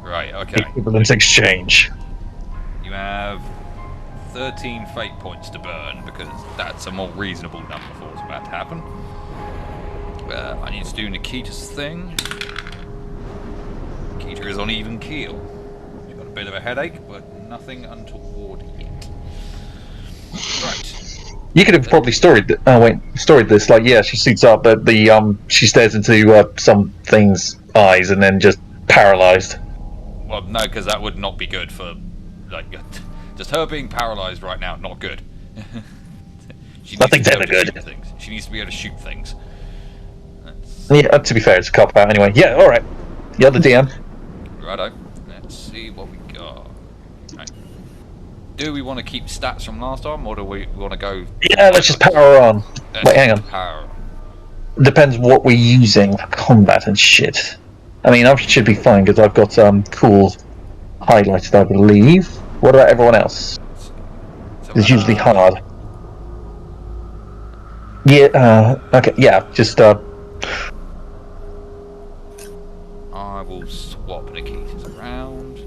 Right, okay. Equivalent exchange. You have 13 fate points to burn, because that's a more reasonable number for what's about to happen. I need to do Nikita's thing. Nikita is on even keel. She's got a bit of a headache, but nothing untoward yet. Right. You could have probably storied this. Like, yeah, she suits up, but she stares into some thing's eyes and then just paralyzed. Well, no, because that would not be good for, like, just her being paralyzed right now. Not good. Nothing's ever good. She needs to be able to shoot things. Yeah, to be fair, it's a cop out anyway. Yeah, alright. You're the DM. Righto. Let's see what we got. Right. Do we want to keep stats from last time, or do we want to go... Yeah, let's just power on. Wait, hang on. Power. Depends what we're using for combat and shit. I mean, I should be fine, because I've got cool highlighted, I believe. What about everyone else? So, It's usually hard. Yeah, okay, yeah, just I will swap Nikita's around.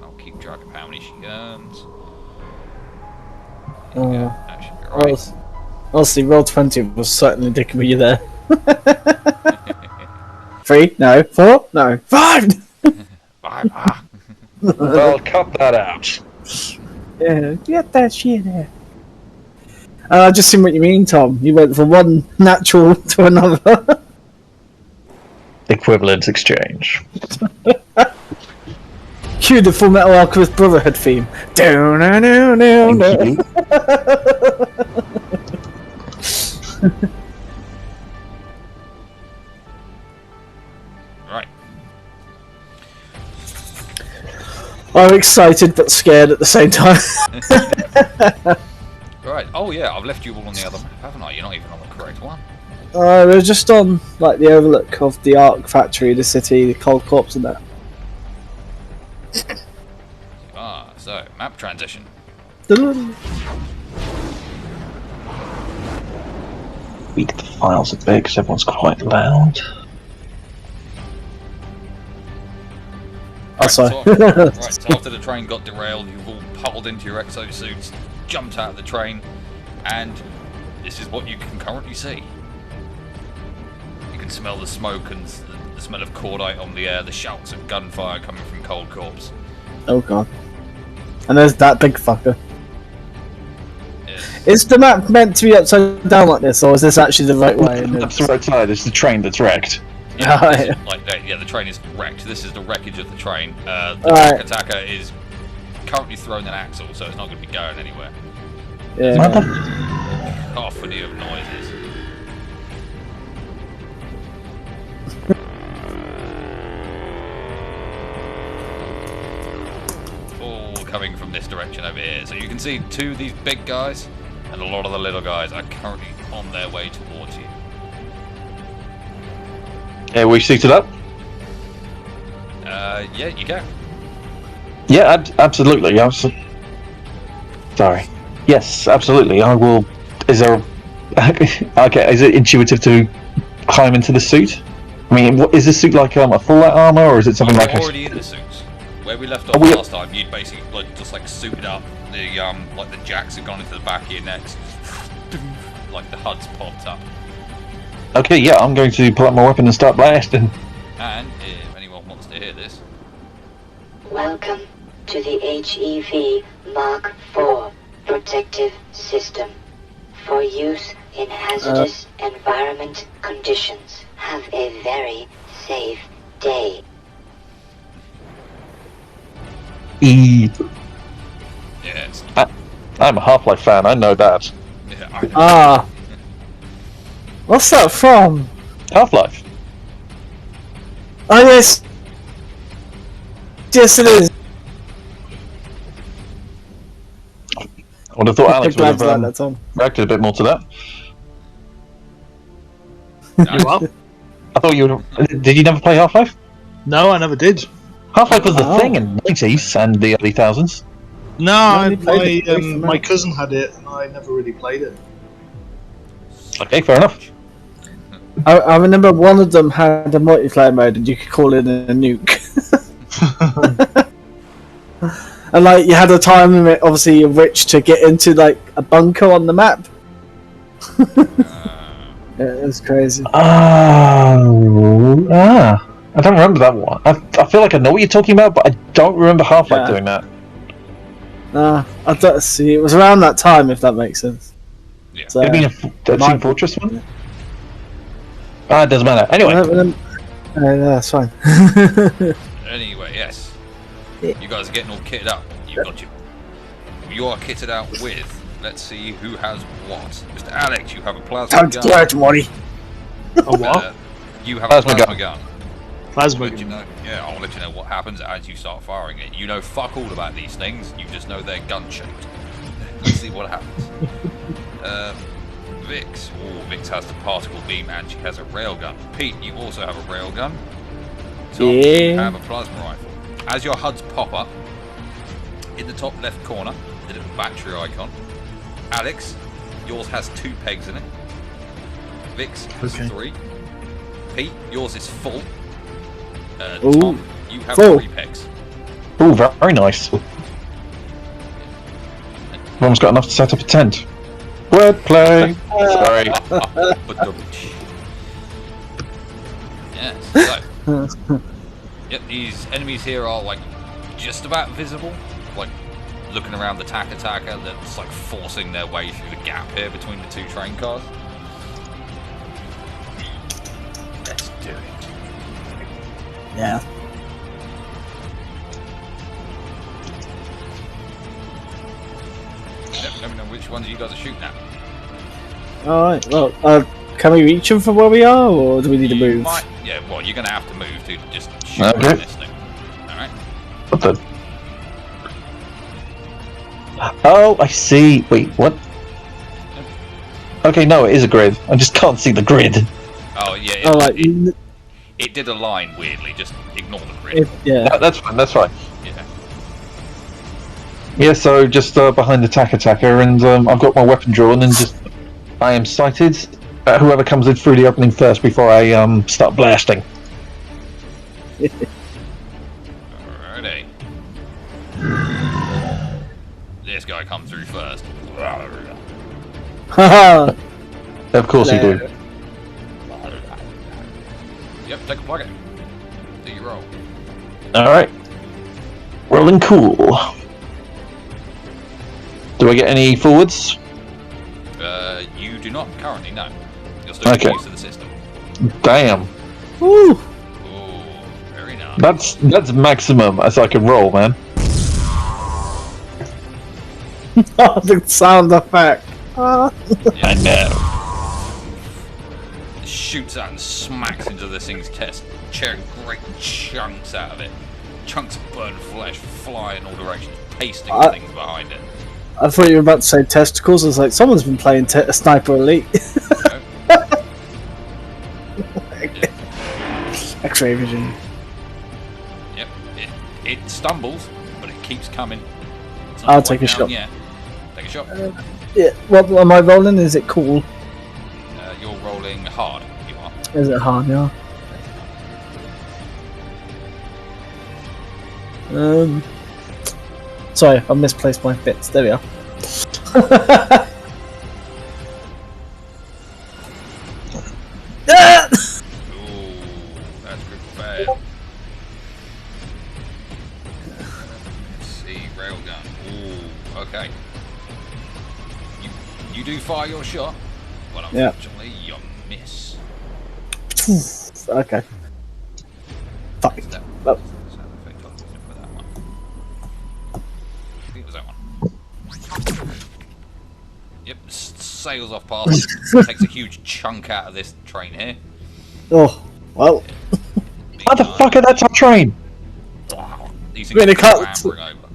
I'll keep track of how many she earns. That should be right. Honestly, Roll20 was certainly dicking with you there. 3? No. 4? No. 5! 5. Well, cut that out. Yeah, get that shit out. I just seen what you mean, Tom. You went from one natural to another. Equivalent exchange. Cue the Full Metal Alchemist Brotherhood theme. No. Right. I'm excited but scared at the same time. Right. Oh yeah, I've left you all on the other map, haven't I? You're not even on the correct one. We're just on like the overlook of the Arc Factory, the city, the Cold Corpse, and that. So map transition. Read the files a bit because everyone's quite loud. Right, sorry. so after the train got derailed, you've all pulled into your exosuits, jumped out of the train, and this is what you can currently see. You can smell the smoke and the smell of cordite on the air, the shouts of gunfire coming from Cold Corpse. Oh god. And there's that big fucker. Yes. Is the map meant to be upside down like this, or is this actually the right way? That's the right side. It's the train that's wrecked. Yeah, Oh, this yeah. is, like, the train is wrecked. This is the wreckage of the train. The Alright. attacker is currently throwing an axle, so it's not going to be going anywhere. Yeah. Cacophony of noises. All coming from this direction over here. So you can see two of these big guys, and a lot of the little guys are currently on their way towards you. Yeah, we suited up? Yeah, you go. Yeah, absolutely. Sorry. Yes, absolutely. I will. Is there? Okay. Is it intuitive to climb into the suit? I mean, is this suit like a full light armor, or is it something like? Already in the suits. Where we left off last time, you'd basically just like suited up. The like the jacks had gone into the back of your necks, like the HUD's popped up. Okay, yeah, I'm going to pull out my weapon and start blasting. And if anyone wants to hear this, welcome to the HEV Mark IV protective system for use in hazardous environment conditions. Have a very safe day. yes, I'm a Half-Life fan. I know that. yeah, I know. Ah. What's that from? Half-Life. Oh yes. Yes, it is. I would have thought Alex would Glad to like have that, Tom. reacted a bit more to that. You what? I thought you would. Did you never play Half-Life? No, I never did. Half-Life was the Oh. thing in the 90s and the early 2000s. No, only played it briefly, my mate. cousin had it, and I never really played it. Okay, fair enough. I remember one of them had a multiplayer mode, and you could call it a nuke. And like you had a time limit, obviously of which to get into like a bunker on the map. Yeah, it was crazy. I don't remember that one. I feel like I know what you're talking about, but I don't remember Half-Life Yeah. doing that. I don't see. It was around that time, if that makes sense. Yeah. So, It'd been a might Team be. Fortress one? It doesn't matter. Anyway. Yeah, that's fine. Anyway, yes. You guys are getting all kitted up. You've got you are kitted out with. Let's see who has what. Mr. Alex, you have a plasma Time to gun. flirt, Morty. A what? You have Plasma a plasma gun. Plasma I'll let you gun. know. Yeah, I'll let you know what happens as you start firing it. You know fuck all about these things. You just know they're gun shaped. Let's see what happens. Vix. Oh, Vix has the particle beam and she has a railgun. Pete, you also have a railgun. Tom, you Yeah. have a plasma rifle. As your HUDs pop up, in the top left corner, the little battery icon. Alex, yours has 2 pegs in it. Vix has Okay. 3. Pete, yours is full. Ooh, Tom, you have full. 3 pegs. Oh, very nice. Everyone's got enough to set up a tent. Wordplay. Sorry. Yes. So, yep, these enemies here are like just about visible, like looking around the Taka that's like forcing their way through the gap here between the 2 train cars. Let's do it. Yeah. Let me know which ones you guys are shooting at. Alright, well, can we reach them from where we are, or do we need to You move? might, yeah, well, you're going to have to move to just shoot Okay. at this thing. Alright? What the? Oh, I see. Wait, what? Okay, no, it is a grid. I just can't see the grid. Oh, yeah, it, Alright, it did align weirdly, just ignore the grid. yeah. That's fine. That's fine. Yeah. Yeah, so just behind the Taka, and I've got my weapon drawn, and just I am sighted at whoever comes in through the opening first before I start blasting. Alrighty. This guy come through first. Haha. Of course you do. Yep, take a plug it. Do your roll. All right, rolling cool. Do I get any forwards? You do not currently, no. You're still getting Okay. used to the system. Damn, Woo! Ooh, very nice. that's maximum as I can roll, man. Oh, the sound effect. I know. Shoots out and smacks into this thing's chest, tearing great chunks out of it. Chunks of burnt flesh fly in all directions, pasting things behind it. I thought you were about to say testicles. I was like, someone's been playing Sniper Elite. X-ray vision. Yep, it stumbles, but it keeps coming. It's not I'll quite take a down shot. yet. Take a shot. Yeah. What am I rolling? Is it cool? You're rolling hard. You are. Is it hard? Yeah. Sorry, I misplaced my bits. There we are. Ah! Ooh, that's good bad. Let's see, railgun. Ooh, okay. You do fire your shot, but Yeah. unfortunately you miss. Okay. Fuck. That Oh. sound effect I was using for that one. I think it was that one. Yep, sails off past it, takes a huge chunk out of this train here. Oh, well. Motherfucker, that's our train. These Really things are can't- clambering over.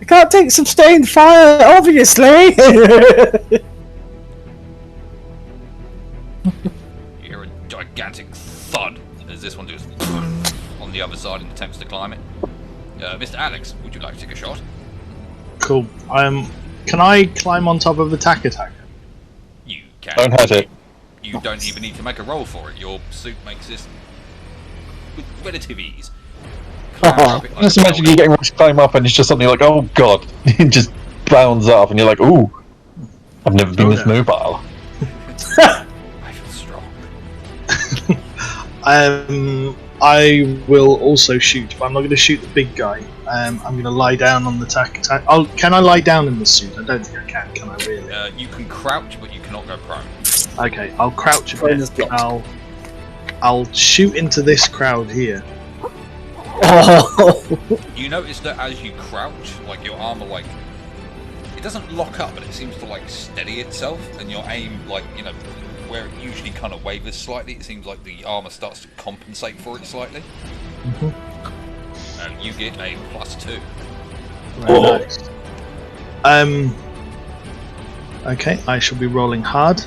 I can't take sustained fire, obviously. You hear a gigantic thud as this one does on the other side and attempts to climb it. Mr. Alex, would you like to take a shot? Cool. Can I climb on top of the Taka? You can. Don't hurt it. You don't even need to make a roll for it. Your suit makes this with relative ease. Just imagine you getting ready to climb up and it's just something like, oh god, it just bounds up and you're like, ooh, I've never been this mobile. I feel strong. I will also shoot, but I'm not going to shoot the big guy. I'm going to lie down on the tack. Can I lie down in this suit? I don't think I can I really? You can crouch, but you cannot go prone. Okay, I'll crouch a bit. I'll shoot into this crowd here. Oh. You notice that as you crouch, like your armor, like it doesn't lock up, but it seems to like steady itself, and your aim, like where it usually kind of wavers slightly, it seems like the armor starts to compensate for it slightly. And you get a +2. Very nice. Okay, I shall be rolling hard.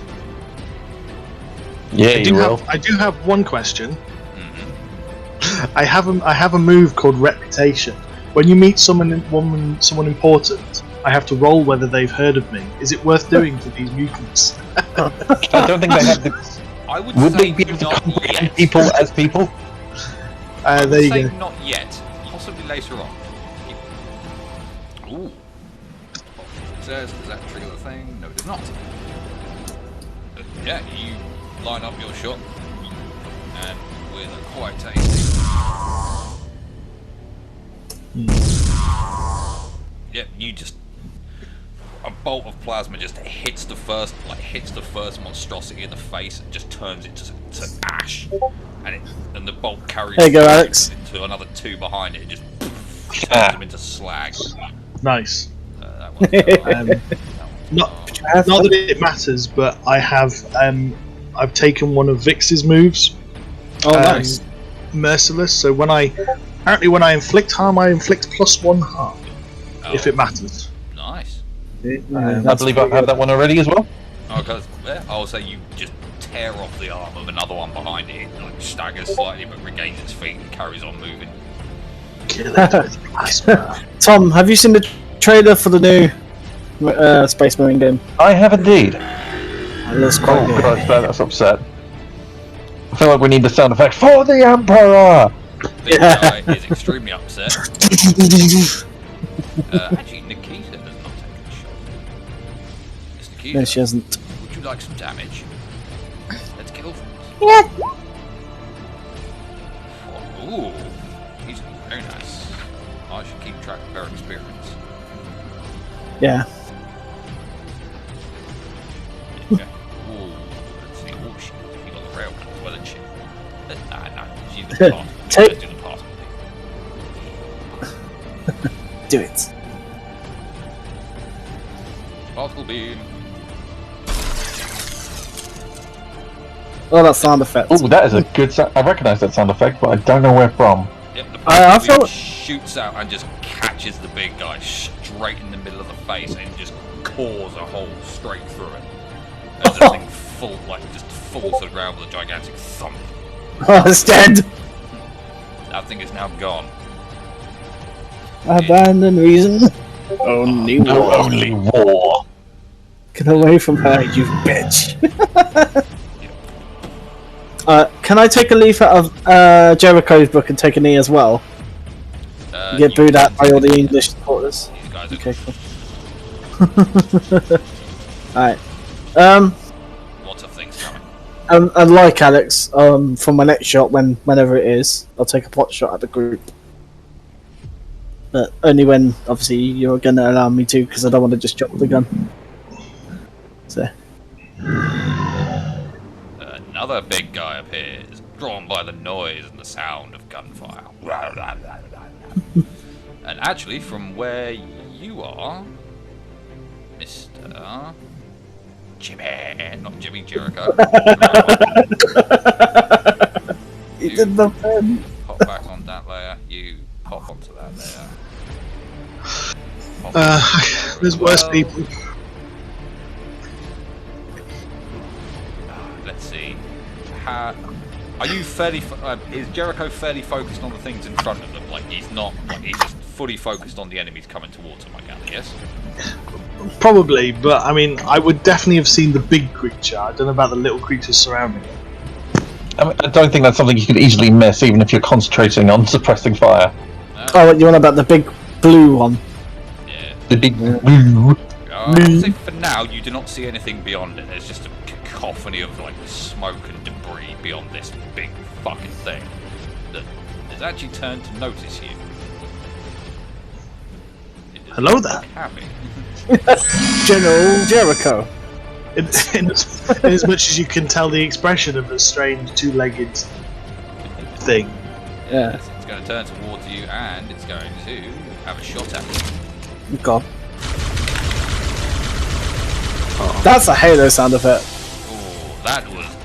Yeah, you will. I do have one question. I have a move called Reputation. When you meet someone important, I have to roll whether they've heard of me. Is it worth doing for these mutants? I don't think they have the... Would they be able to comprehend people as people? There you go. Not yet. Possibly later on. Ooh. Does that trigger the thing? No, it does not. But yeah, you line up your shot, and with a quite tasty. Yeah, you just a bolt of plasma just hits the first monstrosity in the face and just turns it to ash, and the bolt carries there you go, Alex. into another 2 behind it. It just turns them into slag. Nice. That one's Not that it matters, but I've taken one of Vix's moves. Oh, nice. Merciless. So when I inflict harm, I inflict +1 harm. If it matters. Nice. I believe I have that one already as well. Because I'll say you just tear off the arm of another one behind it. It like staggers slightly, but regains its feet and carries on moving. Kill it with plasma. Tom, have you seen the trailer for the new Space Marine game? I have indeed. It looks quite good. God, that's upset. I feel like we need the sound effect for the Emperor! Big guy is extremely upset. Actually, Nikita has not taken a shot. Miss Nikita, No, she hasn't. would you like some damage? Let's kill things. Yeah. Ooh, he's very nice. I should keep track of her experience. Yeah. Okay. Ooh, let's see. Oh, shit. You got the rail gun as well, isn't she? No, she's the part. Take- Do the part. Do it. Particle beam. Oh, that sound effect. Oh, that is a good sound. I recognise that sound effect, but I don't know where from. Yep, the I particle beam felt- shoots out and just catches the big guy straight in the middle of the face and just cores a hole straight through it. As the thing just falls to the ground with a gigantic thump. Oh, it's dead. That thing is now gone. Abandon reason. Only war. Only war. Get away from her, you bitch. Can I take a leaf out of Jericho's book and take an E as well? Get You booed can out by all the take it. English supporters. These guys are Okay, cool. Alright. lots of things coming. And like Alex, for my next shot, whenever it is, I'll take a pot shot at the group. But only when, obviously, you're going to allow me to, because I don't want to just drop the gun. So. Another big guy appears, drawn by the noise and the sound of gunfire. And actually, from where you are, Mr. Jimmy, not Jimmy Jericho. He did the pen. Pop back on that layer. You pop onto that layer. Pop onto There's as worse well. people. Let's see. Are you fairly? Is Jericho fairly focused on the things in front of them? Like he's not. Like he's just fully focused on the enemies coming towards him. I gather. Yes. Probably, but I mean, I would definitely have seen the big creature. I don't know about the little creatures surrounding it. I don't think that's something you could easily miss, even if you're concentrating on suppressing fire. Oh, what you want about the big blue one? Yeah. The big blue. I'd say for now, you do not see anything beyond it. There's just a cacophony of like smoke and debris beyond this big fucking thing that has actually turned to notice you. Hello there. Happy. General Jericho. In as much as you can tell the expression of a strange two-legged thing. Yeah. It's going to turn towards you and it's going to have a shot at you. God. That's a Halo sound effect. Oh,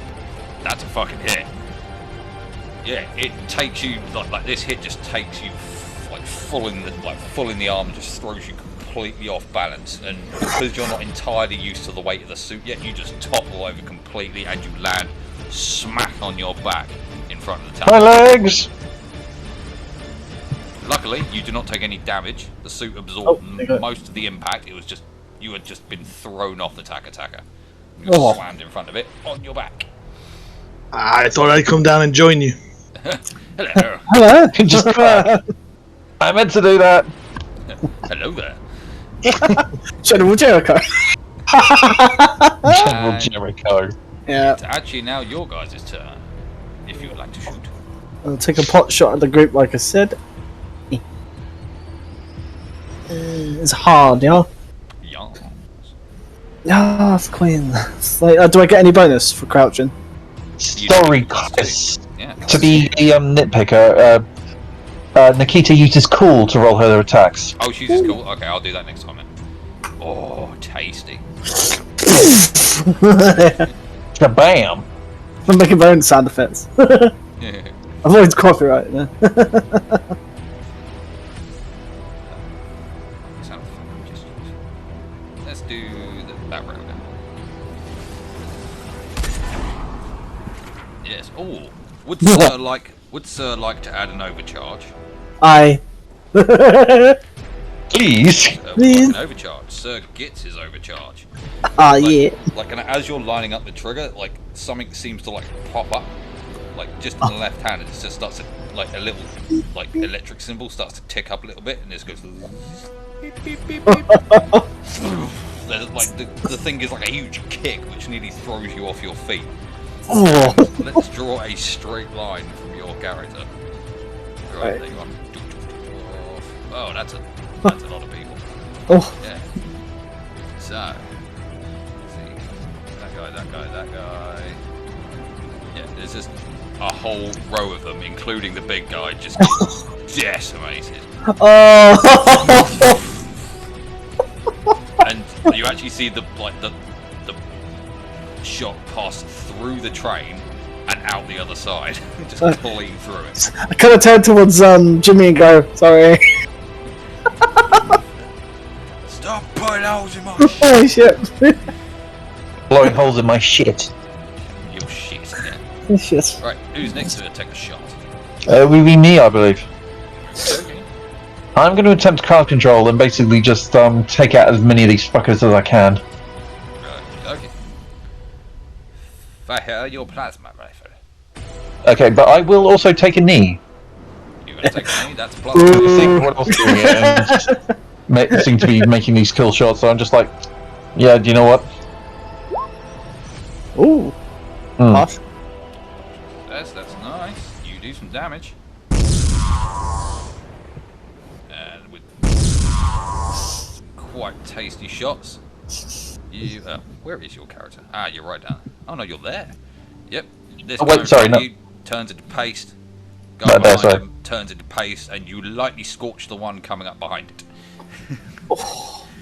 that's a fucking hit. Yeah, it takes you like this hit just takes you full in the arm and just throws you completely off balance. And because you're not entirely used to the weight of the suit yet, you just topple over completely and you land smack on your back in front of the tank. My legs! Luckily, you do not take any damage. The suit absorbed Oh, most of the impact. It was just you had just been thrown off the Taka. You Oh. slammed in front of it on your back. I thought I'd come down and join you. Hello. Hello. Just I meant to do that. Hello there. General Jericho. General And Jericho. Yeah. it's actually now your guys' turn. If you would like to shoot. I'll take a pot shot at the group, like I said. It's hard, yeah. Yeah. Yeah, it's Queen. It's like, do I get any bonus for crouching? Story plus quest. Yeah. To be the nitpicker, Nikita uses cool to roll her attacks. Oh, she's just cool. Okay, I'll do that next time then. Oh, tasty. Kabam! I'm making my own sound effects. Yeah. Avoid copyright. Yeah. Sound fun. Let's do that round now. Yes. Oh, would Sir like to add an overcharge? I. Please! Please. An overcharge. Sir gets his overcharge. Ah, yeah. Like, and as you're lining up the trigger, like something seems to like pop up, like just in the left hand. It just starts to like a little like electric symbol starts to tick up a little bit, and this goes. Beep, beep, beep, beep. There's, like the thing is like a huge kick, which nearly throws you off your feet. Oh. Let's draw a straight line from your character. Right, there you are. Oh, that's a lot of people. Oh. Yeah. So, let's see. That guy. Yeah, there's just a whole row of them, including the big guy, just decimated. Oh. And you actually see the shot pass through the train and out the other side, just clean through it. I kind of turn towards Jimmy and go, sorry. Stop putting holes in my Oh shit. Blowing holes in my shit. Your shit, yeah. Shit. Right, who's next to take a shot? Will be me, I believe. Okay. I'm going to attempt crowd control and basically just take out as many of these fuckers as I can. Right, okay. Fire your plasma rifle. Okay, but I will also take a knee. You're gonna take a knee, that's plus. I think what else doing it and seem to be making these kill shots, so I'm just like, yeah, do you know what? Ooh. Hmm. Harsh. That's nice. You do some damage. And with quite tasty shots, you. Where is your character? Ah, you're right down. Oh no, you're there. Yep. This Oh, wait, guy in sorry, front of no. you turns into paste. No, Guy there, behind sorry. him turns into paste, and you lightly scorch the one coming up behind it.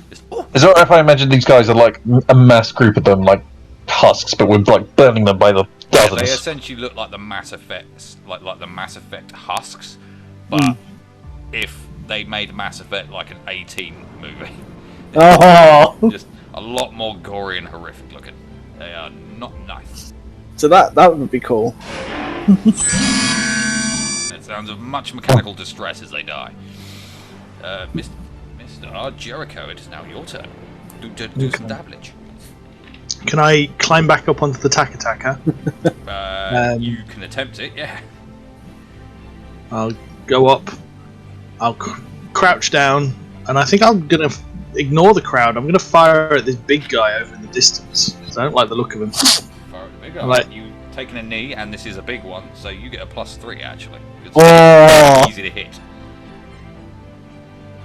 Just, oh. Is it alright if I imagine these guys are like a mass group of them, like husks, but we're like burning them by the Yeah, dozens? they essentially look like the Mass Effect, like the Mass Effect husks, but if they made Mass Effect like an 18 movie, Oh. just a lot more gory and horrific looking. They are not nice. So that would be cool. It sounds of much mechanical distress as they die. Mr. Jericho, it is now your turn. Do some damage. Can I climb back up onto the Taka? You can attempt it, yeah. I'll go up I'll crouch down, and I think I'm gonna ignore the crowd. I'm gonna fire at this big guy over in the distance because I don't like the look of him. Fire at the big guy. Like- You taking a knee, and this is a big one, so you get a +3 actually. It's Oh. easy to hit.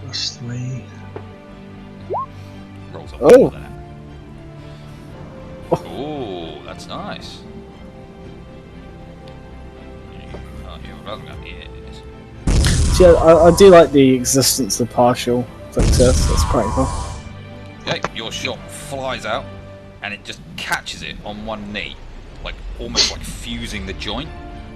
+3. Rolls up Oh. there. Oh, that's nice. Oh, you're rolling up the ears. Yeah, I do like the existence of partial success. That's quite cool. Okay, your shot flies out, and it just catches it on one knee, like almost like fusing the joint.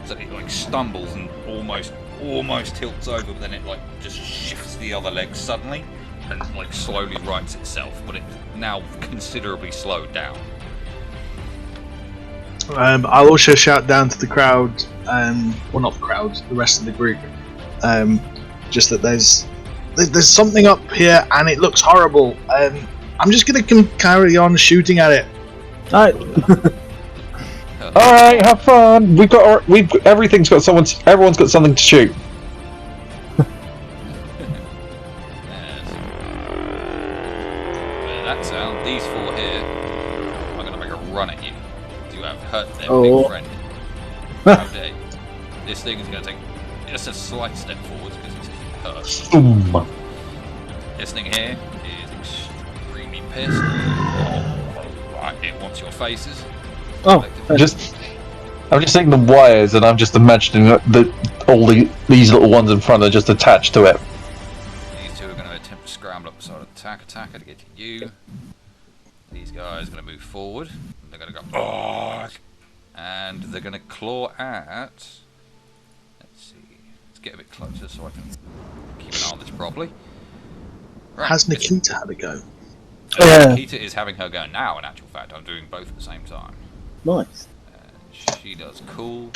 So it like stumbles and almost tilts over, but then it like just shifts the other leg suddenly, and like slowly rights itself. But it's now considerably slowed down. I'll also shout down to the crowd, well, not the crowd, the rest of the group, just that there's something up here and it looks horrible. I'm just gonna carry on shooting at it. Alright. All right, have fun. Everyone's got something to shoot. That sound, these four here are gonna make a run at you. You have hurt their Oh. big friend. Okay. This thing is gonna take just a slight step forwards because it's hurt. Boom. This thing here is extremely pissed. Right, it wants your faces. Oh, I'm just seeing the wires, and I'm just imagining that these little ones in front are just attached to it. These two are going to attempt to scramble up beside attacker to get to you. These guys are going to move forward. They're going to go, oh, and they're going to claw at. Let's see. Let's get a bit closer so I can keep an eye on this properly. Right, Has Nikita had a go? Yeah. Nikita is having her go now. In actual fact, I'm doing both at the same time. nice. She does cool.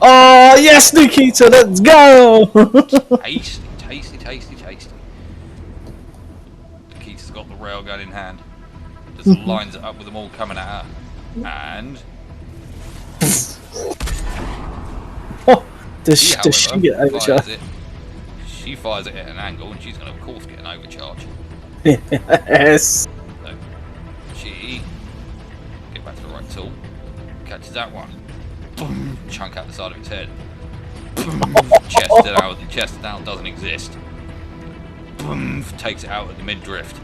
Oh yes, Nikita, let's go! Tasty, tasty, tasty, tasty. Nikita's got the railgun in hand. Just lines it up with them all coming at her. And Oh, does she, she get however, overcharged? fires it. She fires it at an angle, and she's going to, of course, get an overcharge. Yes. So she get back to the right tool, catches that one, boom, chunk out the side of its head. Boom, chest down doesn't exist. Boom, takes it out at the mid-drift,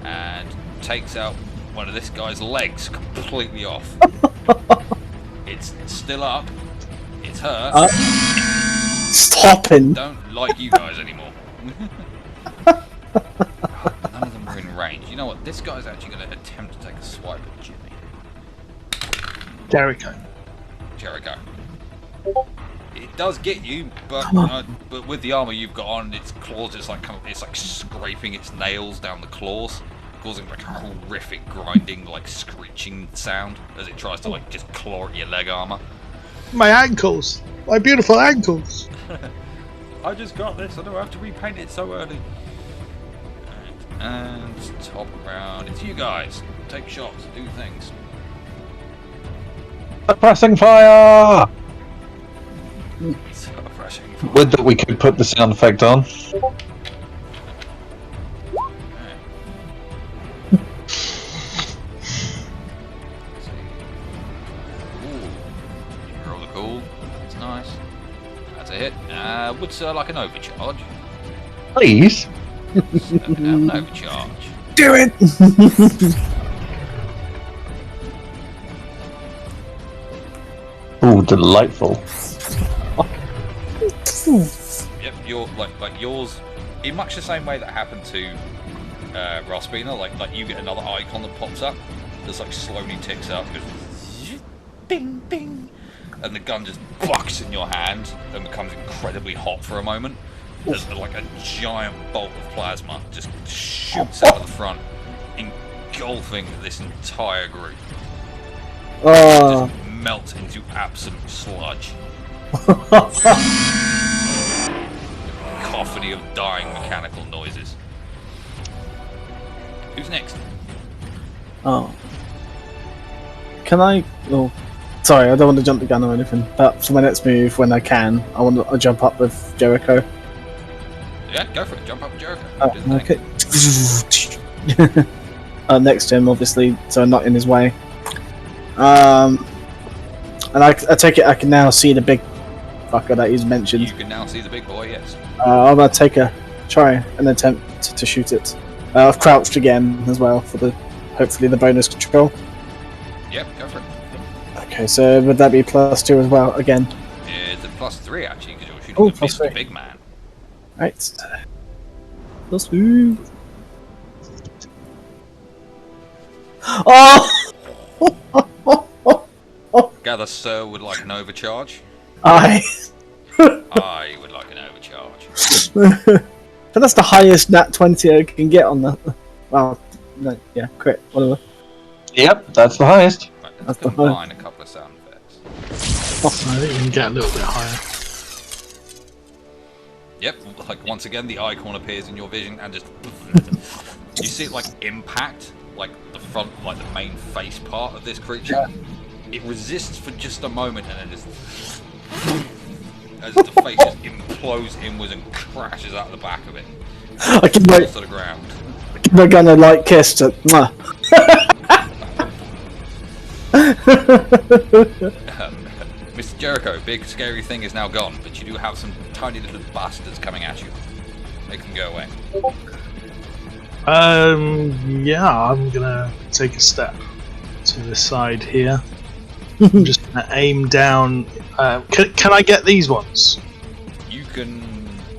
and takes out one of this guy's legs completely off. It's still up. It's her. Stopping. Don't like you guys anymore. None of them are in range. You know what? This guy's actually going to attempt to take a swipe at Jimmy. Jericho. Jericho. It does get you, but with the armor you've got on, its claws, it's like scraping its nails down the claws, causing like a horrific grinding, like screeching sound as it tries to like just claw at your leg armor. My ankles! My beautiful ankles! I just got this. I don't have to repaint it so early. And top round. It's you guys. Take shots. Do things. Suppressing fire! Suppressing. Would that we could put the sound effect on. Roll the cool. That's nice. That's a hit. Would Sir like an overcharge? Please? Have an overcharge. Do it! Ooh, delightful. Yep, you're like yours. In much the same way that happened to Rospina, like you get another icon that pops up, that's like slowly ticks up, goes bing bing, and the gun just bucks in your hand and becomes incredibly hot for a moment. As like a giant bolt of plasma just shoots out of the front, engulfing this entire group. Oh. Just melts into absolute sludge. Cacophony of dying mechanical noises. Who's next? Oh. Can I? Oh. Sorry, I don't want to jump the gun or anything. But for my next move, when I can, I want to jump up with Jericho. Yeah, go for it. Jump up, Jericho. Oh, Do the thing. okay. Next to him, obviously, so I'm not in his way. And I take it I can now see the big fucker that he's mentioned. You can now see the big boy. Yes. I'm gonna try an attempt to shoot it. I've crouched again as well for hopefully the bonus control. Yep, go for it. Okay, so would that be +2 as well again? It's a +3 actually because you're shooting Oh, the +3. big man. Right. +2. Oh! Gather Sir would like an overcharge. I. I would like an overcharge. But that's the highest nat 20 I can get on that. Well, no, yeah, crit, whatever. Yep, that's the highest. Right, That's let's the combine a couple of sound effects. I think you can get a little bit higher. Yep, like once again the icon appears in your vision and just you see it like impact like the front, like the main face part of this creature. It resists for just a moment and then just as the face just implodes inwards and crashes out the back of it. I can Falls to the ground. give my gun a light kiss to. Mwah. Mr. Jericho, big scary thing is now gone, but you do have some tiny little bastards coming at you. Make them go away. Yeah, I'm gonna take a step to the side here. I'm just gonna aim down. Can I get these ones? You can.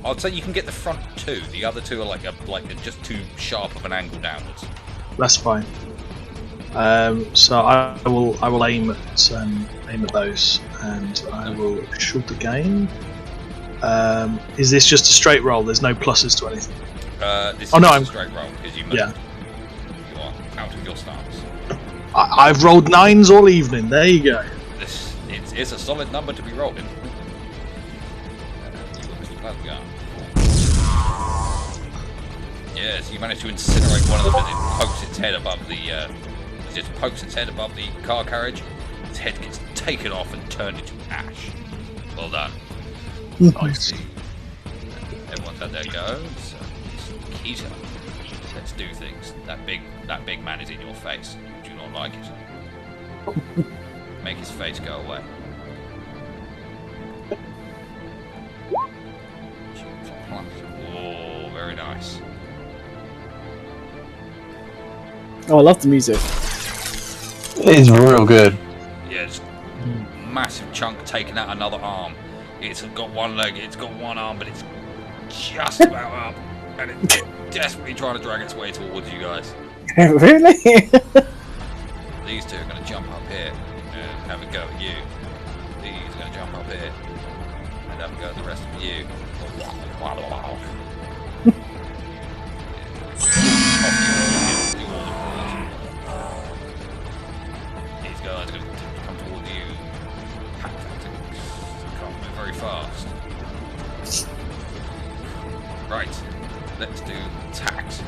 I'd say you can get the front two. The other two are like just too sharp of an angle downwards. That's fine. So I will aim at those, and I will shoot again. Is this just a straight roll? There's no pluses to anything. This Oh, is no, a I'm- straight roll because you moved. Yeah. You are out of your stance. I've rolled 9s all evening. There you go. It's a solid number to be rolling. You got Mr. Cloud gun. Yes, you managed to incinerate one of them as it pokes its head above the. It just pokes its head above the car carriage. Its head gets taken off and turned into ash. Well done. Nice. Everyone's had their go. So Keita, let's do things. That big man is in your face. Do you not like it? Make his face go away. Oh, very nice. Oh, I love the music. It's real good. Yeah, it's massive chunk taking out another arm. It's got one leg, it's got one arm, but it's just about up. And it's desperately trying to drag its way towards you guys. Really? These two are going to jump up here and have a go at you. These are going to jump up here and have a go at the rest of you. These guys are going to come towards you. Can't move very fast. Right, let's do attacks.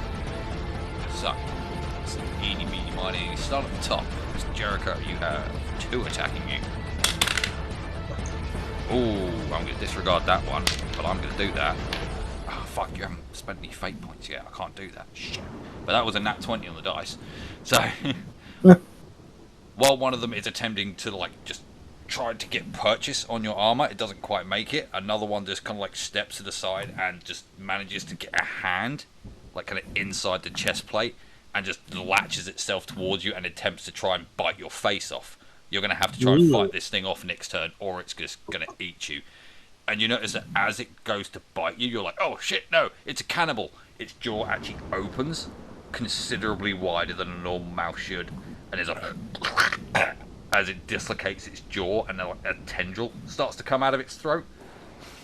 So, eeny, meeny, miny. Start at the top. Mr. Jericho, you have 2 attacking you. Ooh, I'm going to disregard that one, but I'm going to do that. Oh, fuck, you haven't spent any fate points yet. I can't do that. Shit. But that was a nat 20 on the dice. So, while one of them is attempting to, like, just try to get purchase on your armor, it doesn't quite make it. Another one just kind of, like, steps to the side and just manages to get a hand, like, kind of inside the chest plate, and just latches itself towards you and attempts to try and bite your face off. You're going to have to try and fight this thing off next turn, or it's just going to eat you. And you notice that as it goes to bite you, you're like, oh shit, no, it's a cannibal. Its jaw actually opens considerably wider than a normal mouth should, and there's a as it dislocates its jaw, and then, like, a tendril starts to come out of its throat.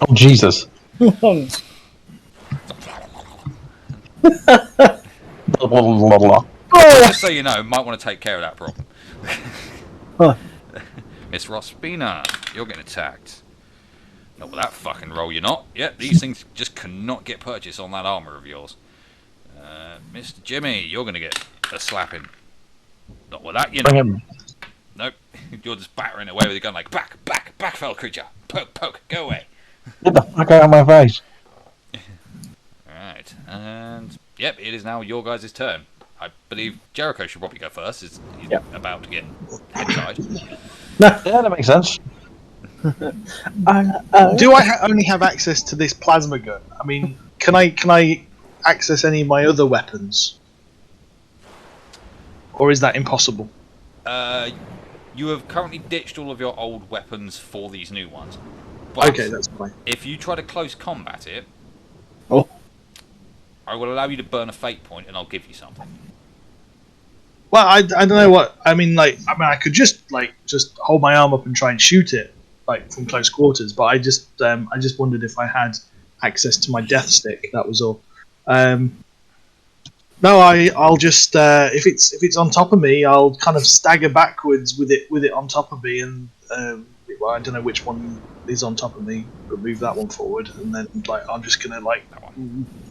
Oh Jesus! Blah, blah, blah, blah. Just so you know, might want to take care of that problem. Huh. Miss Rospina, you're getting attacked. Not with that fucking roll, you're not. Yep, these things just cannot get purchase on that armour of yours. Mr. Jimmy, you're going to get a slapping. Not with that, you know. Bring him. Nope. You're just battering away with your gun like, back, fell creature. Poke, go away. Get the fuck out of my face. Alright, and yep, it is now your guys' turn. I believe Jericho should probably go first. He's about to get headside. Yeah, that makes sense. Do I only have access to this plasma gun? I mean, can I access any of my other weapons, or is that impossible? You have currently ditched all of your old weapons for these new ones. But Okay, that's fine. if you try to close combat it, Oh. I will allow you to burn a fate point, and I'll give you something. Well, I don't know what I mean. I could just hold my arm up and try and shoot it from close quarters. But I just wondered if I had access to my death stick. That was all. No, I'll just if it's on top of me, I'll kind of stagger backwards with it on top of me, and I don't know which one is on top of me, but move that one forward, and then I'm just gonna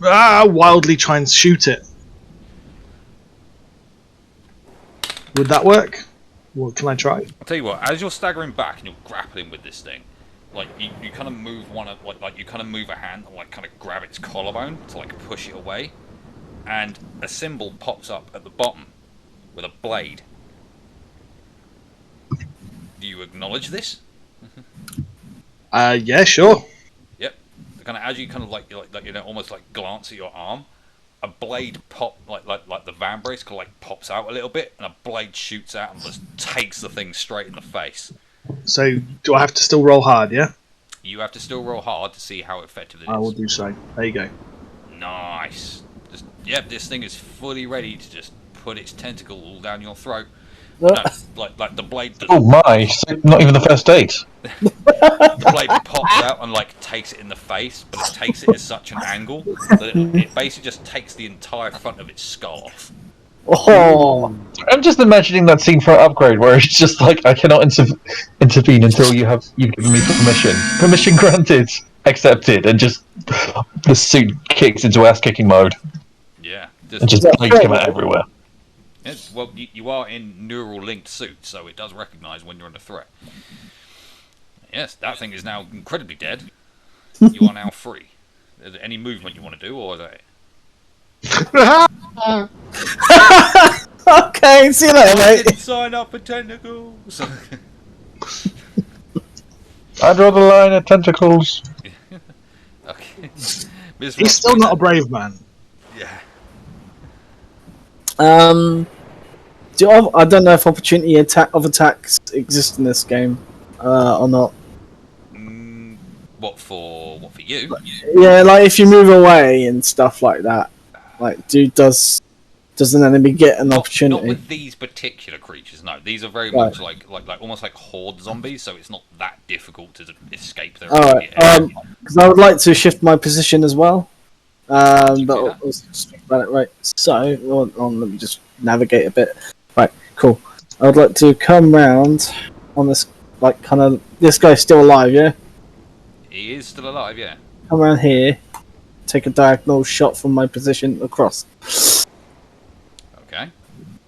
wildly try and shoot it. Would that work? Well, can I try? I'll tell you what. As you're staggering back and you're grappling with this thing, you kind of move you kind of move a hand and kind of grab its collarbone to push it away, and a symbol pops up at the bottom with a blade. Do you acknowledge this? Yeah, sure. Yep. Kind of as you kind of almost glance at your arm, a blade like the van brace pops out a little bit, and a blade shoots out and just takes the thing straight in the face. So, do I have to still roll hard? Yeah. You have to still roll hard to see how effective it is. I will do so. There you go. Nice. This thing is fully ready to just put its tentacle all down your throat. Like the blade. Oh my! Not even the first date. The blade pops out and takes it in the face, but it takes it at such an angle that it basically just takes the entire front of its skull off. Oh, I'm just imagining that scene for Upgrade where it's just I cannot intervene until you've given me permission. Permission granted, accepted, and just the suit kicks into ass kicking mode. Yeah. And just blades come out everywhere. Yes, well, you are in neural linked suit, so it does recognise when you're under threat. Yes, that thing is now incredibly dead. You are now free. Is there any movement you want to do, or is that it? Okay, see you later, I mate. didn't sign up for tentacles. I draw the line at tentacles. Okay. He's still not a brave man. Yeah. I don't know if opportunity attacks exist in this game or not. What for you? Yeah, if you move away and stuff like that, does an enemy get an opportunity? Not with these particular creatures. No, these are very much like almost like horde zombies. So it's not that difficult to escape their. All right, because I would like to shift my position as well. But let's speak about it, right? So, let me just navigate a bit. Right, cool. I would like to come round on this, this guy's still alive, yeah? He is still alive, yeah. Come around here, take a diagonal shot from my position across. Okay.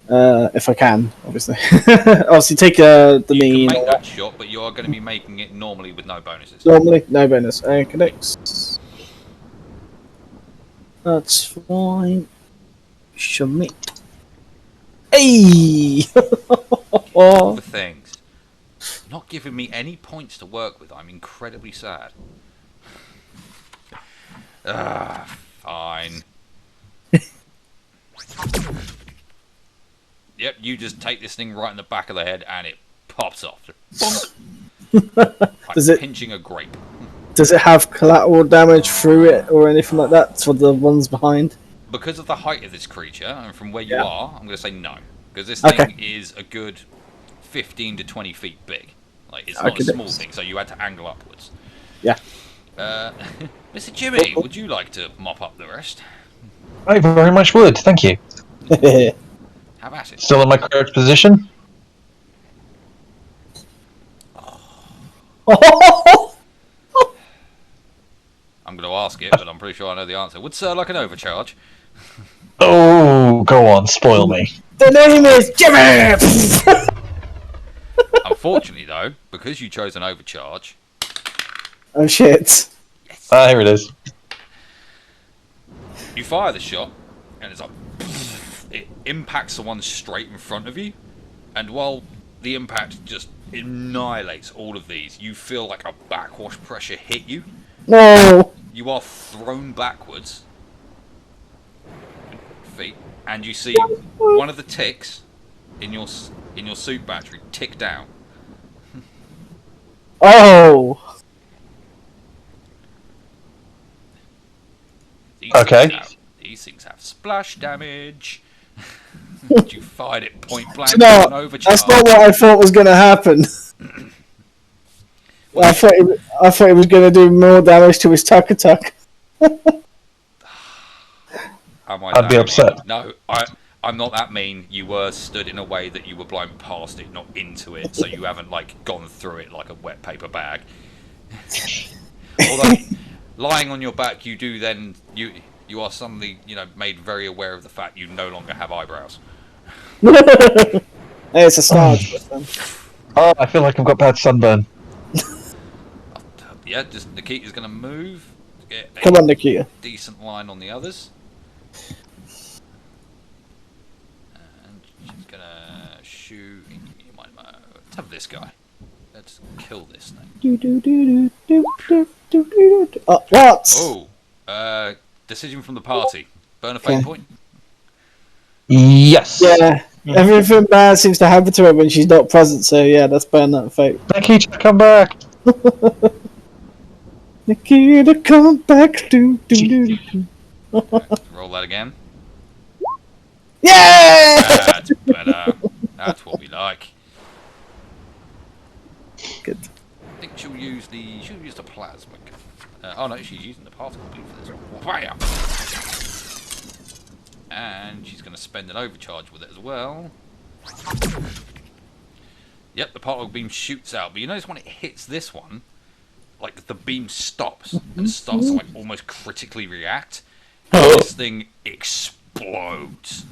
If I can, obviously. Obviously, take the You knee. can make that shot, but you are going to be making it normally with no bonuses. Normally, no bonus. Connects. That's fine. Show me. Hey! The things. Not giving me any points to work with. I'm incredibly sad. Fine. Yep, you just take this thing right in the back of the head and it pops off. Like pinching a grape. Does it have collateral damage through it or anything like that for the ones behind? Because of the height of this creature and from where you are, I'm going to say no. Because this thing is a good 15 to 20 feet big. It's not a small thing, so you had to angle upwards. Yeah. Mr. Jimmy, would you like to mop up the rest? I very much would, thank you. Have at it. Still in my correct position? I'm going to ask it, but I'm pretty sure I know the answer. Would Sir like an overcharge? Oh, go on, spoil me. The name is Jimmy! Unfortunately, though, because you chose an overcharge, Oh shit! Ah, here it is. you fire the shot, and it's like it impacts the one straight in front of you, and while the impact just annihilates all of these, you feel like a backwash pressure hit you. No. You are thrown backwards, feet, and you see one of the ticks in your suit battery tick down. Oh. These things have splash damage. You fired it point blank No, with an overcharge. that's not what I thought was going to happen. I thought it was going to do more damage to his tuck. I'd be upset. No, I'm not that mean. You were stood in a way that you were blown past it, not into it, so you haven't like gone through it like a wet paper bag. Although lying on your back, you do then you are suddenly made very aware of the fact you no longer have eyebrows. Hey, it's a start. Oh, I feel like I've got bad sunburn. Yeah, just Nikita's going to move to get Come on, Nikita. decent line on the others. And she's going to shoot. Let's have this guy. Let's kill this thing. Oh, what? Oh, decision from the party. Burn a fate Okay. point. Yes. Yeah. Everything bad seems to happen to her when she's not present, so yeah, let's burn that fate. Nikita, come back. Nikita, come back. Roll that again. Yeah! That's better. That's what we like. Good. I think she'll use the plasma gun. Oh no, she's using the particle beam for this one. Bam! And she's going to spend an overcharge with it as well. Yep, the particle beam shoots out, but you notice when it hits this one, like the beam stops and starts to like almost critically react. And this thing explodes.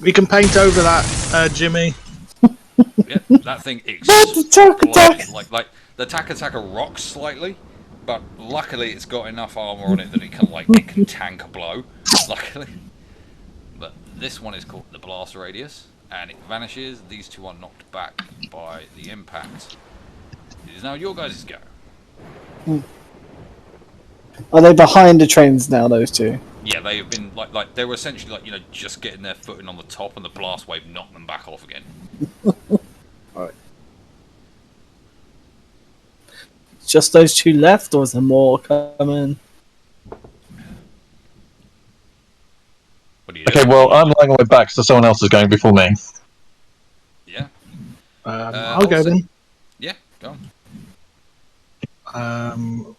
We can paint over that, Jimmy. Yep, that thing explodes. Like the Taka rocks slightly, but luckily it's got enough armor on it that it can tank a blow. Luckily, but this one is called the blast radius, and it vanishes. These two are knocked back by the impact. It is now your guys' go. Are they behind the trains now, those two? Yeah, they have been like they were essentially just getting their footing on the top, and the blast wave knocked them back off again. Alright. Just those two left, or is there more coming? What do you Okay, do? well, I'm lying on my back, so someone else is going before me. Yeah. I'll go then. Yeah, go on.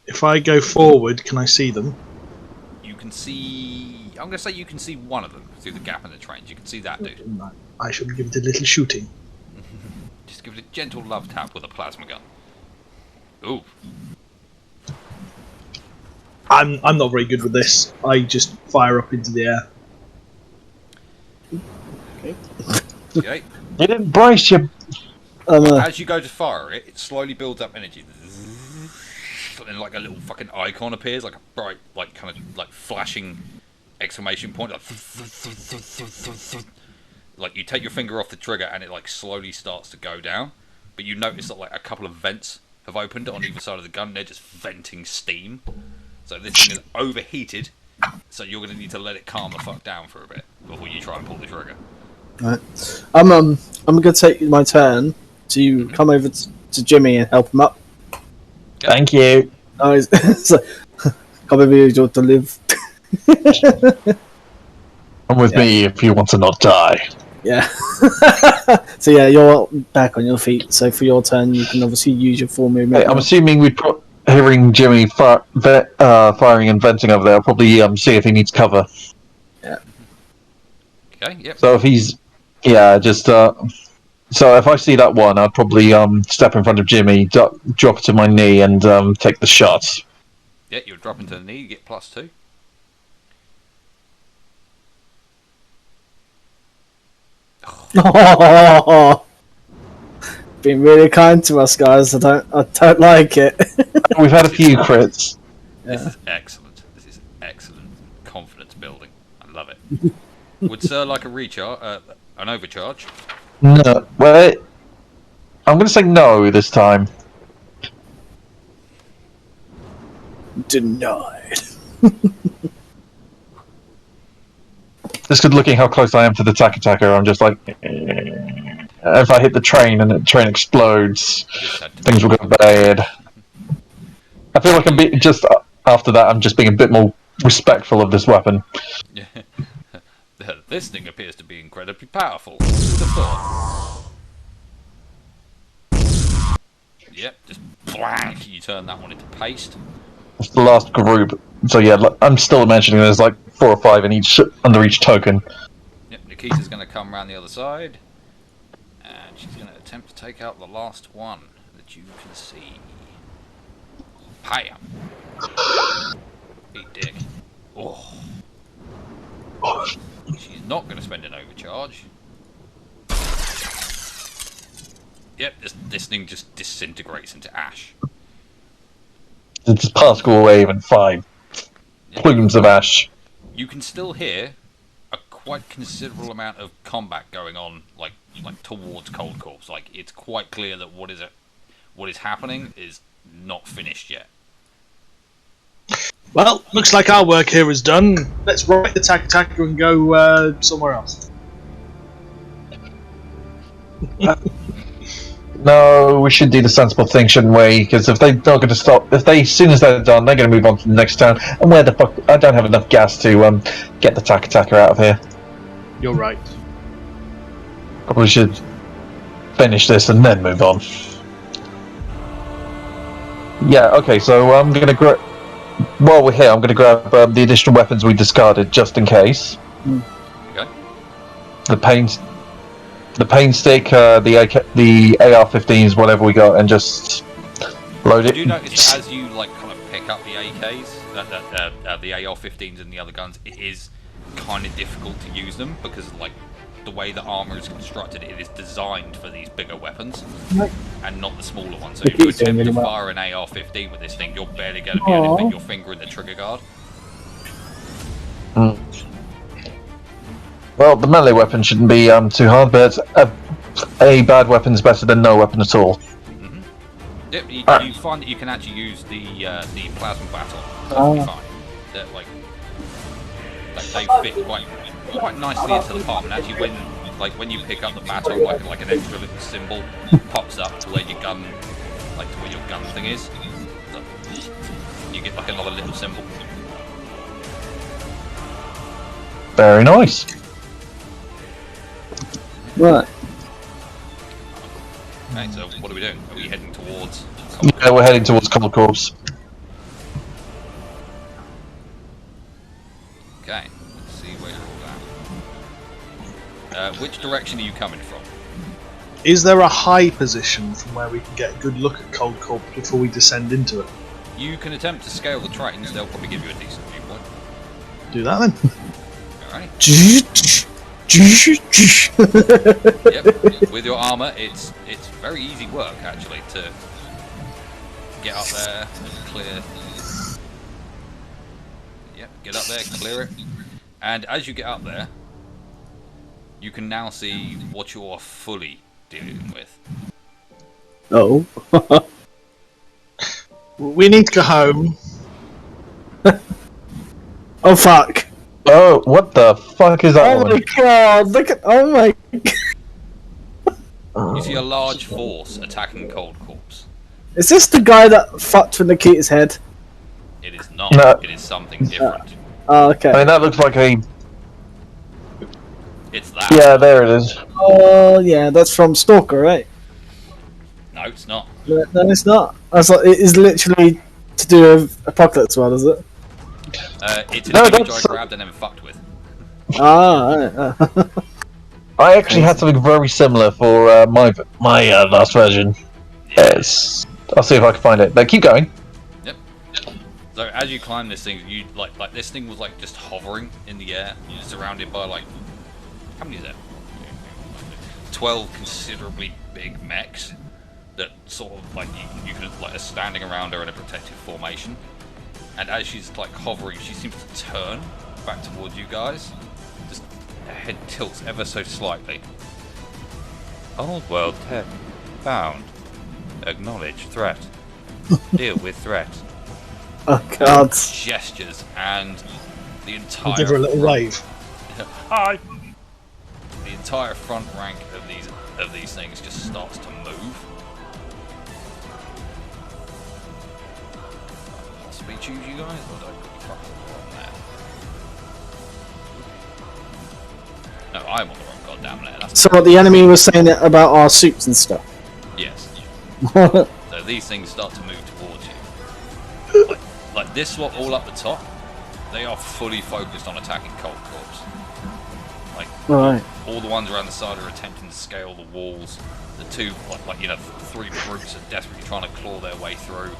If I go forward, can I see them? You can see. I'm gonna say you can see one of them through the gap in the trains. You can see that dude. I should give it a little shooting. Just give it a gentle love tap with a plasma gun. Ooh. I'm not very good with this. I just fire up into the air. Okay. You didn't brace your... As you go to fire it, it slowly builds up energy. And like a little fucking icon appears, like a bright, like kind of like flashing exclamation point. Like you take your finger off the trigger and it like slowly starts to go down. But you notice that like a couple of vents have opened on either side of the gun. They're just venting steam. So this thing is overheated. So you're going to need to let it calm the fuck down for a bit before you try and pull the trigger. Right. I'm gonna take my turn to come over to Jimmy and help him up. Thank you. Oh, it's like, come over here to live. Come with me if you want to not die. Yeah. So yeah, you're back on your feet. So for your turn, you can obviously use your full movement. Hey, I'm assuming hearing Jimmy firing and venting over there, I'll probably see if he needs cover. Yeah. Okay, yep. So if he's... Yeah, just... So if I see that one, I'd probably step in front of Jimmy, drop to my knee, and take the shots. Yeah, you're dropping to the knee, you get +2. Oh, being really kind to us, guys. I don't like it. We've had a few crits. This is excellent. This is excellent confidence building. I love it. Would Sir like a recharge, an overcharge? No, wait. I'm going to say no this time. Denied. Just good looking how close I am to the attacker, I'm just like, if I hit the train and the train explodes, Just had to things will go bad. I feel like just after that, I'm just being a bit more respectful of this weapon. Yeah. This thing appears to be incredibly powerful. Who would have thought? Yep, just blank. You turn that one into paste. It's the last group, so yeah, I'm still imagining there's like 4 or 5 in each under each token. Yep, Nikita's going to come around the other side, and she's going to attempt to take out the last one that you can see. Bam! Hey, dick. Oh. She's not going to spend an overcharge. Yep, this thing just disintegrates into ash. It's a particle wave and 5 Yep. plumes of ash. You can still hear a quite considerable amount of combat going on, like towards Cold Corpse. Like, it's quite clear that what is happening is not finished yet. Well, looks like our work here is done. Let's right the attacker and go somewhere else. No, we should do the sensible thing, shouldn't we? Because if they're not going to stop, as soon as they're done, they're going to move on to the next town. And where the fuck? I don't have enough gas to get the attacker out of here. You're right. Probably should finish this and then move on. Yeah. Okay. So I'm going to while we're here, I'm going to grab the additional weapons we discarded just in case. Okay. The pain stick, the AR-15s, whatever we got, and just load it. Do you notice that as you kind of pick up the AKs, the AR-15s and the other guns, it is kind of difficult to use them because the way the armor is constructed, it is designed for these bigger weapons and not the smaller ones. So if you attempt to fire an AR-15 with this thing, you're barely going to be able to fit your finger in the trigger guard. Mm. Well, the melee weapon shouldn't be too hard, but a bad weapon is better than no weapon at all. Mm-hmm. Yep, you find that you can actually use the plasma battle perfectly fine. They're, they fit quite nicely into the palm, and actually when you pick up the battle, like an extra little symbol pops up to where your gun, to where your gun thing is. So you get another little symbol. Very nice. Right. Okay, so what are we doing? Are we heading towards? Yeah, we're heading towards Cold Corpse. Okay, let's see where you're all at. Which direction are you coming from? Is there a high position from where we can get a good look at Cold Corpse before we descend into it? You can attempt to scale the trains, they'll probably give you a decent viewpoint. Do that then. Alright. Yep, with your armour, it's very easy work actually to get up there and clear. Yep, get up there, clear it, and as you get up there, you can now see what you are fully dealing with. Oh. We need to go home. Oh fuck. Oh, what the fuck is that Oh one? my god, look at, oh my You see a large force attacking Cold Corpse. Is this the guy that fucked with Nikita's head? It is not. No. It is something different. Oh, okay. I mean, that looks like a... It's that. Yeah, there it is. Oh, yeah, that's from Stalker, right? No, it's not. No, it's not. I was like, it is literally to do with Apocalypse World, is it? It's an No, image I that's- grabbed and then fucked with. Ah, right. I actually had something very similar for my last version. Yes. I'll see if I can find it. But keep going. Yep. So as you climb this thing, you like this thing was just hovering in the air, surrounded by how many is there? 1, 2, 3, 4, 12 considerably big mechs that sort of like you can like are standing around her in a protective formation. And as she's like hovering, she seems to turn back towards you guys. Just her head tilts ever so slightly. Old world tech found. Acknowledge threat. Deal with threat. Oh God! Gestures and the entire. Give her a little wave. Hi. The entire front rank of these things just starts to move. Possibly choose you guys, or do I put you front on there? No, I'm on the wrong goddamn layer. That's So what the enemy was saying about our suits and stuff. yes. So these things start to move towards you. Like this lot all up the top, they are fully focused on attacking coldcorpse. Like Right. all the ones around the side are attempting to scale the walls. The two, like you know, three brutes are desperately trying to claw their way through.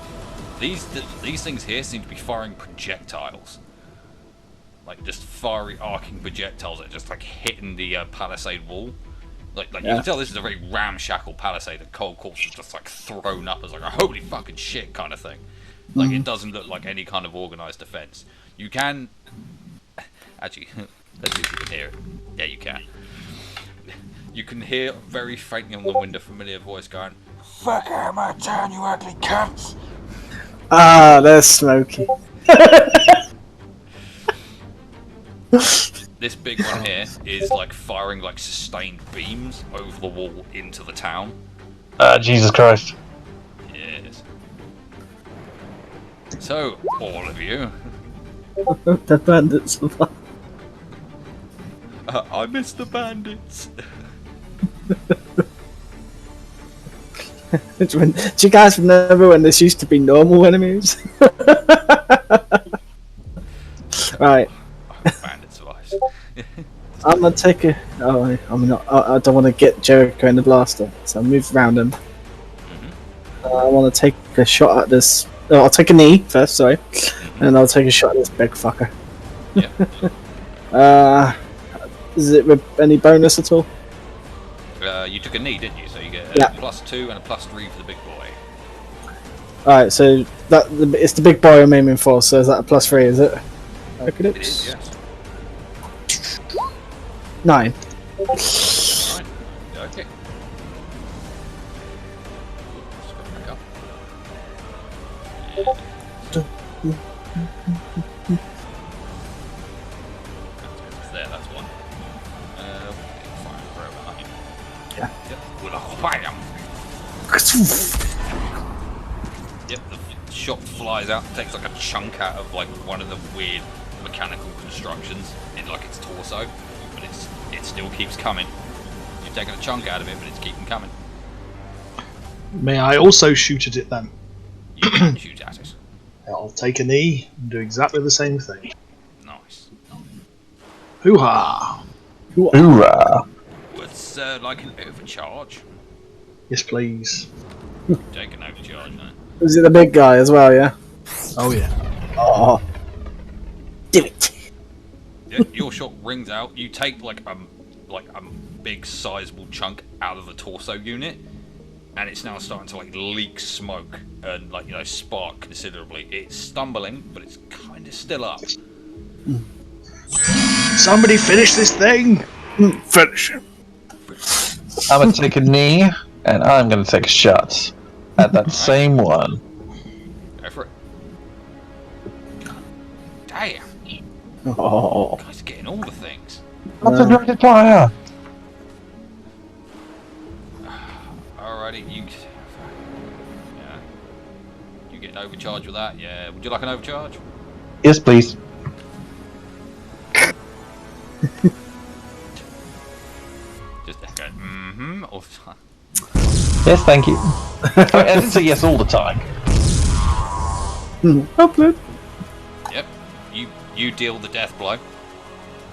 These things here seem to be firing projectiles, like just fiery arcing projectiles that are just like hitting the palisade wall. Like you can tell this is a very ramshackle palisade that coldcorpse is just like thrown up as like a holy fucking shit kind of thing. Like it doesn't look like any kind of organised defence. You can actually let's see if you can hear it. Yeah, you can. You can hear very faintly on the wind a familiar voice going, "Fuck out my town, you ugly cunts!" Ah, there's Smokey. This big one here is like firing like sustained beams over the wall into the town. Jesus Christ. Yes. So, all of you. The bandits. I miss the bandits. Do you guys remember when this used to be normal enemies? Right. Bandits lives. I'm gonna take a. Oh, I'm not. I don't want to get Jericho in the blaster, so I move around him. I want to take a shot at this. Oh, I'll take a knee first, sorry, and I'll take a shot at this big fucker. Yeah. Is it with any bonus at all? You took a knee, didn't you? So you get a +2 and a +3 for the big boy. Alright, so it's the big boy I'm aiming for. So is that a +3? Is it? Okay, It is, yes. 9. Fine. Okay. Just go back up. There, that's one. Fire forever, aren't you? Yeah. Yep. With a wham! Yep, the shot flies out, takes like a chunk out of like one of the weird mechanical constructions in like its torso, but it still keeps coming. You've taken a chunk out of it, but it's keeping coming. May I also shoot at it then? You can shoot at it. I'll take a knee and do exactly the same thing. Nice. Hoo-ha! Hoorah! What's like an overcharge? Yes, please. Take an overcharge, no? Is it the big guy as well? Yeah. Oh yeah. Oh. Do it. Yeah, your shot rings out. You take like a big sizable chunk out of the torso unit, and it's now starting to like leak smoke and like spark considerably. It's stumbling, but it's kind of still up. Somebody finish this thing! Finish him. I'm gonna take a knee, and I'm gonna take a shot at that same one. Go for it. Damn, Oh. guys are getting all the things. What's a directed fire? Alrighty, you get an overcharge with that. Yeah, would you like an overcharge? Yes, please. Just go. Or Yes, thank you. I didn't say yes all the time. yep. You deal the death blow.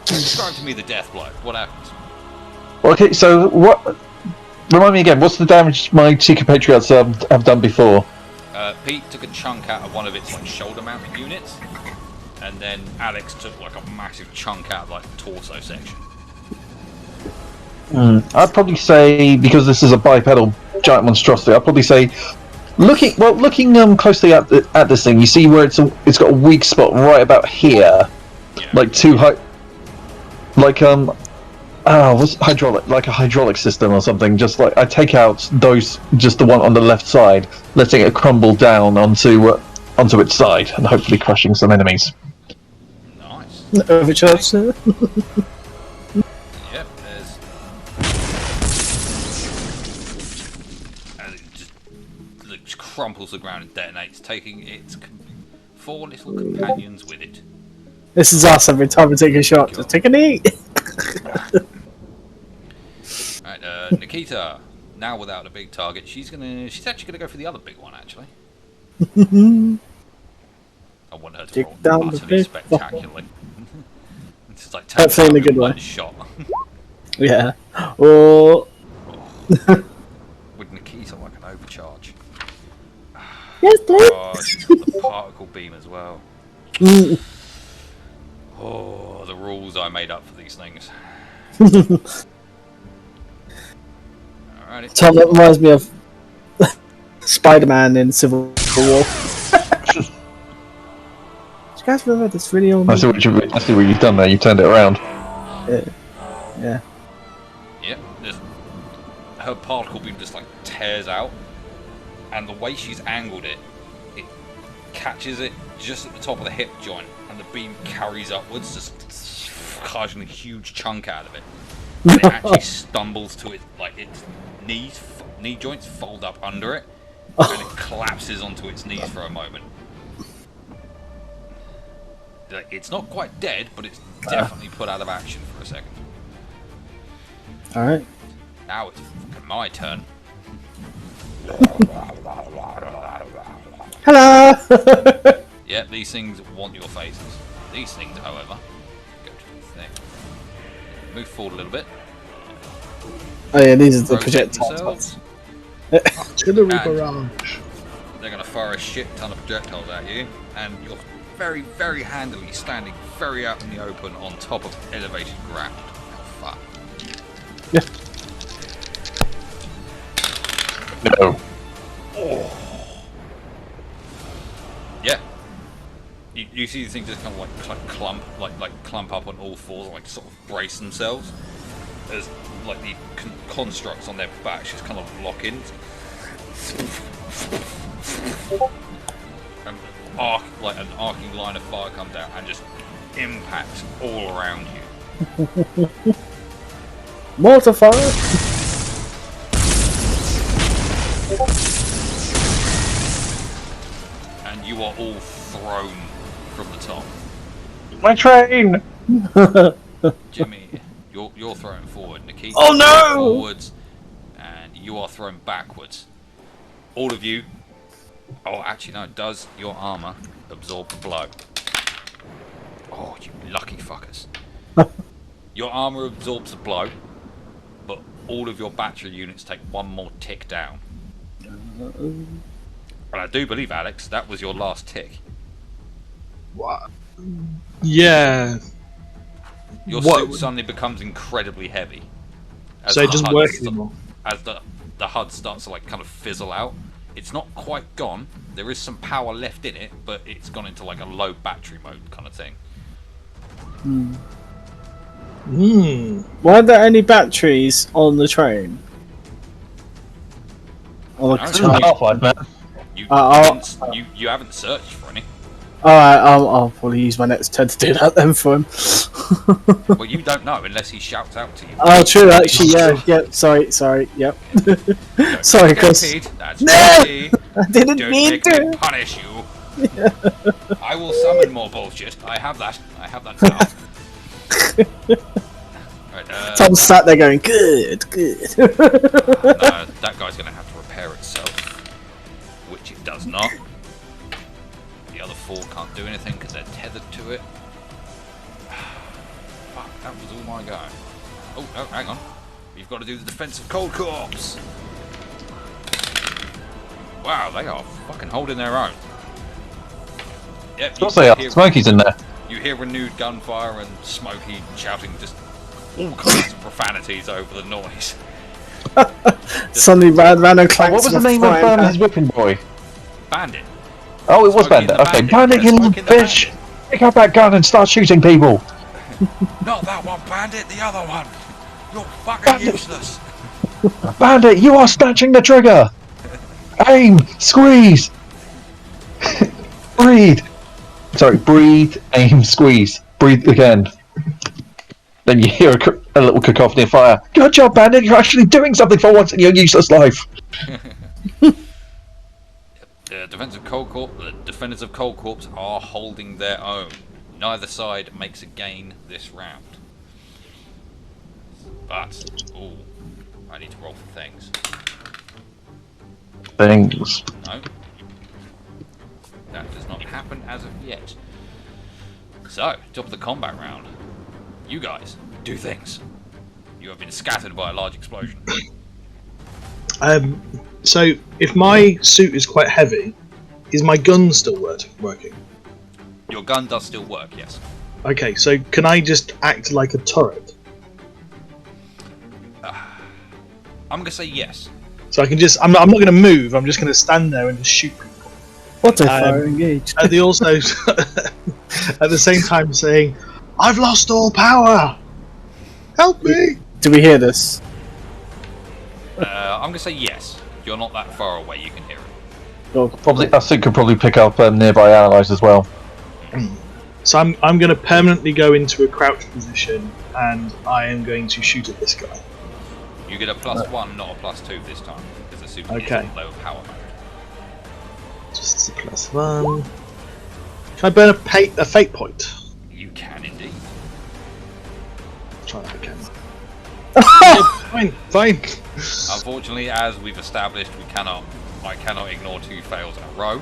Describe to me the death blow. What happens? Okay, so what? Remind me again. What's the damage my two compatriots have done before? Pete took a chunk out of one of its like shoulder-mounted units, and then Alex took like a massive chunk out of like the torso section. I'd probably say, because this is a bipedal giant monstrosity, I'd probably say, looking closely at this thing, you see where it's got a weak spot right about here, like too high, like what's hydraulic, like a hydraulic system or something. Just like I take out those, just the one on the left side, letting it crumble down onto its side, and hopefully crushing some enemies. Nice. Overcharged. Yep, there's. And it just crumples the ground and detonates, taking its 4 little companions with it. This is us every time we take a shot. Just take a knee. Right, Nikita. Now without a big target, she's actually gonna go for the other big one. Actually, I want her to Dig roll down the utterly big spectacularly. It's just like Hopefully in a good way. one shot. Yeah. Or With Nikita like an overcharge. yes, please. Oh, she's got the particle beam as well. Oh, the rules I made up for these things. Alrighty. Tom, that reminds me of Spider-Man in Civil War. Do you guys remember this really old I see what you've done there. You turned it around. Yeah. Yep, her particle beam just like tears out, and the way she's angled it, it catches it just at the top of the hip joint, and the beam carries upwards, just carving a huge chunk out of it. And it actually stumbles to it, like its knee joints fold up under it, and it collapses onto its knees for a moment. Like, it's not quite dead, but it's definitely put out of action for a second. Alright. Now it's fucking my turn. Hello! Yeah, these things want your faces. These things, however, go to the thing. Move forward a little bit. Oh yeah, these are the Rotate projectiles. themselves. Artillery And- barrage. They're going to fire a shit ton of projectiles at you, and you're very, very handily standing very out in the open on top of elevated ground. How far? Yeah. No. Yeah. You see the thing just kind of like clump up on all fours, like sort of brace themselves. As like the constructs on their backs just kind of lock in. And like an arcing line of fire comes out and just impacts all around you. Mortar fire! And you are all thrown from the top. My train! Jimmy, you're thrown forward. Nikita, Oh, no! forwards, and you are thrown backwards. All of you. Oh, actually, no. Does your armor absorb the blow? Oh, you lucky fuckers. Your armor absorbs the blow, but all of your battery units take one more tick down. And I do believe, Alex, that was your last tick. What? Yeah. Your What- suit suddenly becomes incredibly heavy. So it the doesn't HUD work st- anymore. As the HUD starts to like kind of fizzle out. It's not quite gone. There is some power left in it, but it's gone into like a low battery mode kind of thing. Why are there any batteries on the train? Oh, No, This is Half-Life, man. You haven't searched for any. Alright, I'll probably use my next turn to do that then for him. Well, you don't know unless he shouts out to you. Oh, true, actually, yeah, yep, sorry, yep. Don't sorry, get Chris. paid, That's No! naughty. I didn't Don't mean make me to! punish you. I will summon more bullshit. I have that power. Right, Tom sat there going, good. no, that guy's going to have to repair itself, which it does not. The other four can't do anything because they're tethered to it. Fuck, that was all my go. Oh, no, hang on. We've got to do the defense of Cold Corpse. Wow, they are fucking holding their own. Yep, Of course they are. Smokey's in there. You hear renewed gunfire and Smokey shouting just all kinds of profanities over the noise. Suddenly, random clanks. What was the of name of frying pan. his whipping boy? Bandit. Oh, it was Smoking Bandit. the Okay, Bandit. Bandit, Yeah, you little smoking the bitch! Bandit. Pick up that gun and start shooting people. Not that one, Bandit, the other one. You're fucking Bandit. useless. Bandit, you are snatching the trigger. Aim, squeeze, breathe. Sorry, breathe, aim, squeeze. Breathe again. Then you hear a little cacophony of fire. Good job, Bandit. You're actually doing something for once in your useless life. The defenders of Cold Corpse are holding their own. Neither side makes a gain this round. But, ooh, I need to roll for things. Things. No. That does not happen as of yet. So, top of the combat round. You guys, do things. You have been scattered by a large explosion. So if my suit is quite heavy, is my gun still working? Your gun does still work, yes. Okay, so can I just act like a turret? I'm going to say yes. So I can just, I'm not going to move, I'm just going to stand there and just shoot people. What a fire engaged. And they also, at the same time saying, I've lost all power! Help me! Do we hear this? I'm going to say yes. You're not that far away, you can hear it. Oh, Probably, our suit could probably pick up nearby allies as well. So I'm going to permanently go into a crouch position and I am going to shoot at this guy. You get a +1, not a +2 this time, because the super is Okay. in lower power mode. Just a +1. Can I burn a fate point? You can indeed. Try that again. Oh, fine. Unfortunately, as we've established, I cannot ignore 2 fails in a row.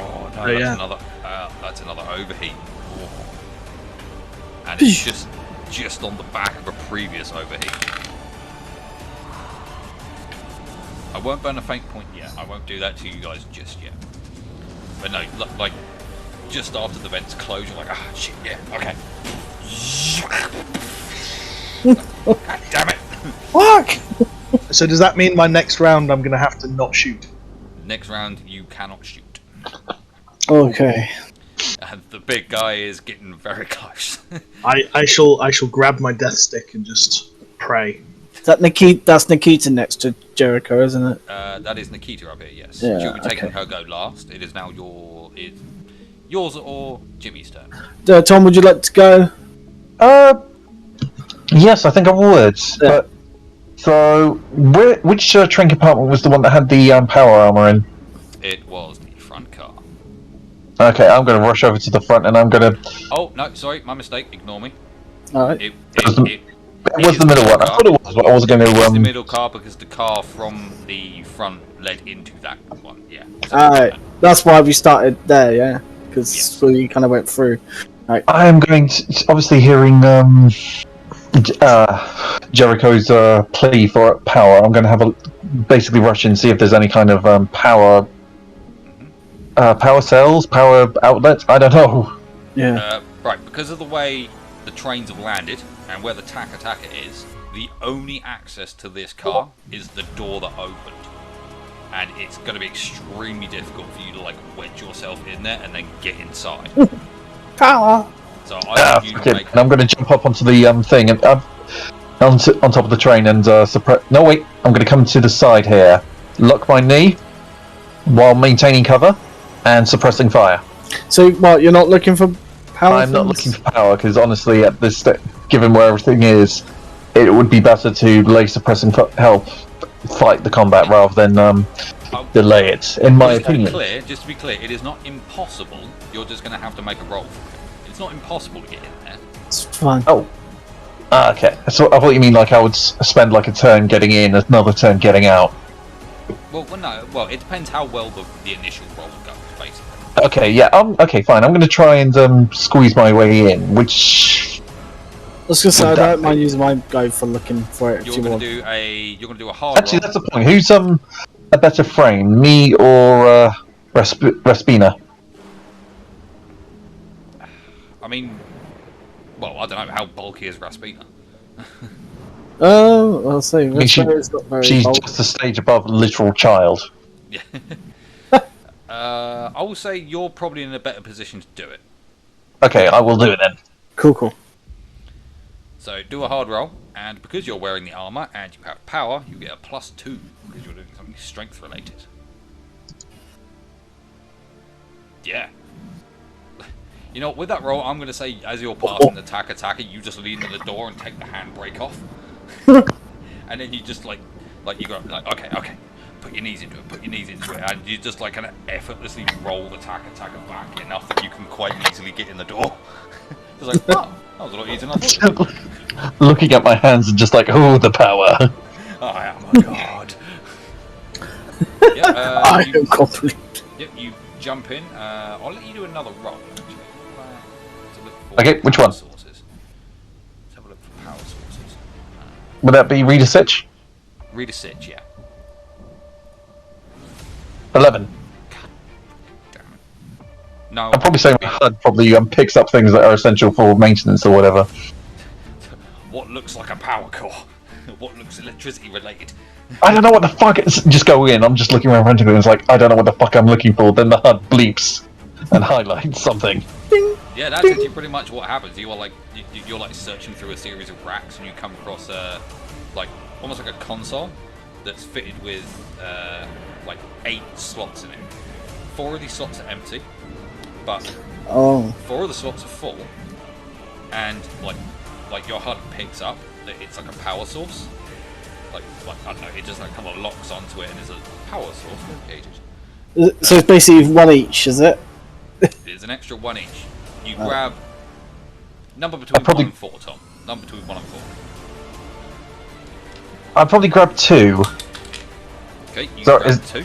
Oh no, that's another overheat. Oh. And it's just on the back of a previous overheat. I won't burn a fate point yet. I won't do that to you guys just yet. But no, like just after the vents close, you're like, ah, shit, yeah, okay. God damn it! fuck! So does that mean my next round I'm going to have to not shoot? Next round, you cannot shoot. Okay. And the big guy is getting very close. I shall grab my death stick and just pray. That's Nikita next to Jericho, isn't it? That is Nikita up here, yes. Yeah, She'll be taking okay. her go last. It is now yours or Jimmy's turn. Tom, would you like to go? Yes, I think I would. Yeah. But, so, which train compartment was the one that had the power armor in? It was the front car. Okay, I'm going to rush over to the front and I'm going to... Oh, no, sorry, my mistake. Ignore me. Alright. It was is the middle one. I car. thought it was, but I was going It's the to... middle car because the car from the front led into that one, yeah. So Alright. That's why we started there, yeah? Because Yes. we kind of went through. I am going to... Obviously hearing Jericho's plea for power, I'm going to have a basically rush in and see if there's any kind of power cells, power outlets. I don't know. Yeah. Right, because of the way the trains have landed and where the Taka is, the only access to this car is the door that opened. And it's going to be extremely difficult for you to like wedge yourself in there and then get inside. Power! So I think you Okay, make... and I'm going to jump up onto the thing and on top of the train and suppress. No, wait. I'm going to come to the side here, lock my knee while maintaining cover and suppressing fire. So, what, you're not looking for power? I'm not things? looking for power because honestly, at this given where everything is, it would be better to lay suppressing help fight the combat rather than delay it. In my opinion. Just to be clear, it is not impossible. You're just going to have to make a roll for it. It's not impossible to get in there. It's fine. Oh. Okay. So I thought you mean like I would spend like a turn getting in, another turn getting out. Well, no. Well, it depends how well the initial roll goes, basically. Okay, yeah. Okay, fine. I'm going to try and squeeze my way in, which I was gonna say I Would that don't mind using my go for looking for it if You're you going want. to do a hard actually roll. that's the point. Who's a better frame, me or Respina? I mean, Well, I don't know how bulky is Raspina. Oh, I'll say. mean, Raspberry's not very She's bulky. just a stage above literal child. Yeah. I will say you're probably in a better position to do it. Okay, I will do it then. Cool. So do a hard roll, and because you're wearing the armor and you have power, you get a +2 because you're doing something strength related. Yeah. You know, with that roll, I'm going to say as you're passing the attacker, you just lean to the door and take the handbrake off, and then you just like you go like okay, put your knees into it, and you just like kind of effortlessly roll the attacker back enough that you can quite easily get in the door. It's like, oh, that was a lot easier than I thought. Looking at my hands and just like, oh, the power. I am a god. Yeah, I am complete. Yep, you jump in. I'll let you do another roll. Actually. To look for Okay, which power one? Sources. Let's have a look for power sources. Would that be Reader Sitch? Read a sitch, yeah. 11. Damn it. No, I'd probably say my HUD probably picks up things that are essential for maintenance or whatever. what looks like a power core? What looks electricity related? I don't know what the fuck it's just go in. I'm just looking around frantically and it's like, I don't know what the fuck I'm looking for. Then the HUD bleeps and highlights something. Yeah, that's actually pretty much what happens. You are like you're like searching through a series of racks and you come across like almost like a console that's fitted with like 8 slots in it. 4 of these slots are empty, but 4 of the slots are full, and like your HUD picks up that it's like a power source. Like I don't know, it just like kind of locks onto it and is a power source located. So it's basically one each, is it? There's an extra 1 each. You grab number between 1 and 4, Tom. Number between 1 and 4. I'd probably grab 2. Okay, you So grab is- 2.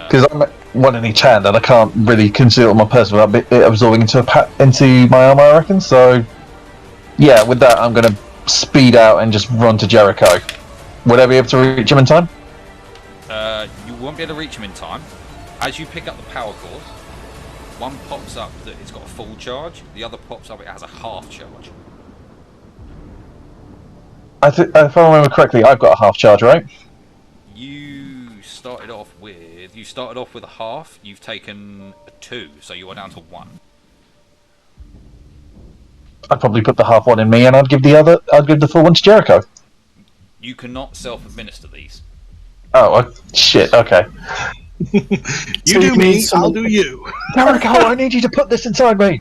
Because I'm at one in each hand and I can't really conceal it on my person without it absorbing into my armor, I reckon. So, yeah, with that, I'm going to speed out and just run to Jericho. Would I be able to reach him in time? You won't be able to reach him in time. As you pick up the power cores, one pops up that it's got a full charge, the other pops up it has a half charge. If I remember correctly, I've got a half charge, right? You started off with a half, you've taken a 2, so you are down to 1. I'd probably put the half one in me, and I'd give the full one to Jericho. You cannot self-administer these. Oh, shit. Okay. You do me, I'll do you. Jericho, I need you to put this inside me.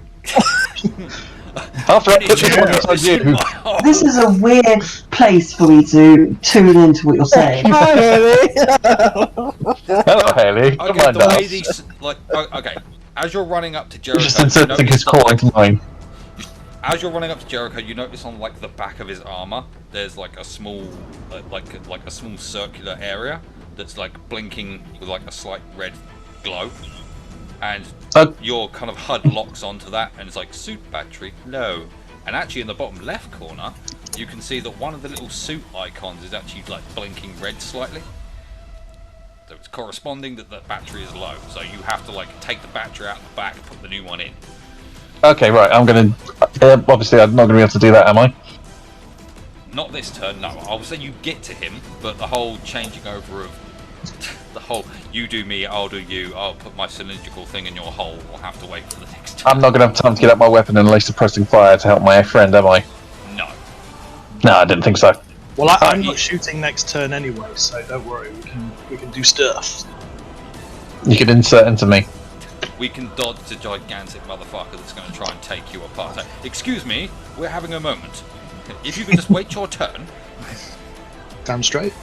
After I put this one inside you. This is a weird place for me to tune into what you're saying. Hi, Haley. Hello, Haley. Come Okay, on the now. way these okay. As you're running up to Jericho, Just inserting his call into mine. As you're running up to Jericho, you notice on like the back of his armor, there's like a small, like a small circular area that's like blinking with like a slight red glow, and your kind of HUD locks onto that, and it's like suit battery low. And actually, in the bottom left corner, you can see that one of the little suit icons is actually like blinking red slightly. So it's corresponding that the battery is low. So you have to like take the battery out the back, put the new one in. Okay, right. I'm gonna. Obviously, I'm not gonna be able to do that, am I? Not this turn, no. I would say you get to him, but the whole changing over of the whole you do me, I'll do you, I'll put my cylindrical thing in your hole, we'll have to wait for the next turn. I'm not gonna have time to get out my weapon and lay suppressing fire to help my friend, am I? No. No, I didn't think so. Well, I'm not shooting next turn anyway, so don't worry. We can do stuff. You can insert into me. We can dodge a gigantic motherfucker that's going to try and take you apart. So, excuse me, we're having a moment. If you can just wait your turn. Damn straight.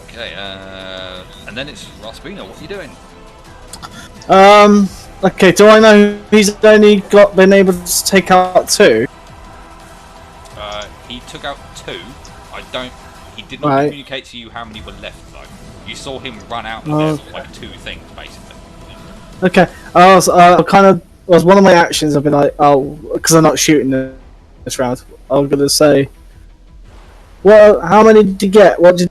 Okay, and then it's Raspina, what are you doing? Okay, do I know he's only been able to take out 2? He took out 2. He did not communicate to you how many were left though. You saw him run out and there's like 2 things basically. Okay, I was was one of my actions. I've been like, because I'm not shooting this round. I'm gonna say, well, how many did you get? What did?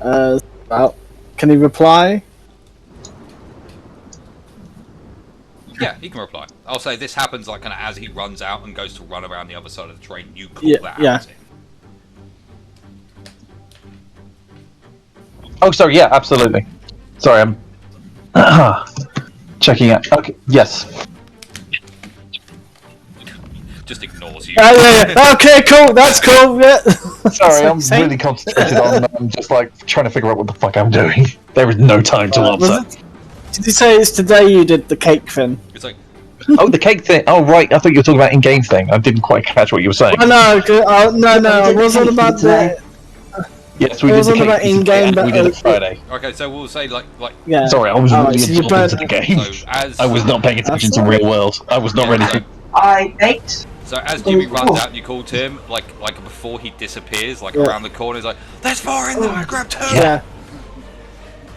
Well, can he reply? Yeah, he can reply. I'll say this happens like kind of as he runs out and goes to run around the other side of the train. You call that Yeah. out to him. Oh, sorry. Yeah, absolutely. Sorry, I'm checking out. Okay. Yes. Just ignores you. Yeah. Okay, cool. That's cool. Yeah. Sorry, I'm Same. really concentrated on just like trying to figure out what the fuck I'm doing. There is no time to Was answer. Did you say it's today you did the cake thing? It's like, Oh, the cake thing. Oh, right. I thought you were talking about in-game thing. I didn't quite catch what you were saying. Oh, no. It wasn't about today. that. Yes, we It did the wasn't cake about thing in-game, and we but did it Friday. okay, so we'll say like Yeah. Sorry, I was Oh, really so you absorbed into burnt- the game. so as I was not paying attention to That's real world. I was not Yeah, ready so- to. I baked. So as Jimmy runs out and you call to him, like before he disappears, like Yeah. around the corner, he's like, "There's more in there. I grabbed two." Yeah.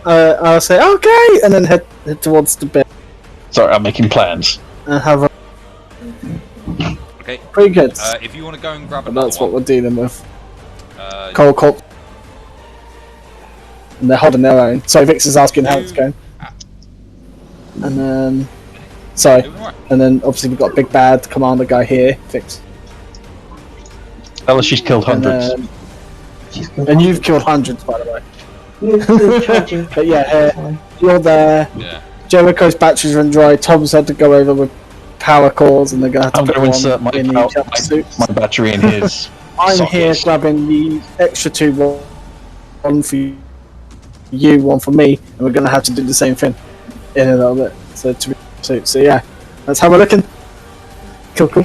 I'll say okay, and then head towards the bed Sorry, I'm making plans. and have a Okay. pretty good. If you want to go and grab And another that's what one, we're dealing with. coldcorpse. And they're holding their own. So Vix is asking how it's going. And then, sorry. And then obviously we've got a big bad commander guy here, Vix. Tell us she's killed hundreds. And you've killed hundreds, by the way. Charging. But yeah, you're there. Yeah. Jericho's batteries run dry. Tom's had to go over with power cores, and they're gonna have to I'm put going to one insert my, in power, each other's suits. my battery in his. I'm here sockets. grabbing the extra two, one for you, one for me, and we're gonna have to do the same thing in a little bit. So yeah, that's how we're looking. Cool.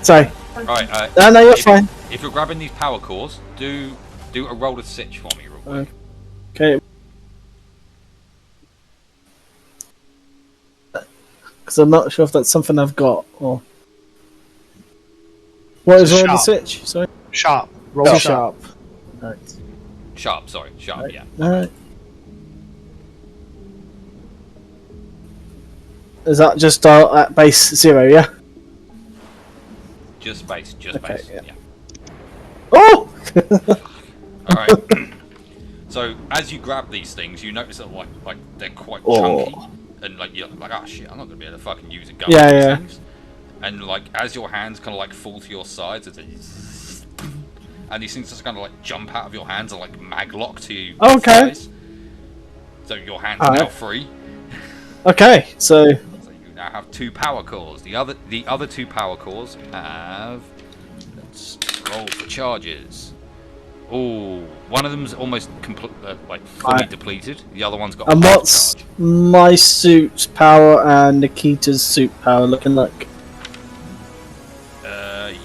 Sorry. Right. No, you're if, fine. If you're grabbing these power cores, do a roll of sitch for me, real quick. Okay. Because I'm not sure if that's something I've got or. What is It's a all the sharp. switch? Sorry. Sharp. Roll Oh, sharp. sharp. Right. Sharp, sorry, sharp. Yeah. Alright. Is that just at base 0, yeah? Just base. Okay, Yeah. yeah. Oh! All right. So as you grab these things, you notice that like they're quite chunky, and like you're like, oh shit, I'm not gonna be able to fucking use a gun. Yeah, with these yeah. things. And like as your hands kind of like fall to your sides, it's and these things just kind of like jump out of your hands and like maglock to you. Okay. So your hands are now Alright. free. Okay, so. So you now have two power cores. The other two power cores have. Let's roll for charges. Oh, one of them's almost like fully Right. depleted. The other one's got. And half what's charge. my suit's power and Nikita's suit power looking like?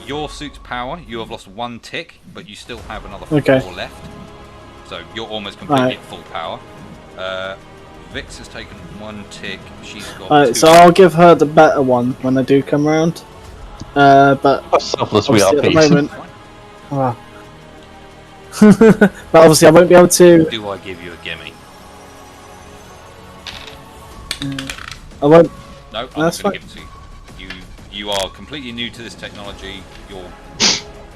Your suit's power, you have lost one tick, but you still have another Okay. 4 left. So you're almost completely Right. at full power. Vix has taken 1 tick. She's got 2. Alright, so I'll give her the better one when I do come round. But How selfless we are, obviously at the Pete. moment. Ah. But obviously I won't be able to. Do I give you a gimme? I won't. No, I'm That's not going to give it to you. You are completely new to this technology. You're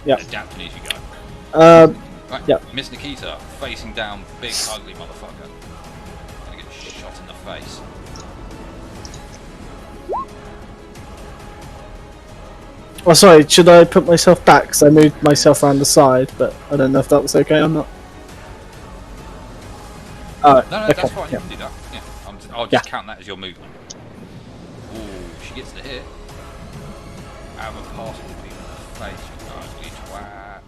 Yep. adapting as you go. Right, Yep. Miss Nikita, facing down, big ugly motherfucker. Gonna get shot in the face. Oh, sorry. Should I put myself back? Because I moved myself around the side, but I don't know if that was okay or not. Oh, No, okay. that's fine. Yeah. You can do that. Yeah, I'll just Yeah. count that as your movement. Ooh, she gets the hit. Out of a pass will be in the face, you ugly twat.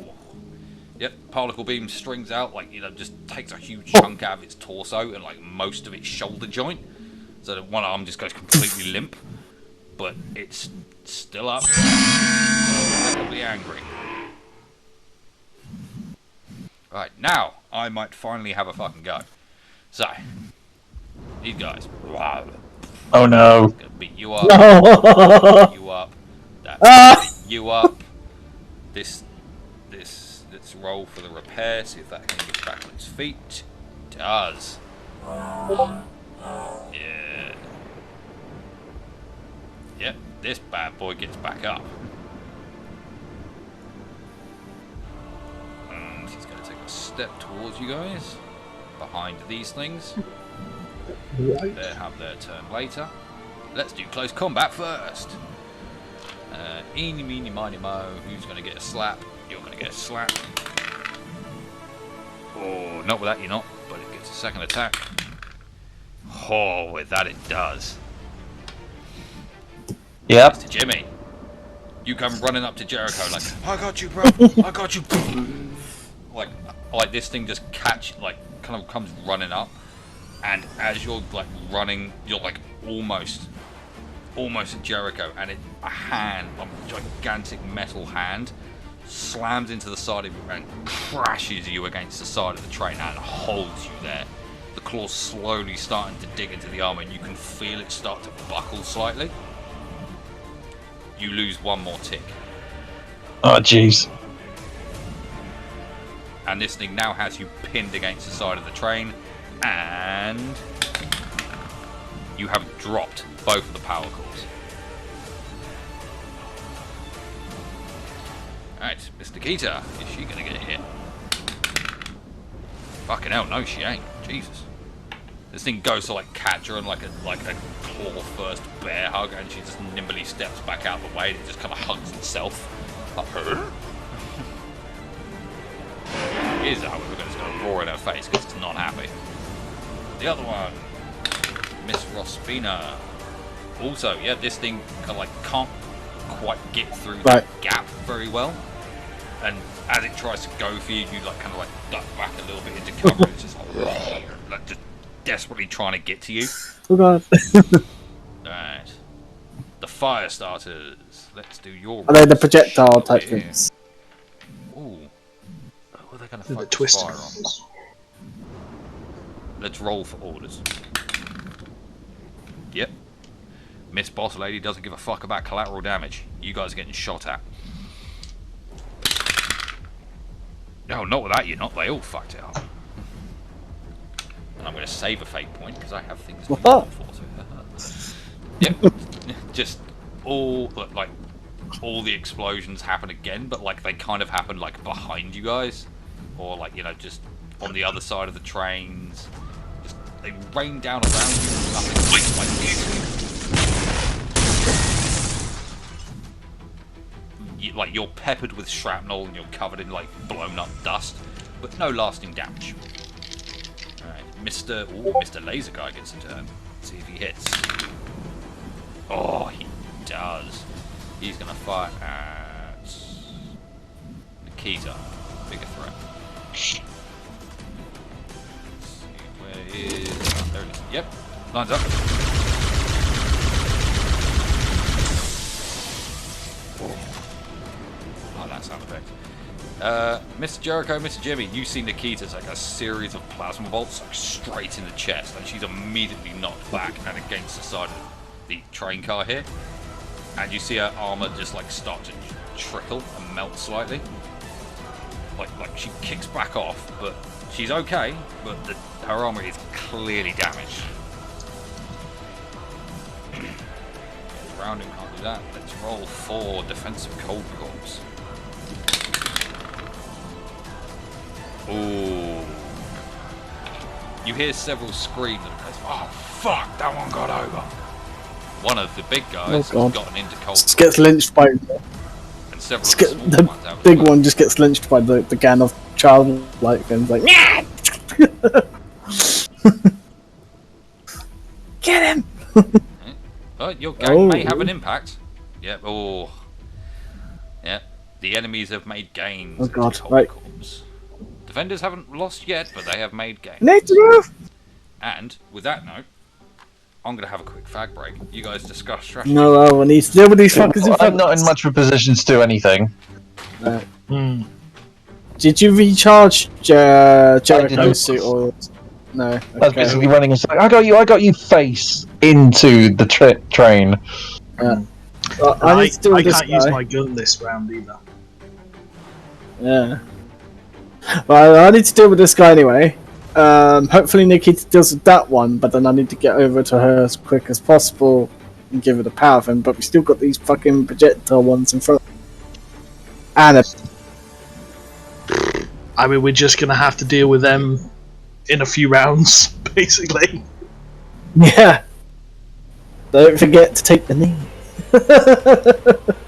Ooh. Yep, particle beam strings out, like, just takes a huge chunk out of its torso and like most of its shoulder joint. So that one arm just goes completely limp. But it's still up. Incredibly angry. Right, now I might finally have a fucking go. So, these guys. Oh no. Gonna beat you up. Beat you up. That's beat you up. Let's roll for the repair. See if that can get back on its feet. Does. Yeah. Yep. This bad boy gets back up. And he's gonna take a step towards you guys. behind these things. Right. They'll have their turn later. Let's do close combat first. Eeny, meeny, miny, mo. Who's going to get a slap? You're going to get a slap. Oh, not with that, you're not. But it gets a second attack. Oh, with that it does. Yep. Mr. Jimmy, you come running up to Jericho like, I got you, bro. I got you. Like this thing just kind of comes running up, and as you're like running, you're like almost at Jericho, and a gigantic metal hand, slams into the side of you and crashes you against the side of the train and holds you there. The claws slowly starting to dig into the armor, and you can feel it start to buckle slightly. You lose one more tick. Oh, jeez. And this thing now has you pinned against the side of the train, and you have dropped both of the power cores. Alright, Miss Nikita, is she gonna get hit? Fucking hell, no she ain't. Jesus. This thing goes to like catch her and like a claw first bear hug, and she just nimbly steps back out of the way and it just kind of hugs itself up her. Here's how we're just going to roar in her face because it's not happy. The other one, Miss Rospina. Also, yeah, this thing kind of like can't quite get through the gap very well, and as it tries to go for you, you like kind of like duck back a little bit into cover. It's just like just desperately trying to get to you. Oh god. Right, the fire starters. Let's do your. Are they the projectile type things? Ooh. What are they going to The focus twister fire on? ones. Let's roll for orders. Yep. Miss Boss Lady doesn't give a fuck about collateral damage. You guys are getting shot at. No, not with that, you're not. They all fucked it up. And I'm going to save a fate point because I have things to What? for. Yep. Just all the explosions happen again, but like they kind of happen like behind you guys, or like just on the other side of the trains. Just, they rain down around you. Nothing like you're peppered with shrapnel and you're covered in like blown up dust, but no lasting damage. All right, Mr. Laser Guy gets a turn. Let's see if he hits. Oh, he does. He's gonna fire at Nikita. Bigger threat. Let's see, where is... Oh, there it is. Yep. Lines up. Oh, that sound effect. Mr. Jericho, Mr. Jimmy, you see Nikita take a series of plasma bolts like, straight in the chest, and she's immediately knocked back and against the side of the train car here. And you see her armor just like start to trickle and melt slightly. Like she kicks back off, but she's okay. But her armor is clearly damaged. Rounding can't do that. Let's roll for defensive coldcorpse. Ooh. You hear several screams and it goes, oh fuck, that one got over. One of the big guys has gotten into cold. Just gets lynched by. And several of the small The ones out as big well. one just gets lynched by the gang of childlike things. Like, get him! Oh, your gang may have an impact. Yep. Oh. Yep. The enemies have made gains. Oh, into God, Cold right. Corpse. Defenders haven't lost yet, but they have made gains. Need to move! And with that note, I'm gonna have a quick fag break. You guys discuss strategy. No, I need to deal with these fuckers in I'm front. not in much of a position to do anything. Did you recharge Jericho's didn't. suit or no? I was Okay. basically running and saying, I got you face into the train. Well, I need to deal I with this can't use guy. my gun this round either. Yeah. Well, I need to deal with this guy anyway. Hopefully Nikita deals with that one, but then I need to get over to her as quick as possible and give her the power of him. But we still got these fucking projectile ones in front. And I mean, we're just gonna have to deal with them in a few rounds, basically. Yeah. Don't forget to take the knee.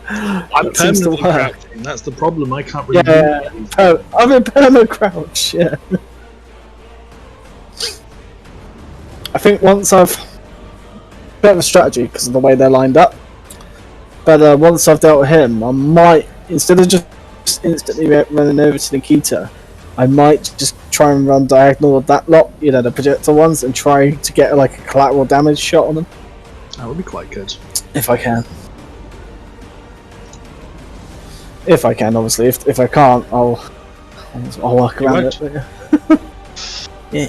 I'm That seems to permanently work. crouching. That's the problem. I can't really. Yeah, move. I'm in perma crouch. Yeah. I think once I've bit of a strategy because of the way they're lined up. But once I've dealt with him, I might, instead of just instantly running over to Nikita, I might just try and run diagonal of that lot, you know, the projectile ones, and try to get like a collateral damage shot on them. That would be quite good. If I can. If I can, obviously. If I can't, I'll work You around won't. it. But yeah.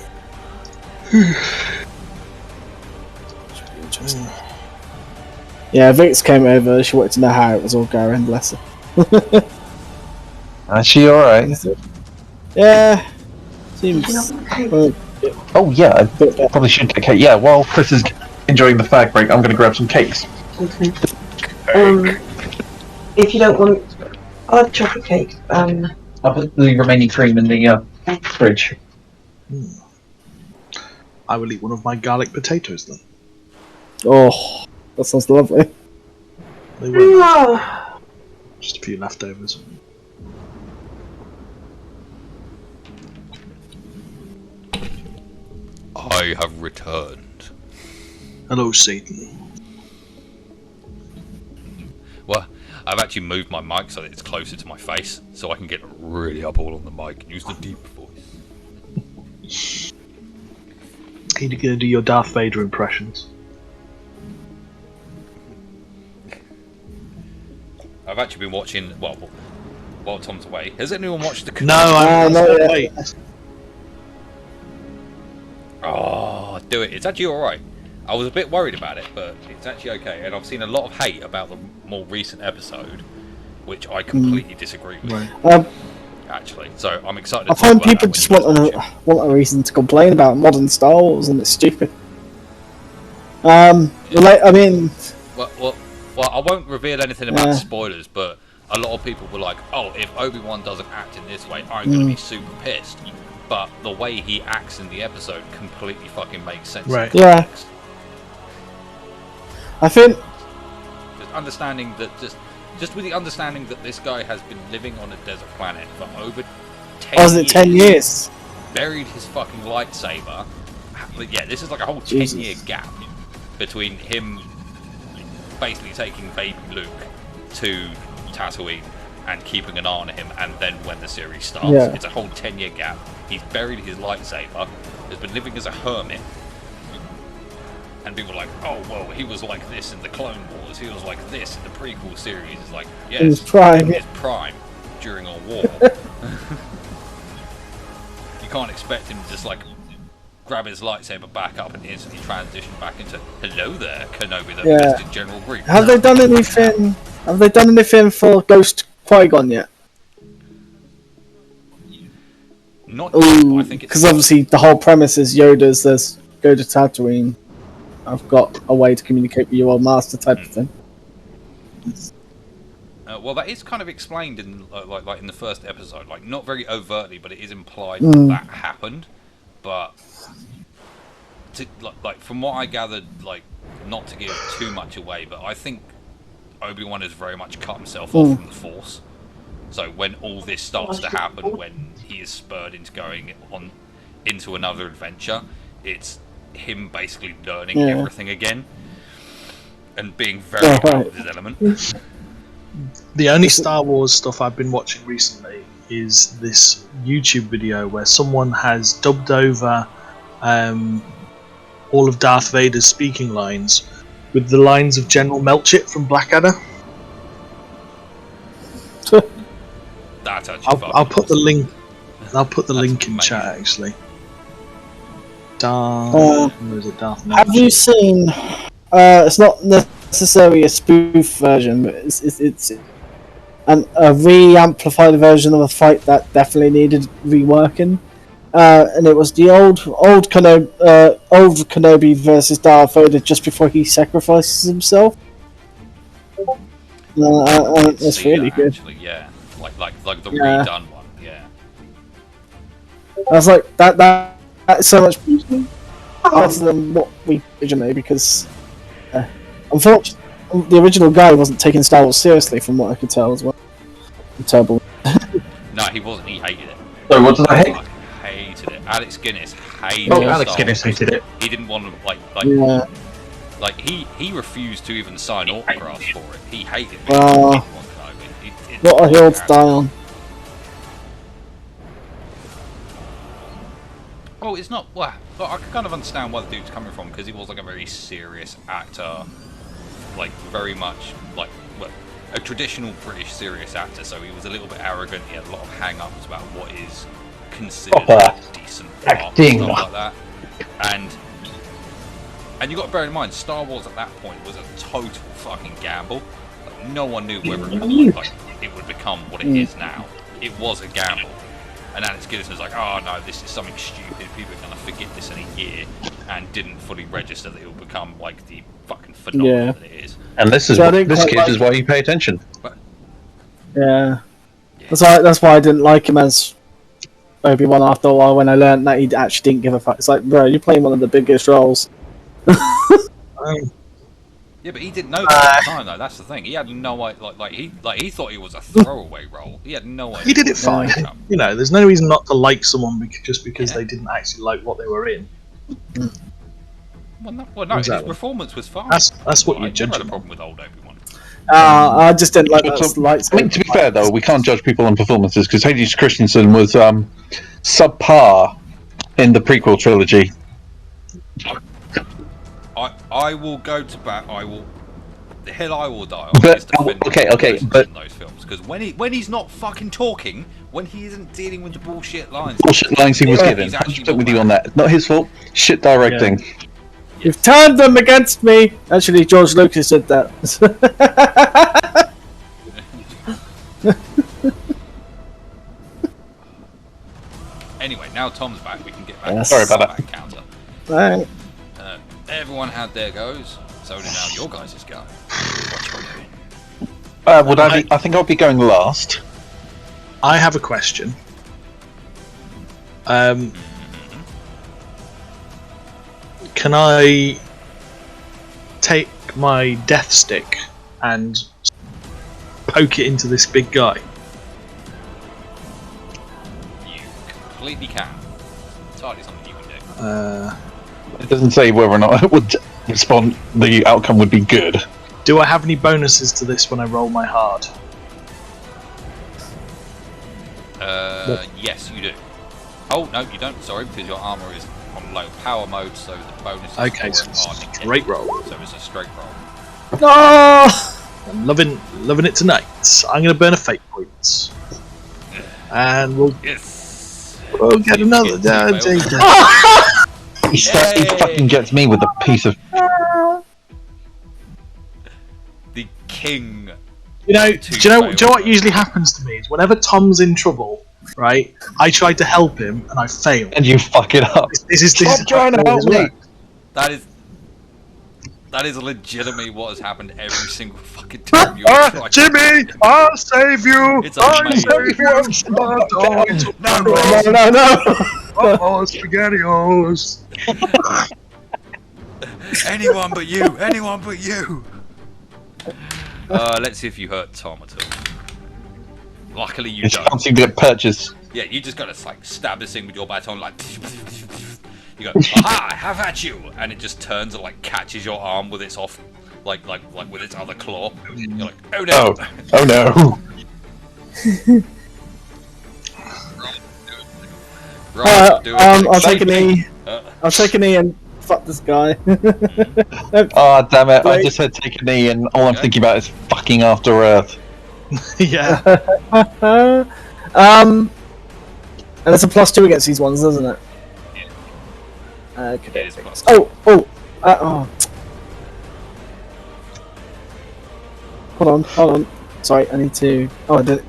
Yeah, Vix came over. She wanted to know how it was all going. Bless her. Is she alright? Yeah. Seems. Well, Oh yeah, I probably should get cake. Yeah, while Chris is enjoying the fag break, I'm going to grab some cakes. Okay. If you don't want, I'll have chocolate cake. I'll put the remaining cream in the fridge. I will eat one of my garlic potatoes then. oh, that sounds lovely. They won't. Just a few leftovers. I have returned. Hello, Satan. Well, I've actually moved my mic so that it's closer to my face, so I can get really up all on the mic and use the deep voice. You're going to do your Darth Vader impressions. I've actually been watching, well, while Tom's away. Has anyone watched the... No, I'm no, not. yeah. Wait. Oh, do it. It's actually alright. I was a bit worried about it, but it's actually okay. And I've seen a lot of hate about the more recent episode, which I completely disagree with, actually. So I'm excited to I talk find about people that just when you guys watch want a reason to complain about modern Star Wars, and it's stupid. Like, I mean, it. Well, I won't reveal anything about Yeah. spoilers, but a lot of people were like, oh, if Obi-Wan doesn't act in this way, I'm going to be super pissed. But the way he acts in the episode completely fucking makes sense. Right. Yeah. I think Just understanding that, just with the understanding that this guy has been living on a desert planet for over 10 was it years, 10 years? buried his fucking lightsaber. But yeah, this is like a whole Jesus. 10-year gap between him basically taking baby Luke to Tatooine and keeping an eye on him, and then when the series starts, Yeah. it's a whole 10-year gap. He's buried his lightsaber, has been living as a hermit, and people are like, oh, well, he was like this in the Clone Wars, he was like this in the prequel series. It's like, yes, In his prime. in his prime during a war. You can't expect him to just like grab his lightsaber back up and instantly transition back into hello there, Kenobi the Yeah. Best in General Grievous. Have they done anything? Have they done anything for Ghost Qui-Gon yet? Not yet, but I Ooh, think it's because obviously the whole premise is Yoda's there's go to Tatooine. I've got a way to communicate with your old master type of thing. well, that is kind of explained in like in the first episode, like not very overtly, but it is implied that happened. But like from what I gathered, like not to give too much away, but I think Obi-Wan has very much cut himself off from the Force. So when all this starts to happen, when he is spurred into going on into another adventure, it's him basically learning everything again and being very out of his element. The only Star Wars stuff I've been watching recently is this YouTube video where someone has dubbed over all of Darth Vader's speaking lines with the lines of General Melchett from Blackadder. That's actually I'll put the link. I'll put the That's link in amazing. chat actually. Darth. Where is it? Darth Have you Melchett. seen? It's not necessarily a spoof version, but it's a re-amplified version of a fight that definitely needed reworking. And it was the old Kenobi versus Darth Vader just before he sacrifices himself. It's See really that, good. actually, yeah. Like the Yeah. redone one, yeah. I was like, that That's so much better than what we originally, because unfortunately the original guy wasn't taking Star Wars seriously, from what I could tell as well. Terrible. No, he wasn't. He hated it. So what did I hate? Hated it. Alex Guinness hated Oh, Star Alex Wars. Guinness hated it. He didn't want to Yeah. like he refused to even sign autographs for it. He hated it. Wow. He didn't want Kenobi. What a hill to die on. Oh, it's not. Well, I can kind of understand where the dude's coming from, because he was like a very serious actor, like very much like a traditional British serious actor. So he was a little bit arrogant. He had a lot of hang-ups about what is considered Proper decent acting. art, stuff like that. And you got to bear in mind, Star Wars at that point was a total fucking gamble. Like, no one knew whether it would become what it is now. It was a gamble. And Alex Guinness was like, oh no, this is something stupid, people are going to forget this in a year, and didn't fully register that it will become like the fucking phenomenon that it is. And this is So this kid is why you pay attention. But, Yeah. yeah. That's why I didn't like him as Obi-Wan after a while, when I learned that he actually didn't give a fuck. It's like, bro, you're playing one of the biggest roles. Yeah, but he didn't know that at the time, though. That's the thing. He had no idea. He thought he was a throwaway role. He had no idea. He did it fine. You know, there's no reason not to like someone just because they didn't actually like what they were in. Well, no, Exactly. his performance was fine. That's what you I judge never had a him on. problem with old Obi-Wan. I just didn't like that So, lights. I mean, to be fair though, we can't judge people on performances, because Hayden Christensen was subpar in the prequel trilogy. I will go to bat. The hill I will die on But- is defending okay, but- in those films, because when he's not fucking talking, when he isn't dealing with the bullshit lines, Bullshit lines he was Yeah, given. he's I'm actually stuck with you on that. Not his fault. Shit directing. You've turned them against me. Actually, George Lucas said that. Anyway, now Tom's back. We can get back. Yes. to the Sorry about combat encounter. Right. Everyone had their goes, so did now your guys' go. What you doing? Would I be? I think I'll be going last. I have a question. Can I take my death stick and poke it into this big guy? You completely can. Entirely something you can do. It doesn't say whether or not it would respond. The outcome would be good. Do I have any bonuses to this when I roll my hard? Yes, you do. Oh no, you don't. Sorry, because your armor is on low power mode, so the bonus. Okay, so it's a straight roll. So it's a straight roll. No! I'm loving it tonight. I'm going to burn a fate point, and we'll Yes. get another. He fucking gets me with a piece of. The king. Do you know what usually happens to me is whenever Tom's in trouble, right? I try to help him and I fail. And you fuck it up. This is Stop trying to help me. That is legitimately what has happened every single fucking time you're trying. Jimmy, I'll save you. It's amazing. No! Oh, SpaghettiOs. Anyone but you. Anyone but you. Let's see if you hurt Tom at all. Luckily you You don't. can't seem to get purchase. Yeah, you just gotta like stab this thing with your baton, like you go, aha, I have at you, and it just turns and like catches your arm with its off, like with its other claw. You're like, oh no. Oh no. Right, do it. I'll take a knee. Uh, I'll take a knee and fuck this guy. Oh damn it! I Wait. just said take a knee, and all I'm thinking about is fucking After Earth. Yeah. And it's a +2 against these ones, doesn't it? it Okay. is plus. Oh. Hold on. Sorry, I need to. Oh, it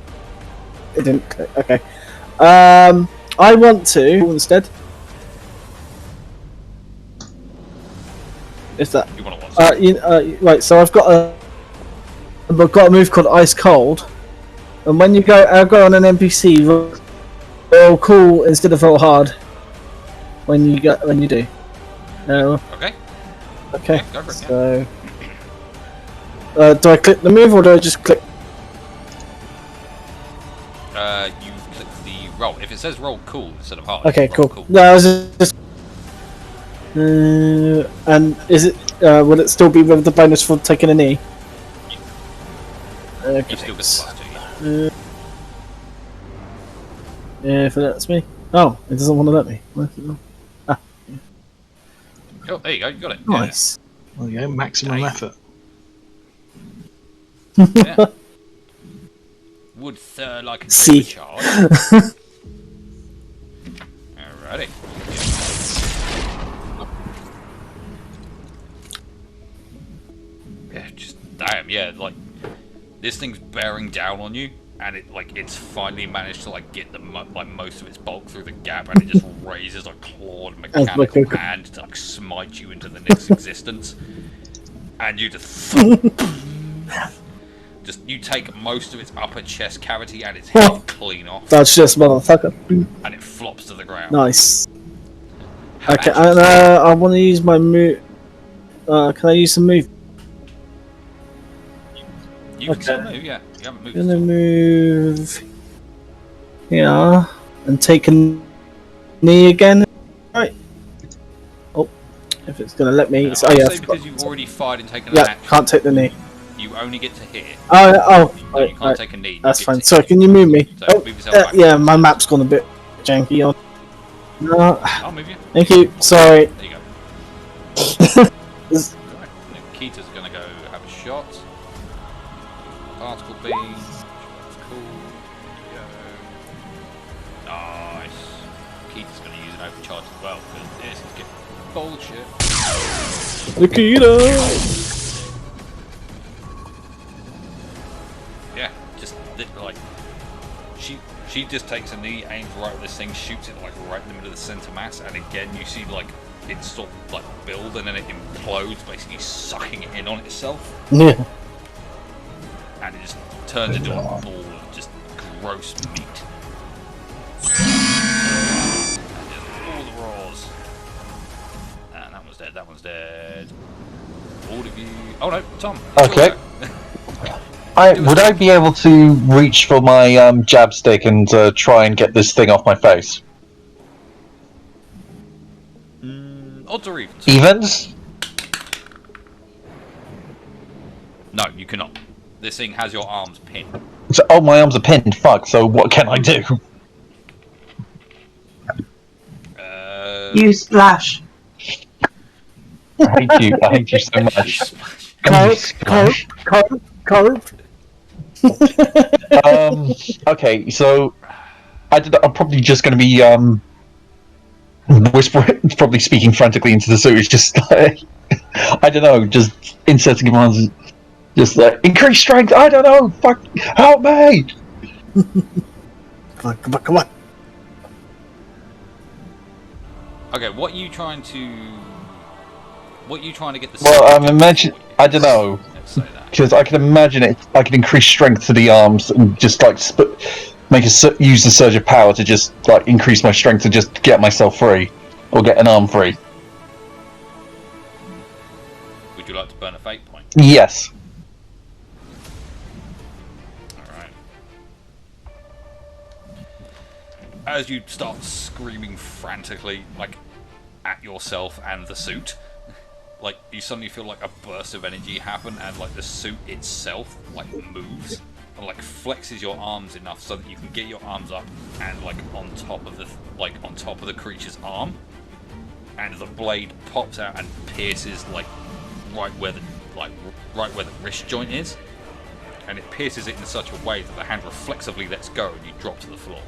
didn't click. Okay. I want to instead. If that. You want to watch? Right. So I've got a move called Ice Cold, and when you go on an NPC, roll cool instead of roll hard. when you do. Okay. Okay. Yeah, go for it, yeah. So, do I click the move or do I just click? You click the roll. If it says roll cool instead of hard. Okay, roll cool. No, I was just. And is it? Will it still be with the bonus for taking a knee? Okay. You still get the +2, yeah. Yeah, if it lets me. Oh, it doesn't want to let me. Oh, there you go. You got it. Nice. There you go, maximum Nice. effort. Yeah. Would like a See. charge. Alrighty. Yeah, just damn. Yeah, like this thing's bearing down on you, and it's finally managed to get the most of its bulk through the gap, and it just raises a clawed mechanical hand to smite you into the next existence, and you just you take most of its upper chest cavity and its head clean off, That's just motherfucker. and it flops to the ground. Nice. How Okay, about and I want to use my move. Can I use some move? you can still move, yeah. You haven't moved. I'm gonna move. Yeah, and take a knee again. Right. Oh, if it's gonna let me. I'd Oh yeah. say because you've already fired and taken an Yeah, action, can't take the knee. you only get to hit. Oh, No, right, you can't right. take a knee. That's you fine. get to Sorry, can you move me? So Oh, move yourself back. yeah, my map's gone a bit janky on. No, I'll move you. thank you. Sorry. There you go. This- Right. Nikita's gonna go have a shot. Particle beam. That's cool. There you go. Nice. Nikita's gonna use an overcharge as well because this is getting bullshit. Nikita. Yeah, just she just takes a knee, aims right at this thing, shoots it right in the middle of the center mass, and again you see it sort of build and then it implodes, basically sucking it in on itself, Yeah. and it just turns into a ball of just gross meat. And just all the roars. And that one's dead. That one's dead. All of you. Oh no, Tom. Okay. Would I be able to reach for my jab stick and try and get this thing off my face? Odds or evens? Evens? No, you cannot. This thing has your arms pinned. So, oh, my arms are pinned. Fuck. So what can I do? You splash. I hate you. I hate you so much. Carp. Okay, so I'm probably just going to be whispering, probably speaking frantically into the suit. It's just like I don't know, just inserting commands, just like increase strength. I don't know, fuck, help me. Come on. Okay, what are you trying to get the? Well, imagine. I don't know. Let's say that. Because I can imagine it, I can increase strength to the arms and just use the surge of power to just increase my strength to just get myself free, or get an arm free. Would you like to burn a fate point? Yes. Alright. As you start screaming frantically, at yourself and the suit, you suddenly feel a burst of energy happen, and the suit itself moves and flexes your arms enough so that you can get your arms up and on top of the creature's arm, and the blade pops out and pierces right where the wrist joint is, and it pierces it in such a way that the hand reflexively lets go and you drop to the floor.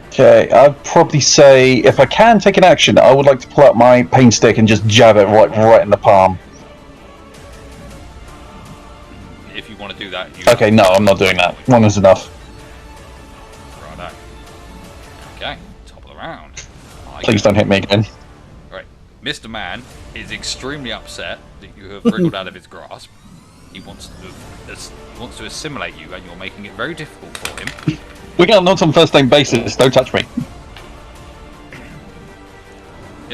Okay, I'd probably say if I can take an action, I would like to pull out my pain stick and just jab it right in the palm. If you want to do that, Okay, no, I'm not doing that. One is enough. Righto. Okay, top of the round. Please don't hit me again. Right, Mr. Man is extremely upset that you have wriggled out of his grasp. He wants to assimilate you, and you're making it very difficult for him. We're not on first name basis. Don't touch me.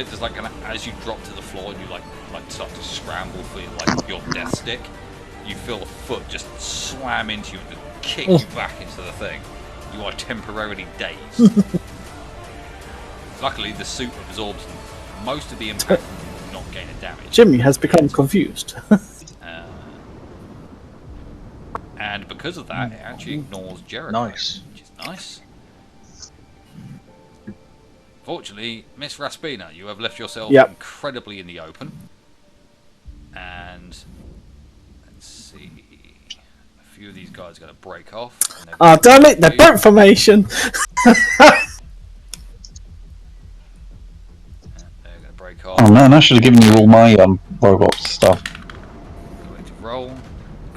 There's like as you drop to the floor and you like start to scramble for your death stick, you feel a foot just slam into you and kick you back into the thing. You are temporarily dazed. Luckily, the suit absorbs most of the impact from not gaining damage. Jimmy has become confused. And because of that, it actually ignores Jericho. Nice. Which is nice. Fortunately, Miss Raspina, you have left yourself incredibly in the open. And let's see, a few of these guys are going to break off. Ah, damn it! They're boat formation. They're going to break off. Oh man, I should have given you all my robot stuff. Going to roll.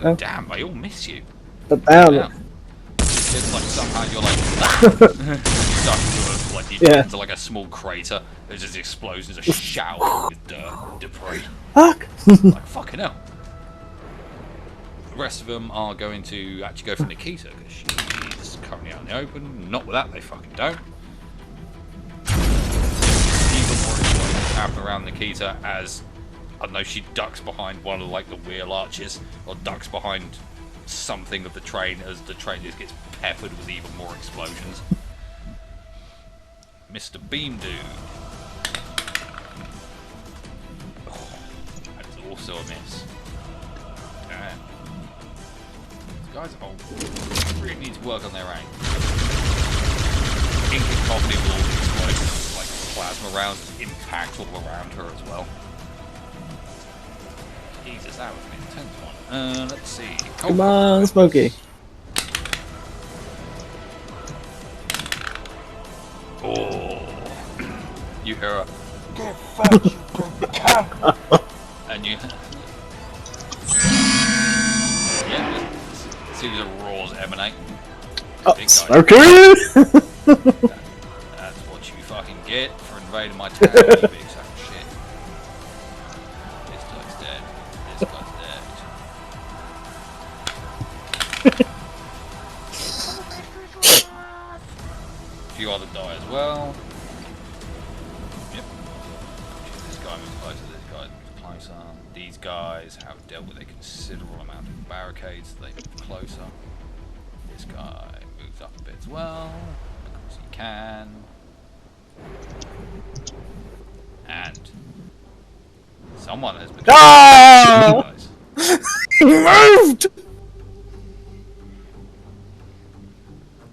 Oh. Damn, they all miss you. But down. Yeah. It's like somehow you're like stuck into like a small crater. There's just explosions, a shower with dirt and debris. Fuck. Like fucking hell. The rest of them are going to actually go for Nikita because she's currently out in the open. Not with that, they fucking don't. Even more explosions happen around Nikita as I don't know, she ducks behind one of like the wheel arches or ducks behind something of the train as the train just gets peppered with even more explosions. Mr. Beam Dude. Oh, that's also a miss. Damn. These guys really need to work on their aim. Inky probably will all the explosions like plasma rounds impact all around her as well. Jesus, that was an intense one. Let's see. Come on, Smokey. Oh. You hear a... Get and you... Yeah, as soon as the roars emanate. Oh, big guy. Smokey! That's what you fucking get for invading my town, you big sack of shit. This guy's dead. This guy's dead. A few other die as well. Yep. This guy moves closer, this guy moves closer. These guys have dealt with a considerable amount of barricades, so they move closer. This guy moves up a bit as well, because he can. And someone has been guys. Moved!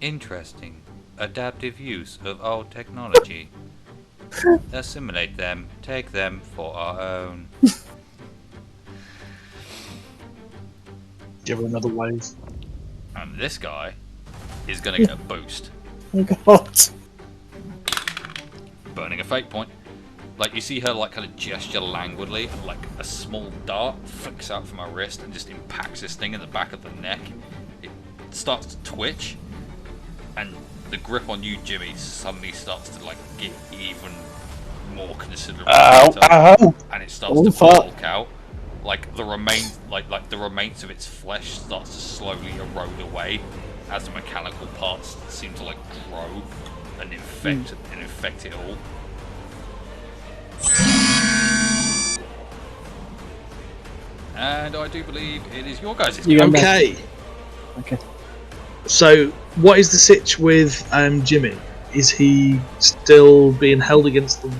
Interesting. Adaptive use of old technology. Assimilate them, take them for our own. Give her another wave. And this guy is going to get a boost. Oh god. Burning a fate point. Like you see her like kind of gesture languidly and like a small dart flicks out from her wrist and just impacts this thing in the back of the neck. It starts to twitch and the grip on you, Jimmy, suddenly starts to like get even more considerable. Ow! And it starts to bulk out. Like the remains of its flesh starts to slowly erode away as the mechanical parts seem to like grow and infect it all. And I do believe it is your guys' turn. Okay. Okay. So, what is the sitch with Jimmy? Is he still being held against the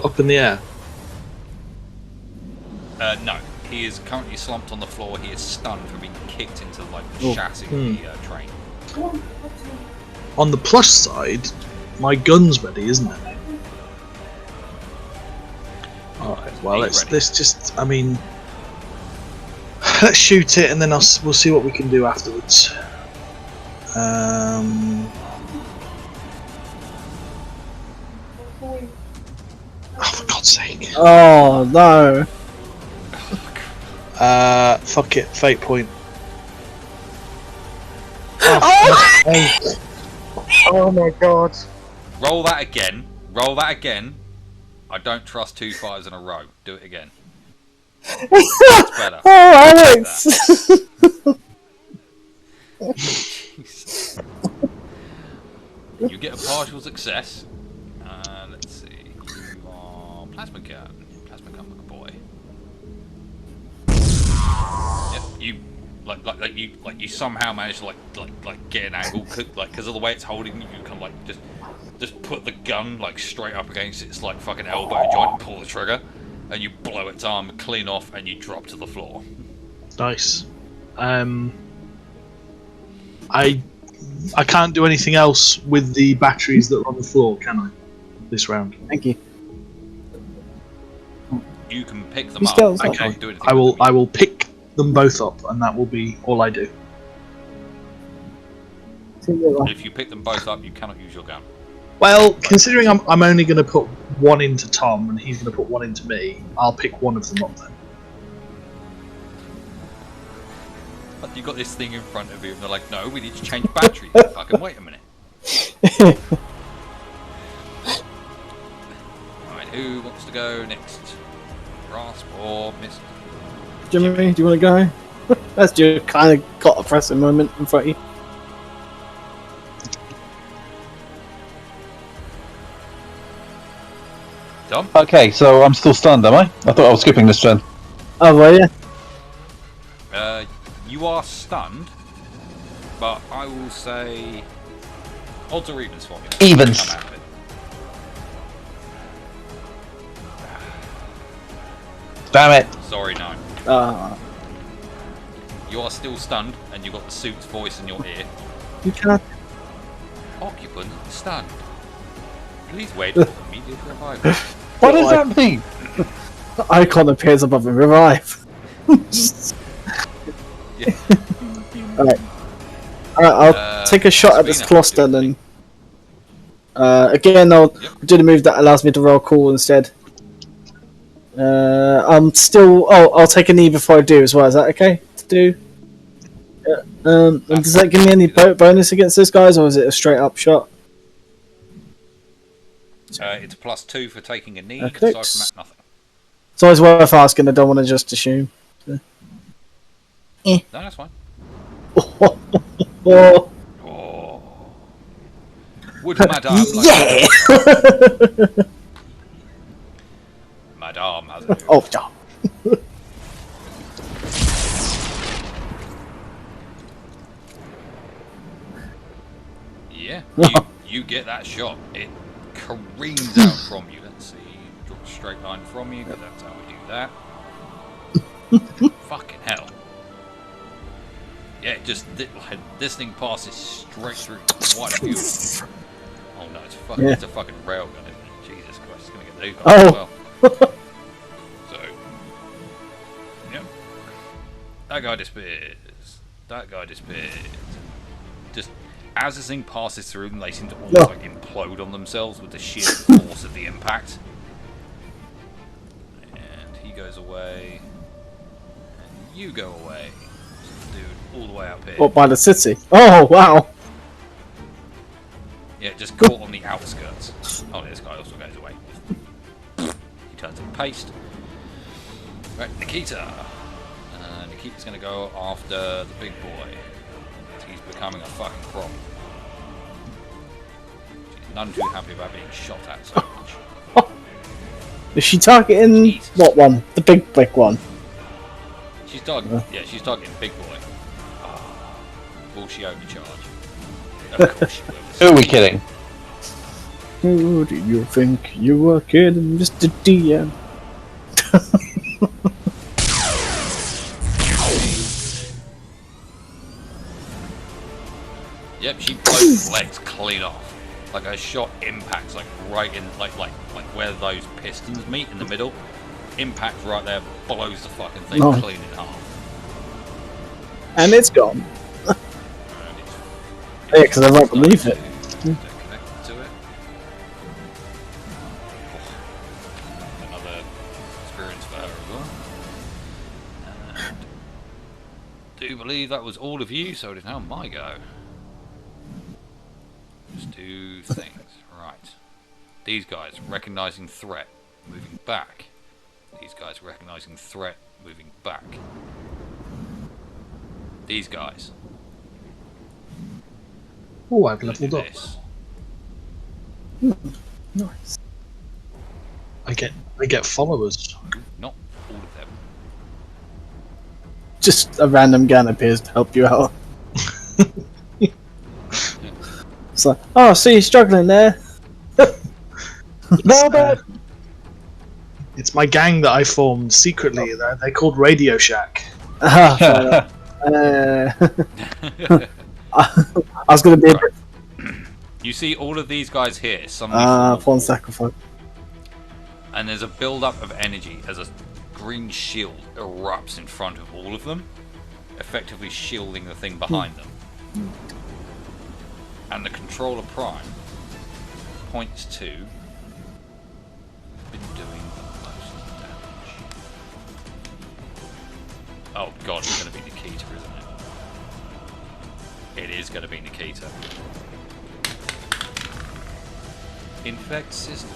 up in the air? No, he is currently slumped on the floor. He is stunned from being kicked into like the chassis of the train. On the plus side, my gun's ready, isn't it? Alright, well, let's just, I mean, let's shoot it and then we'll see what we can do afterwards. Oh, for God's sake. Oh no. Fuck it, fate point. Oh my god. Roll that again. Roll that again. I don't trust 2 fires in a row. Do it again. That's better. Oh, Alex! Jesus. You get a partial success. Let's see. You are Plasma gun, like a boy. Yeah, you somehow managed to like get an angle, because of the way it's holding you. You can like just put the gun like straight up against its like fucking elbow joint and pull the trigger, and you blow its arm clean off, and you drop to the floor. Nice. I can't do anything else with the batteries that are on the floor, can I? This round. Thank you. You can pick them You up. still- I Okay. can't do anything. I with them. will pick them both up, and that will be all I do. If you pick them both up, you cannot use your gun. Well, considering I'm only going to put one into Tom and he's going to put one into me, I'll pick one of them up then. But you got this thing in front of you, and they're like, "No, we need to change batteries." Fucking wait a minute. Alright, who wants to go next? Grasp or Mist? Jimmy, do you want to go? That's you kind of got a pressing moment in front of you. Tom? Okay, so I'm still stunned, am I? I thought I was skipping this turn. Oh, well, yeah. You are stunned, but I will say odds or evens for me. Evens. Come out of it. Damn it. Sorry, no. You are still stunned, and you've got the suit's voice in your ear. You can't. Occupant stunned. Please wait for immediate revival. What does that mean? The icon appears above and revive. Yeah. Alright. Alright, I'll take a shot at this Serena, cluster then. Again, I'll do the move that allows me to roll cool instead. I'm still. Oh, I'll take a knee before I do as well. Is that okay to do? And does that give me any bonus against those guys, or is it a straight up shot? It's a +2 for taking a knee. Okay. Aside from that, nothing. It's always worth asking. I don't want to just assume. No, that's fine. Oh, Oh. Would Madame like yeah. Madame has it. Oh, yeah. Yeah, you get that shot. It careens out from you. Let's see. Draw a straight line from you, because that's how we do that. Fucking hell. Yeah, just this thing passes straight through quite a few. Oh no, it's a fucking railgun, isn't it? Jesus Christ, it's gonna get those guys as well. So, yep. That guy disappears. That guy disappears. Just as this thing passes through them, they seem to almost like implode on themselves with the sheer force of the impact. And he goes away. And you go away. Dude, all the way up here. What, by the city? Oh, wow. Yeah, just caught on the outskirts. Oh, this guy also goes away. He turns to paste. Right, Nikita. Nikita's going to go after the big boy. He's becoming a fucking problem. She's none too happy about being shot at so much. Is she targeting Jesus. what one? The big one. She's targeting, she's targeting big boy. Will she overcharge? Of course she will. Who are we kidding? Who do you think you are kidding, Mr. DM? Yep, she blows legs clean off. Like her shot impacts like right in like where those pistons meet in the middle. Impact right there, blows the fucking thing clean in half. And it's gone. And Yeah, because I don't believe it. They're connected to it. Another experience for her as well. And do believe that was all of you, so it is now my go. Just do things. Right. These guys recognizing threat, moving back. These guys recognizing threat, moving back. These guys. Oh, I've Do leveled up. this. Nice. I I get followers. Not all of them. Just a random gun appears to help you out. It's like, oh, I see you struggling there. No, but It's my gang that I formed secretly. They're called Radio Shack. Ah, fair enough. I was going to be a bit. You see all of these guys here suddenly fall Pawn sacrifice. and there's a build-up of energy as a green shield erupts in front of all of them, effectively shielding the thing behind them. And the controller prime points to been doing the most damage. Oh god, it's going to be Nikita, isn't it? It is going to be Nikita. Infect system.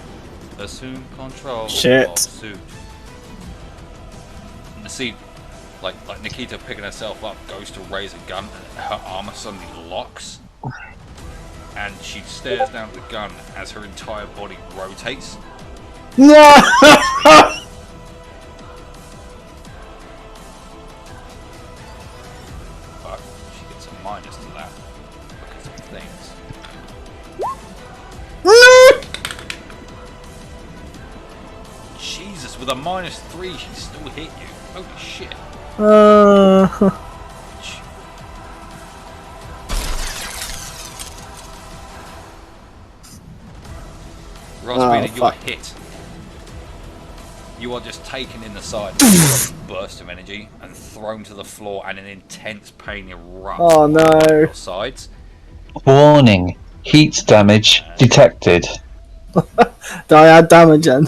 Assume control Shit. of suit. And see, like Nikita picking herself up goes to raise a gun and her armor suddenly locks. And she stares down at the gun as her entire body rotates. No! But she gets a minus to that because of things. Jesus, with a -3, she still hit you. Holy shit. Rosbina, you are fuck. hit. You are just taken in the side with a burst of energy and thrown to the floor, and an intense pain erupts Oh, no. along your sides. warning: heat damage detected. Do I add damage then?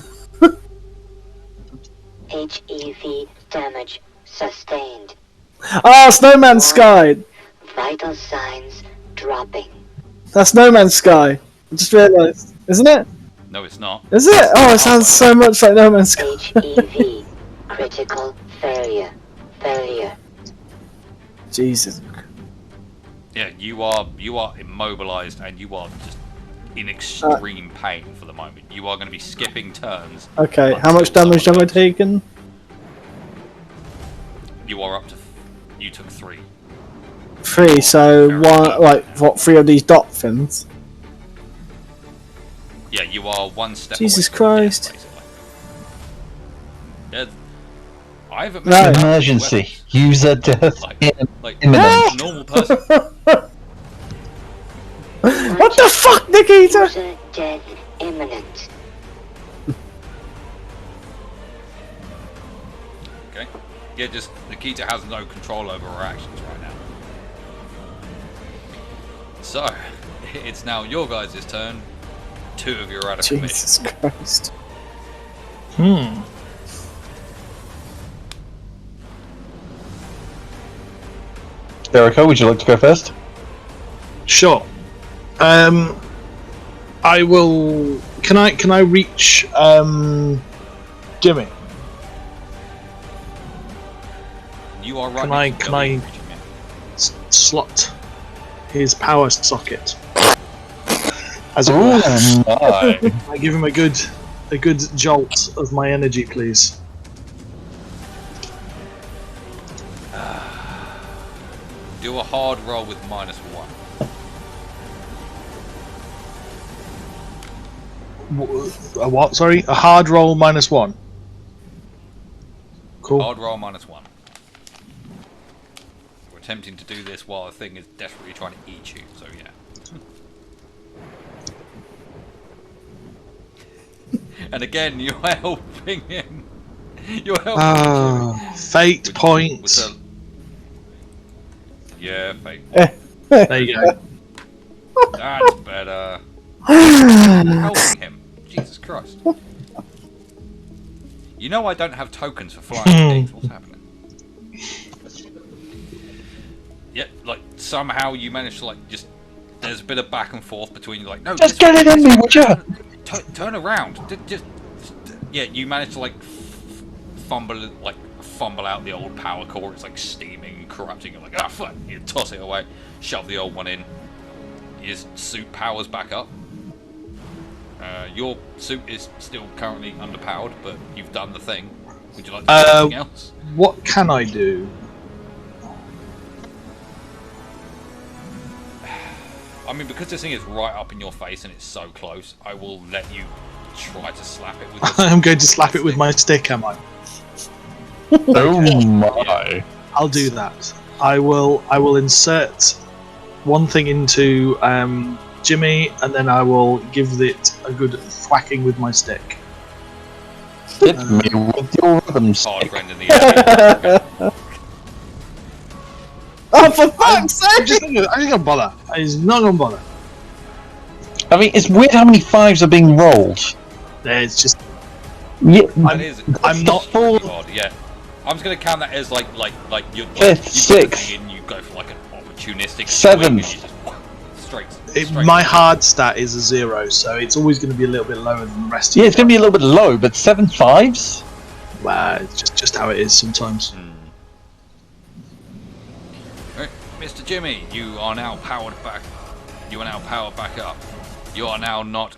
HEV damage sustained. Oh, Snowman's Sky! Vital signs dropping. That's No Man's Sky. I just realised. Isn't it? No, it's not. Is it? Oh, it sounds so much like No Man's Sky. HEV critical failure. Jesus. Yeah, you are immobilized and you are just in extreme pain for the moment. You are going to be skipping turns. Okay, how much until damage have someone I else- taken? You are up to. You took 3. 3, so one, like, what, 3 of these dot fins? Yeah, you are one step. Jesus away from death, Christ. basically. Yeah, I haven't No. mentioned Emergency. weapons. User death Like imminent. a normal person. What the fuck, Nikita? User death imminent. Okay. Yeah, just Nikita has no control over her actions right now. So, it's now your guys' turn. 2 of you are out of commission. Jesus Christ. Jericho, would you like to go first? Sure. I will. Can I reach Jimmy? You are right. Can I slot his power socket? As it were. Oh, my. I give him a good jolt of my energy, please. Do a hard roll with -1. A what? Sorry, a hard roll -1. Cool. Hard roll -1. We're attempting to do this while the thing is desperately trying to eat you, so yeah. And again, you're helping him. You're helping him. Fate With points. a- Yeah, fake. There you go. That's better. You're helping him. Jesus Christ. You know I don't have tokens for flying things. What's happening? Yeah, like somehow you manage to like just. There's a bit of back and forth between you. Like, no, Just get it in me, would you? Turn around. Just yeah. You manage to like fumble out the old power core. It's like steaming, corrupting. You're like, ah, fuck. You toss it away, shove the old one in. His suit powers back up. Your suit is still currently underpowered, but you've done the thing. Would you like to do anything else? What can I do? I mean, because this thing is right up in your face and it's so close, I will let you try to slap it with your I'm going to slap it with my stick, am I? Oh my! I'll do that. I will insert one thing into Jimmy, and then I will give it a good thwacking with my stick. Hit me with your rhythm hard stick. friend in the area. Oh, for fuck's I'm sake! just thinking, I ain't gonna bother. I'm not gonna bother. I mean, it's weird how many 5s are being rolled. It's just Yeah, That is. I'm not full. Odd, yeah. I'm just gonna count that as like you're Fifth, sixth, sixth, and you go for like an opportunistic seventh. swing and you just straight. my hard stat is a 0, so it's always going to be a little bit lower than the rest. Yeah, of it's going to be a little bit low, but 7 5s? Well, it's just how it is sometimes. Alright, Mr. Jimmy, you are now powered back. You are now powered back up. You are now no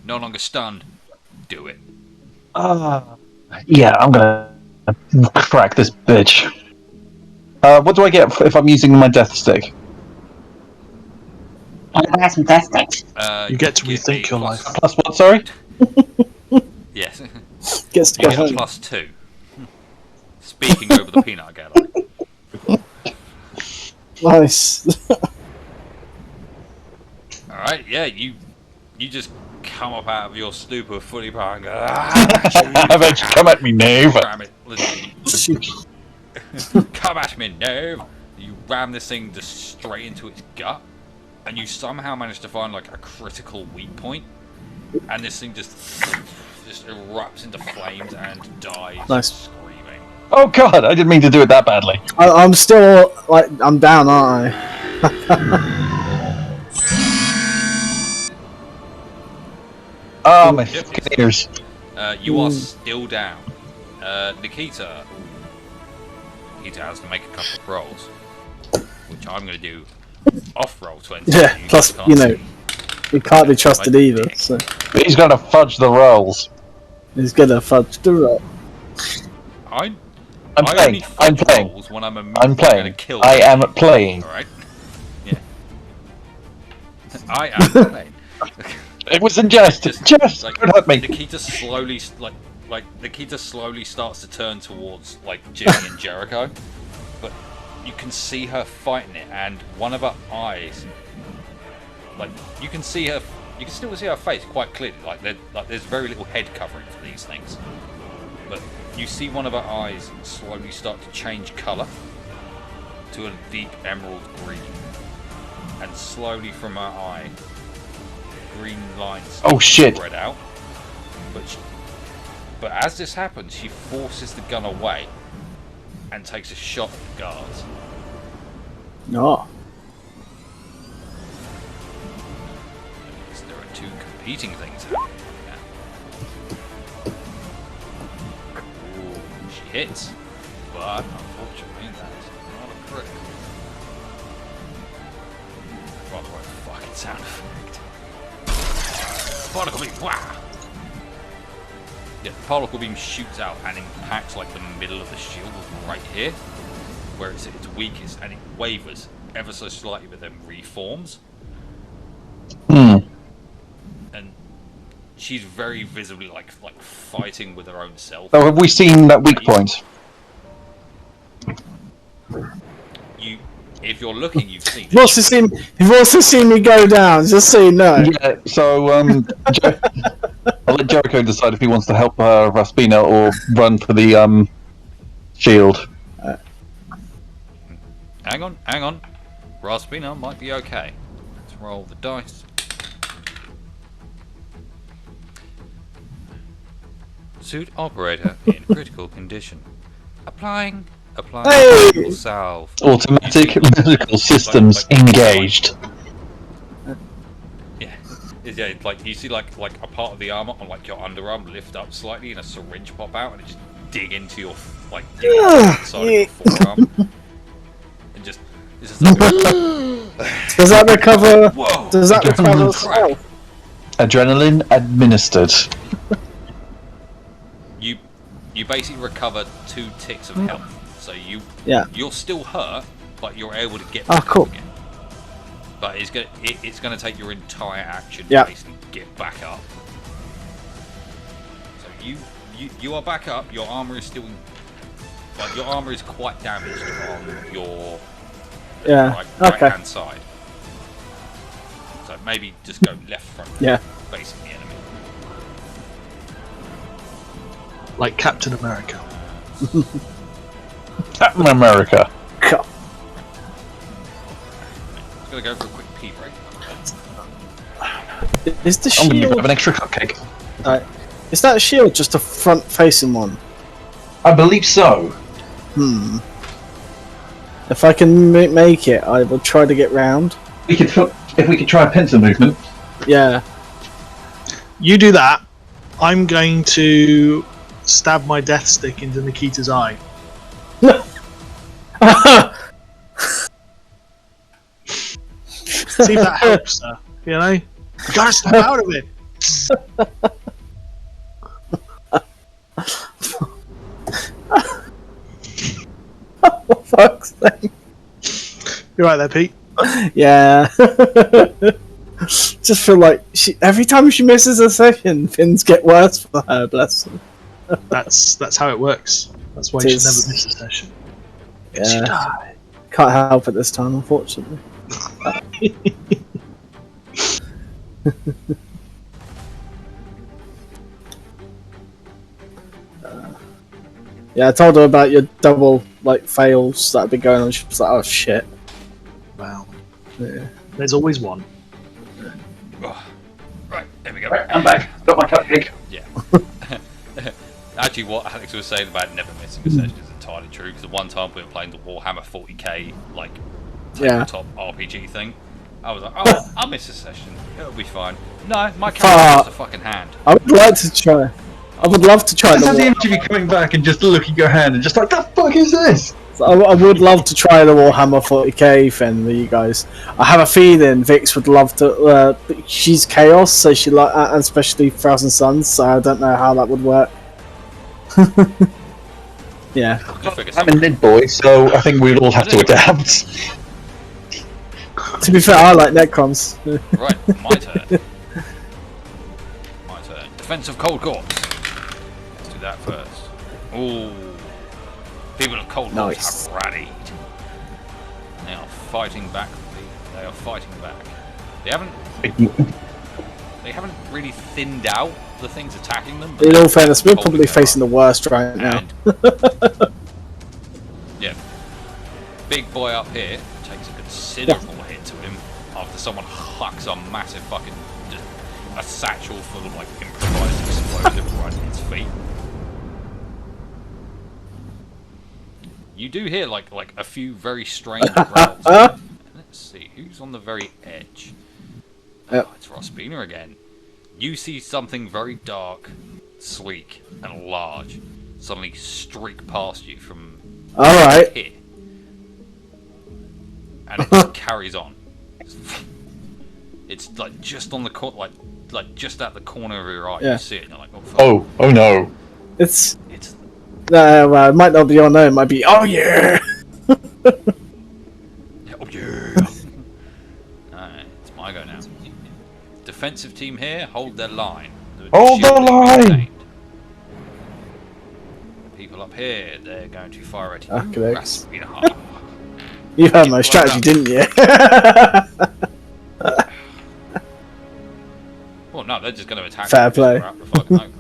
longer stunned. Do it. Yeah, I'm going to crack this bitch. What do I get if I'm using my death stick? That's fantastic. You get to a rethink your plus- life. Plus what, sorry? Yes. Gets to You go get a home. +2. Speaking over the peanut gallery. Nice. Alright, yeah, you just come up out of your stupor fully powered and go, "Ah, I bet you come at me, knave. ram it. Come at me, no! You ram this thing just straight into its gut, and you somehow manage to find like a critical weak point, and this thing just erupts into flames and dies Nice. screaming. Oh god, I didn't mean to do it that badly. I'm still like I'm down, aren't I? Oh, my Yep. fucking ears. You are still down. Nikita has to make a couple of rolls, which I'm going to do off roll 20. Yeah. You Plus, can't you know, see. he can't be trusted either. So He's going to fudge the rolls. he's gonna fudge the roll. I I'm only playing. I'm fudge playing. rolls when I'm I'm going to playing. kill I you. am playing. Alright? Yeah. I am playing. It was in jest. Just, Jest. like, Don't hurt me. Nikita slowly, Nikita slowly starts to turn towards, like, Jimmy and Jericho. But you can see her fighting it, and one of her eyes, like, you can still see her face quite clearly. Like there's very little head covering for these things. But you see one of her eyes slowly start to change colour to a deep emerald green. And slowly from her eye, green lines Oh, shit. spread out. But as this happens, she forces the gun away and takes a shot at the guards. No. Because there are two competing things happening now. Ooh, she hits, but unfortunately that's not a crit. Rather a fucking sound effect. Particle beam, wow! Yeah, the particle beam shoots out and impacts like the middle of the shield right here, where it's at its weakest, and it wavers ever so slightly, but then reforms. Hmm. And she's very visibly like fighting with her own self. So have we seen that weak point? If you're looking, you've seen it. You've also seen me go down. Just so you know. Yeah, so I'll let Jericho decide if he wants to help Raspina or run for the shield. Hang on. Raspina might be okay. Let's roll the dice. Suit operator in critical condition. Applying Hey! medical salve. Automatic medical systems engaged. Yeah, like you see like a part of the armor on like your underarm lift up slightly and a syringe pop out and it just dig into your like side of your forearm and just this is like, Does that recover? whoa! Does that recover? Crack. Adrenaline administered. You basically recover 2 ticks of health, so you're still hurt, but you're able to get back cool. up again. But it's gonna take your entire action Yeah. to basically get back up. So you are back up. Your armor is still, like, your armor is quite damaged on your right hand side. So maybe just go left front. Yeah. Facing the enemy. Like Captain America. Captain America. Cool. Just gonna go for a quick pee break. Is the I'm going to shield? grab an extra cupcake. Is that shield just a front-facing one? I believe so. If I can make it, I will try to get round. If we could try a pincer movement. Yeah. You do that. I'm going to stab my death stick into Nikita's eye. See if that helps her. You know, you gotta snap out of it. For fuck's sake. You're right there, Pete. Yeah. Just feel like every time she misses a session, things get worse for her. Bless her. That's how it works. That's why It you should is. never miss a session. Yeah. Can't help it this time, unfortunately. Yeah, I told her about your double fails that have been going on. She was like, "Oh shit." Wow. Yeah. There's always one. Oh, right, there we go. Right, I'm back. Got my cupcake. Yeah. Actually, what Alex was saying about never missing a session is entirely true. Because the one time we were playing the Warhammer 40k tabletop RPG thing, I was like, "Oh, I'll miss a session. It'll be fine." No, my character's just a fucking hand. I would like to try. I would love to try Just the have the image of you coming back and just looking at your hand and just like, the fuck is this? I would love to try the Warhammer 40k thing with you guys. I have a feeling Vix would love to. She's chaos, so she and especially Thousand Suns. So I don't know how that would work. Yeah. I'm a Nid boy, so I think we'll all have to adapt. To be fair, I like Necrons. Right, my turn. My turn. Defense of Cold Corpse. Let's do that first. Ooh. People of Cold Corpse Nice. have rallied. They are fighting back. They are fighting back. They haven't really thinned out the things attacking them. But In all fairness, we're holding probably their facing own. the worst right now. And yeah, big boy up here takes a considerable hit to him after someone hucks a massive fucking just a satchel full of improvised explosive right at his feet. You do hear like a few very strange growls. Let's see who's on the very edge. Yep. Oh, it's Rospina again. You see something very dark, sleek, and large suddenly streak past you from Alright. here. And it just carries on. It's like just on the like just at the corner of your eye. Yeah. You see it and you're like, oh fuck. Oh no. It's It's well, it might not be unknown. It might be. Oh yeah. oh yeah. Alright, it's my go now. Defensive team here, hold their line. Hold the Shield is line! maintained. People up here, they're going to fire at you. Okay. Raspina. You heard my strategy, didn't you? Well, no, they're just going to attack. Fair you play. out the fucking open.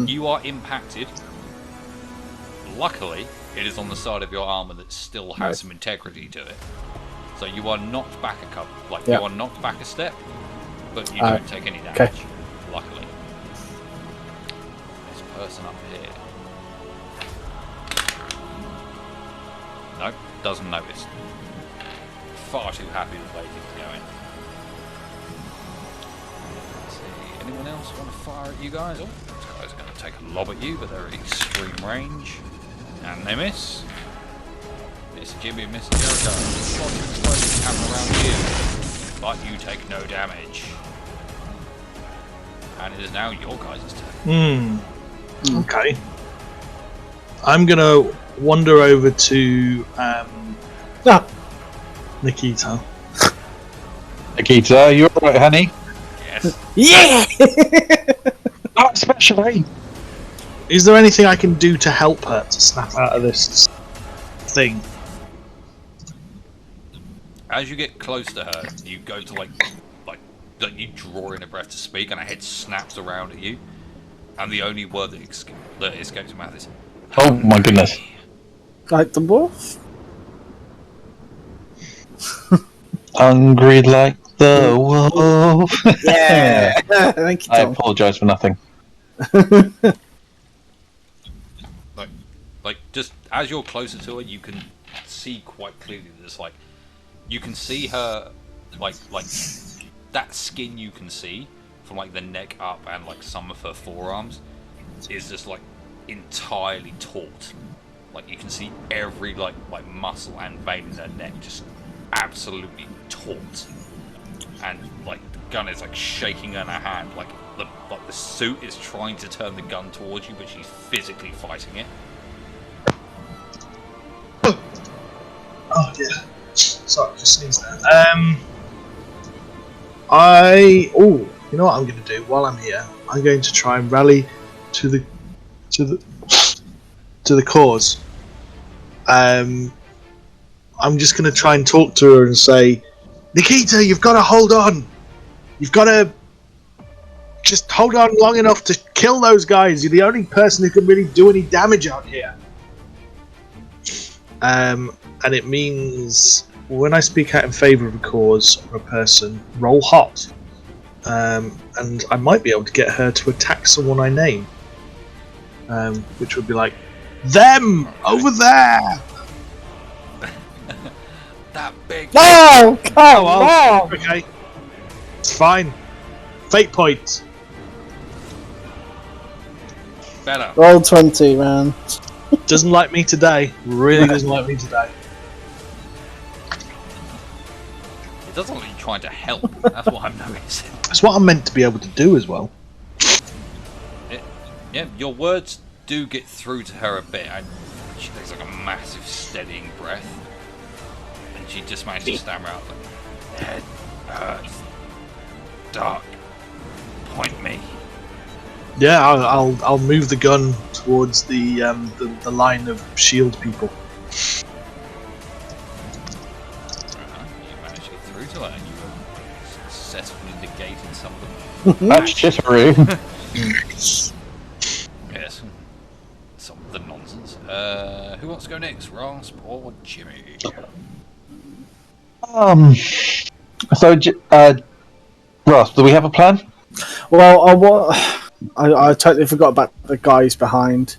You are impacted. Luckily, it is on the side of your armor that still has Nice. some integrity to it. So you are knocked back a couple, Yeah. you are knocked back a step, but you don't take any damage. okay. Luckily, this person up here, nope, doesn't notice. Far too happy with the way things are going. Let's see, anyone else want to fire at you guys? Oh, these guys are going to take a lob at you, but they're at extreme range. And they miss. Mr. Jimmy and Mr. Jericho, lots of explosions happen around you, but you take no damage. And it is now your guys' turn. Okay. I'm gonna wander over to Nikita. Nikita, you alright, honey? Yes. Yeah! Not especially. Is there anything I can do to help her to snap out of this thing? As you get close to her, you go to like you draw in a breath to speak, and her head snaps around at you, and the only word that escapes your mouth is, Oh my goodness. Like the wolf? Hungry like the wolf. Yeah! Thank you, I Tom. apologise for nothing. like just as you're closer to her, you can see quite clearly that it's like you can see her like that skin you can see from like the neck up and like some of her forearms is just like entirely taut. Like you can see every like muscle and vein in her neck just absolutely taut, and like the gun is like shaking in her hand. Like the suit is trying to turn the gun towards you, but she's physically fighting it. Oh dear. Sorry, just sneezed there. You know what I'm going to do while I'm here? I'm going to try and rally to the cause. I'm just going to try and talk to her and say, Nikita, you've got to hold on. You've got to just hold on long enough to kill those guys. You're the only person who can really do any damage out here. And it means when I speak out in favour of a cause or a person, roll hot. And I might be able to get her to attack someone I name. Which would be like, them! Over there! That big. No! Come well, on! okay. It's fine. Fate point. Better. Roll 20, man. Doesn't like me today. Really doesn't like me today. It doesn't look like you're trying to help. That's what I'm noticing. That's what I'm meant to be able to do as well. Yeah, your words do get through to her a bit, and she takes like a massive steadying breath, and she just manages to stammer out like, head hurts, dark, point me. Yeah, I'll move the gun towards the line of shield people. You manage to get through to her, and you are successfully negating some of them. That's jittery. Yes, some of the nonsense. Who wants to go next, Rasp or Jimmy? Ross, do we have a plan? Well, I totally forgot about the guys behind.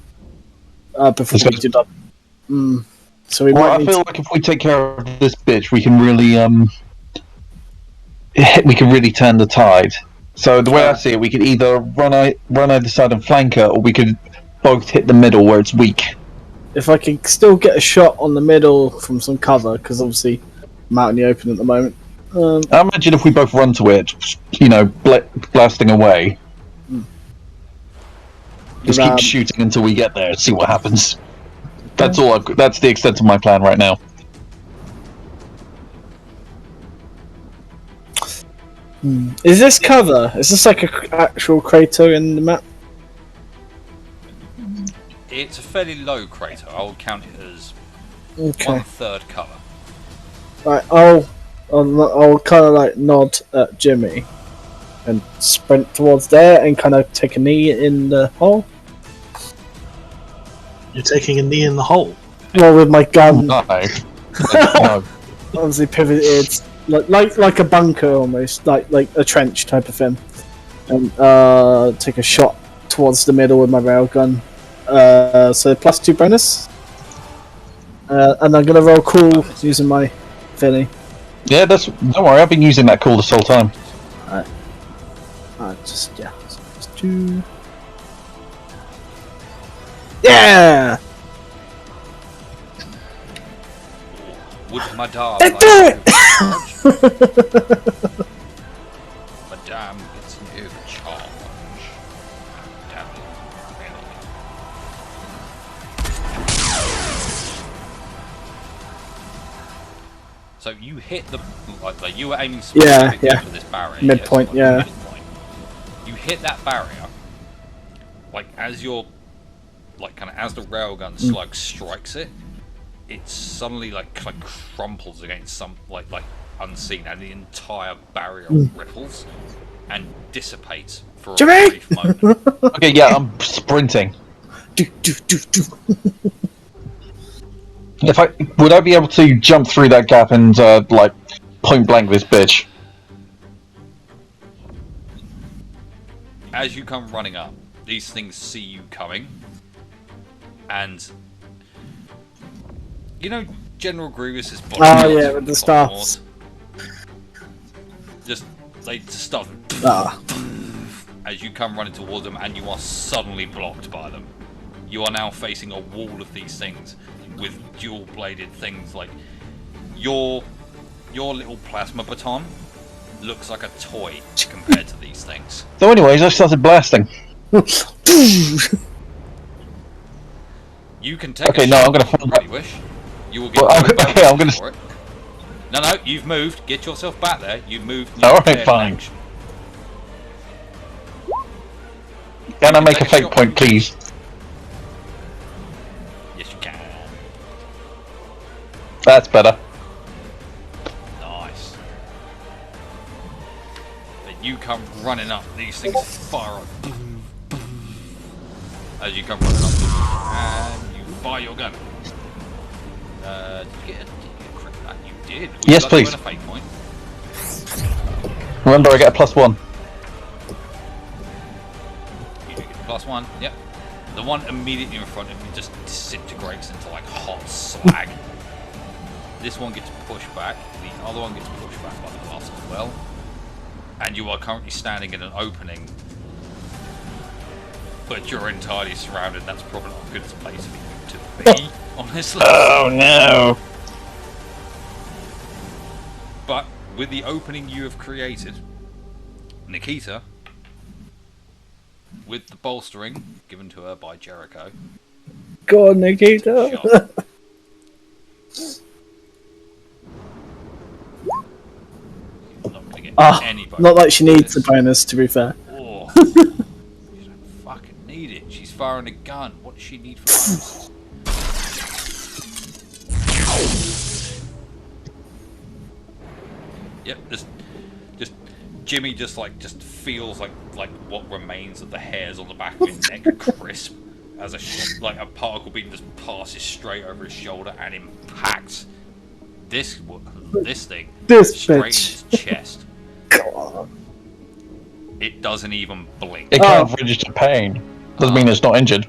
Before we did that. So we might I need feel like if we take care of this bitch, we can really turn the tide. So the way I see it, we could either run either side and flank her, or we could both hit the middle where it's weak. if I can still get a shot on the middle from some cover, because obviously I'm out in the open at the moment. I imagine if we both run to it, blasting away. Just keep shooting until we get there and see what happens. That's all. That's the extent of my plan right now. Is this cover? Is this like an actual crater in the map? It's a fairly low crater. I would count it as Okay. 1/3 cover. Right. I'll kind of like nod at Jimmy and sprint towards there and kind of take a knee in the hole. You're taking a knee in the hole. Well, with my gun, No. obviously pivoted, like a bunker almost, like a trench type of thing, and take a shot towards the middle with my railgun. So +2 bonus, and I'm gonna roll cool using my thingy. Yeah, don't worry. I've been using that call this whole time. Just 2. Yeah. Madame. They do it! Madame gets an overcharge. Damn it. So you hit the like you were aiming specifically yeah. for this barrier. Midpoint, yes, like yeah. midpoint. You hit that barrier, like as you're, like kind of as the railgun slug strikes it, it suddenly like crumples against some like unseen, and the entire barrier ripples and dissipates for a Jimmy! brief moment. Okay, yeah, I'm sprinting. Do, do, do, do. Would I be able to jump through that gap and like point blank this bitch? As you come running up, these things see you coming, and you know General Grievous's body. Oh yeah, with the staffs. They just start as you come running towards them, and you are suddenly blocked by them. You are now facing a wall of these things with dual-bladed things. Like your little plasma baton looks like a toy compared to these things. So, anyways, I started blasting. You can take. Okay, a no, shot I'm gonna if you fall really back. wish. You will get. Well, no okay, I'm bonuses gonna. for it. No, you've moved. Get yourself back there. You moved. All right, declared an fine. action. Can I You make take a fake shot. point, please? Yes, you can. That's better. Nice. Then you come running up. These things fire up. As you come running up, and you fire your gun. Did you get a crit that? You did. Would Yes, you like please. To win a fake point? Remember, I get a +1. You do get the +1. Yep. The one immediately in front of you just disintegrates into like hot slag. This one gets pushed back. The other one gets pushed back by the glass as well. And you are currently standing in an opening, but you're entirely surrounded. That's probably not a good place for you to be, honestly. Oh no! But with the opening you have created, Nikita, with the bolstering given to her by Jericho, Go on, Nikita. shot. You're not gonna get any bonus. Not like she for needs a this. bonus, to be fair. Oh, she don't fucking need it. She's firing a gun. What does she need for bonuses? Yep, just Jimmy just feels like what remains of the hairs on the back of his neck crisp as like a particle beam just passes straight over his shoulder and impacts this thing This straight bitch. in his chest. God. It doesn't even blink. It can't register pain. Doesn't mean it's not injured.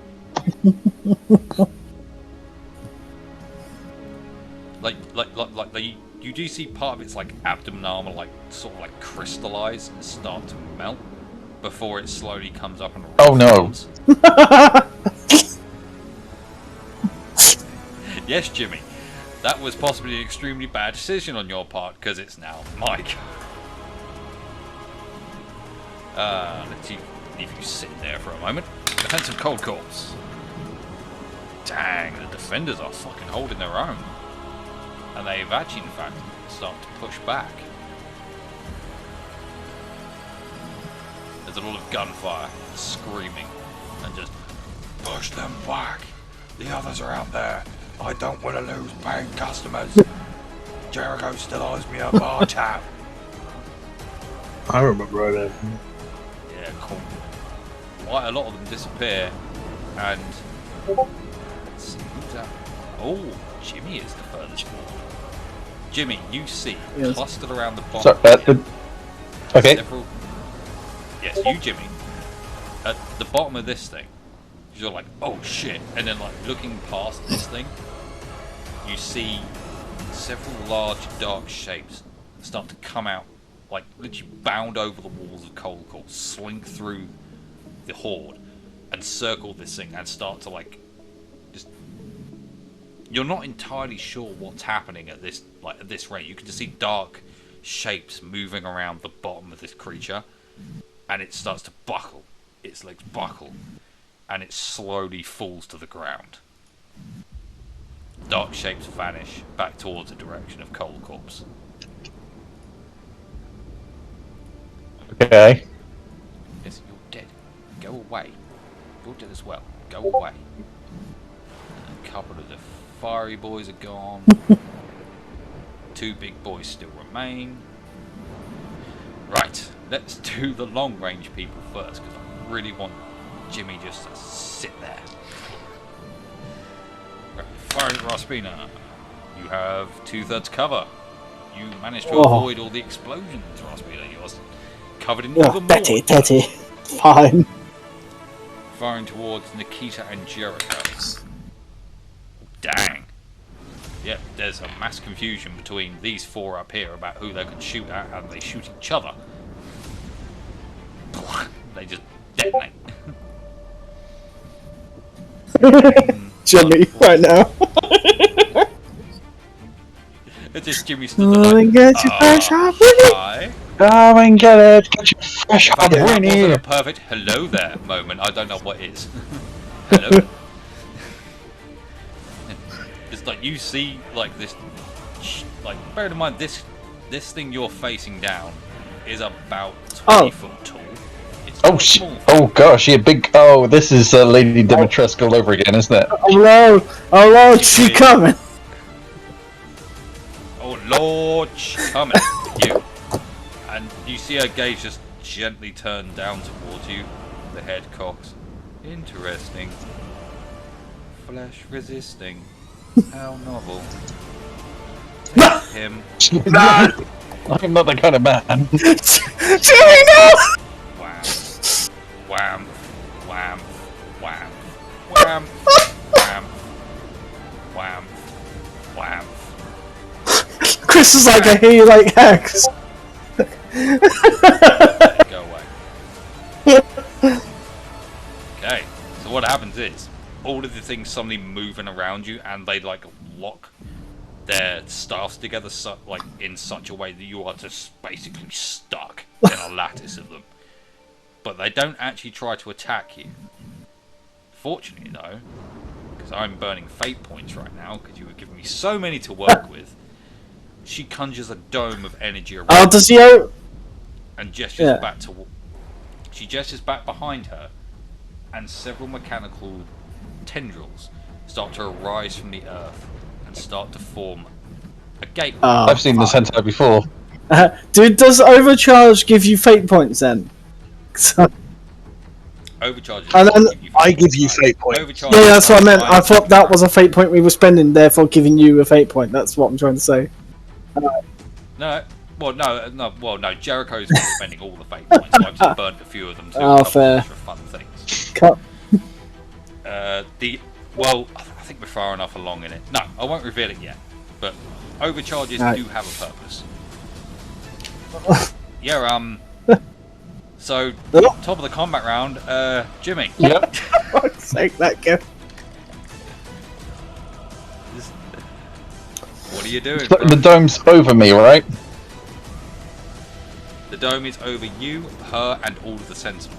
Like you do see part of its like abdomen armor like sort of like crystallize and start to melt before it slowly comes up and Oh, no. Yes, Jimmy, that was possibly an extremely bad decision on your part because it's now Mike. Let's leave you sit there for a moment. Defensive cold corpse. Dang, the defenders are fucking holding their own. And they've actually, in fact, started to push back. There's a lot of gunfire, screaming, and just push them back. The others are out there. I don't want to lose paying customers. Jericho still owes me a bar tab. I remember it. Yeah, cool. Quite a lot of them disappear, and let's see who's out. Oh, Jimmy is the furthest forward. Jimmy, you see Yes. clustered around the So, bottom. okay. Several. Yes, you, Jimmy. At the bottom of this thing, you're like, oh shit, and then like looking past this thing, you see several large dark shapes start to come out, like literally bound over the walls of Cold Corpse, slink through the horde, and circle this thing and start to like just You're not entirely sure what's happening at this rate. You can just see dark shapes moving around the bottom of this creature, and it starts to buckle. Its legs buckle, and it slowly falls to the ground. Dark shapes vanish back towards the direction of coldcorpse. Okay. Yes, you're dead. Go away. You're dead as well. Go away. A couple of the fiery boys are gone. 2 big boys still remain. Right, let's do the long range people first, because I really want Jimmy just to sit there. Right, firing at Raspina. You have 2/3 cover. You managed to avoid all the explosions, Raspina. You're covered in even more. Betty. Fine. Firing towards Nikita and Jericho. Dang. Yep, there's a mass confusion between these 4 up here about who they can shoot at, and they shoot each other. They just detonate. Jimmy, right now. It's just Jimmy stood there like, Get your fresh hot hi. Come and get it. Get your fresh hot That Winnie. wasn't a perfect hello there moment. I don't know what is. Hello. It's like you see like this, like bear in mind this thing you're facing down is about 20 foot tall. It's Oh small. oh gosh, yeah, big. Oh, this is Lady Dimitrescu all over again, isn't it? Oh Lord, she coming. Oh Lord, she's coming. You. And you see her gaze just gently turn down towards you. The head cocks. Interesting. Flesh resisting. How novel. Take him. I'm not the kind of man. Jimmy, no! Wham. Wham. Wham. Wham. Wham. Wham. Wham. Wham. Chris is like, I hear you like hex. Go away. Okay, so what happens is all of the things suddenly moving around you, and they like lock their staffs together like in such a way that you are just basically stuck in a lattice of them. But they don't actually try to attack you. Fortunately though, because I'm burning fate points right now because you were giving me so many to work with, she conjures a dome of energy around Oh, does he? and gestures back to. She gestures back behind her, and several mechanical tendrils start to arise from the earth and start to form a gateway. I've seen this hentai before. Dude, does overcharge give you fate points then? Overcharge. And then- I give you fate points. Overcharge. Yeah, that's what I meant. I thought that was a fate point we were spending, therefore giving you a fate point. That's what I'm trying to say. No. No. Jericho's been spending all the fate points. So I've just burnt a few of them too. Oh, fair. For fun things. Cut. I think we're far enough along in it. No, I won't reveal it yet. But overcharges do have a purpose. Yeah. So top of the combat round, Jimmy. Yep. For fuck's sake, that gift. What are you doing? The Bro? dome's over me, right? The dome is over you, her, and all of the sentinels.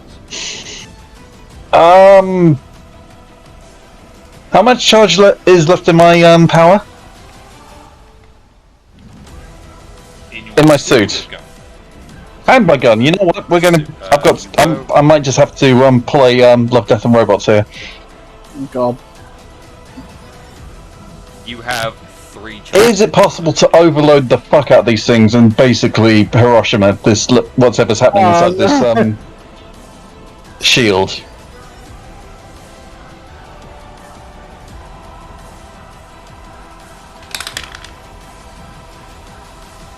How much charge is left in my power? In my suit. Go. And my gun. You know what? We're gonna. I might just have to play Love, Death, and Robots here. God. You have 3 charges. Is it possible to overload the fuck out of these things and basically Hiroshima this whatever's happening inside this shield?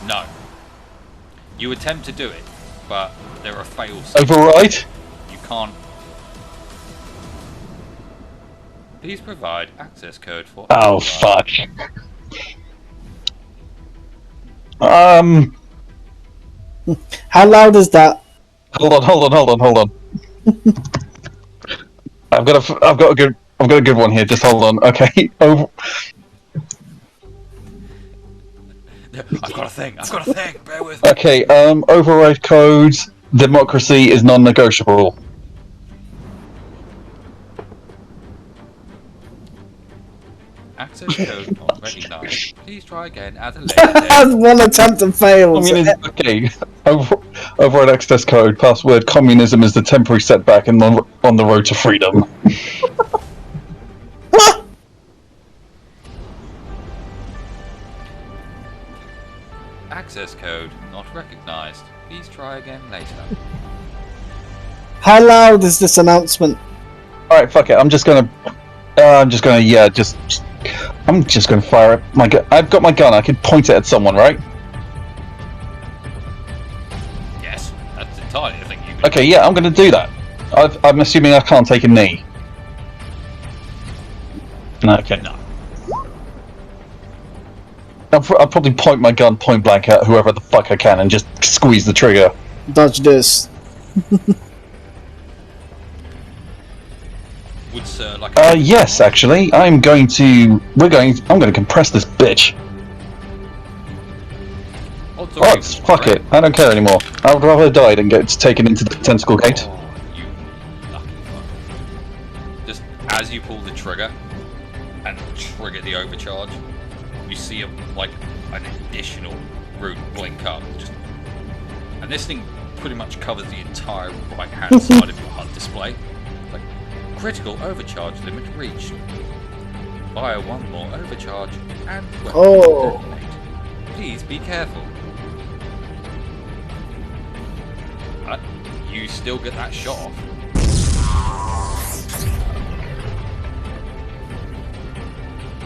No. You attempt to do it, but there are fails. Override? You can't. Please provide access code for. Oh fuck. How loud is that? Hold on. I've got a good one here. Just hold on. Okay. I've got a thing. Bear with me. Okay, override code. Democracy is non-negotiable. Access code not recognized. Please try again at a later date. One attempt and fails. Okay. Override access code. Password. Communism is the temporary setback and on the road to freedom. Access code not recognized. Please try again later. How loud is this announcement? All right, fuck it. I'm just gonna fire it. My gun. I've got my gun. I can point it at someone, right? Yes, that's entirely the thing you can Okay, yeah, I'm gonna do that. I'm assuming I can't take a knee. No, okay. No. I'll probably point my gun point blank at whoever the fuck I can and just squeeze the trigger. Dodge this. Would Sir like Yes, actually. I'm going to compress this bitch. Odds are What? even, Fuck right? it. I don't care anymore. I would rather die than get taken into the tentacle gate. Oh, you lucky fuck. Just as you pull the trigger and trigger the overcharge, you see an additional route blink up. And this thing pretty much covers the entire right-hand side of your HUD display. Like, critical overcharge limit reached. Fire one more overcharge and weapon Oh. detonate. Please be careful. But you still get that shot off.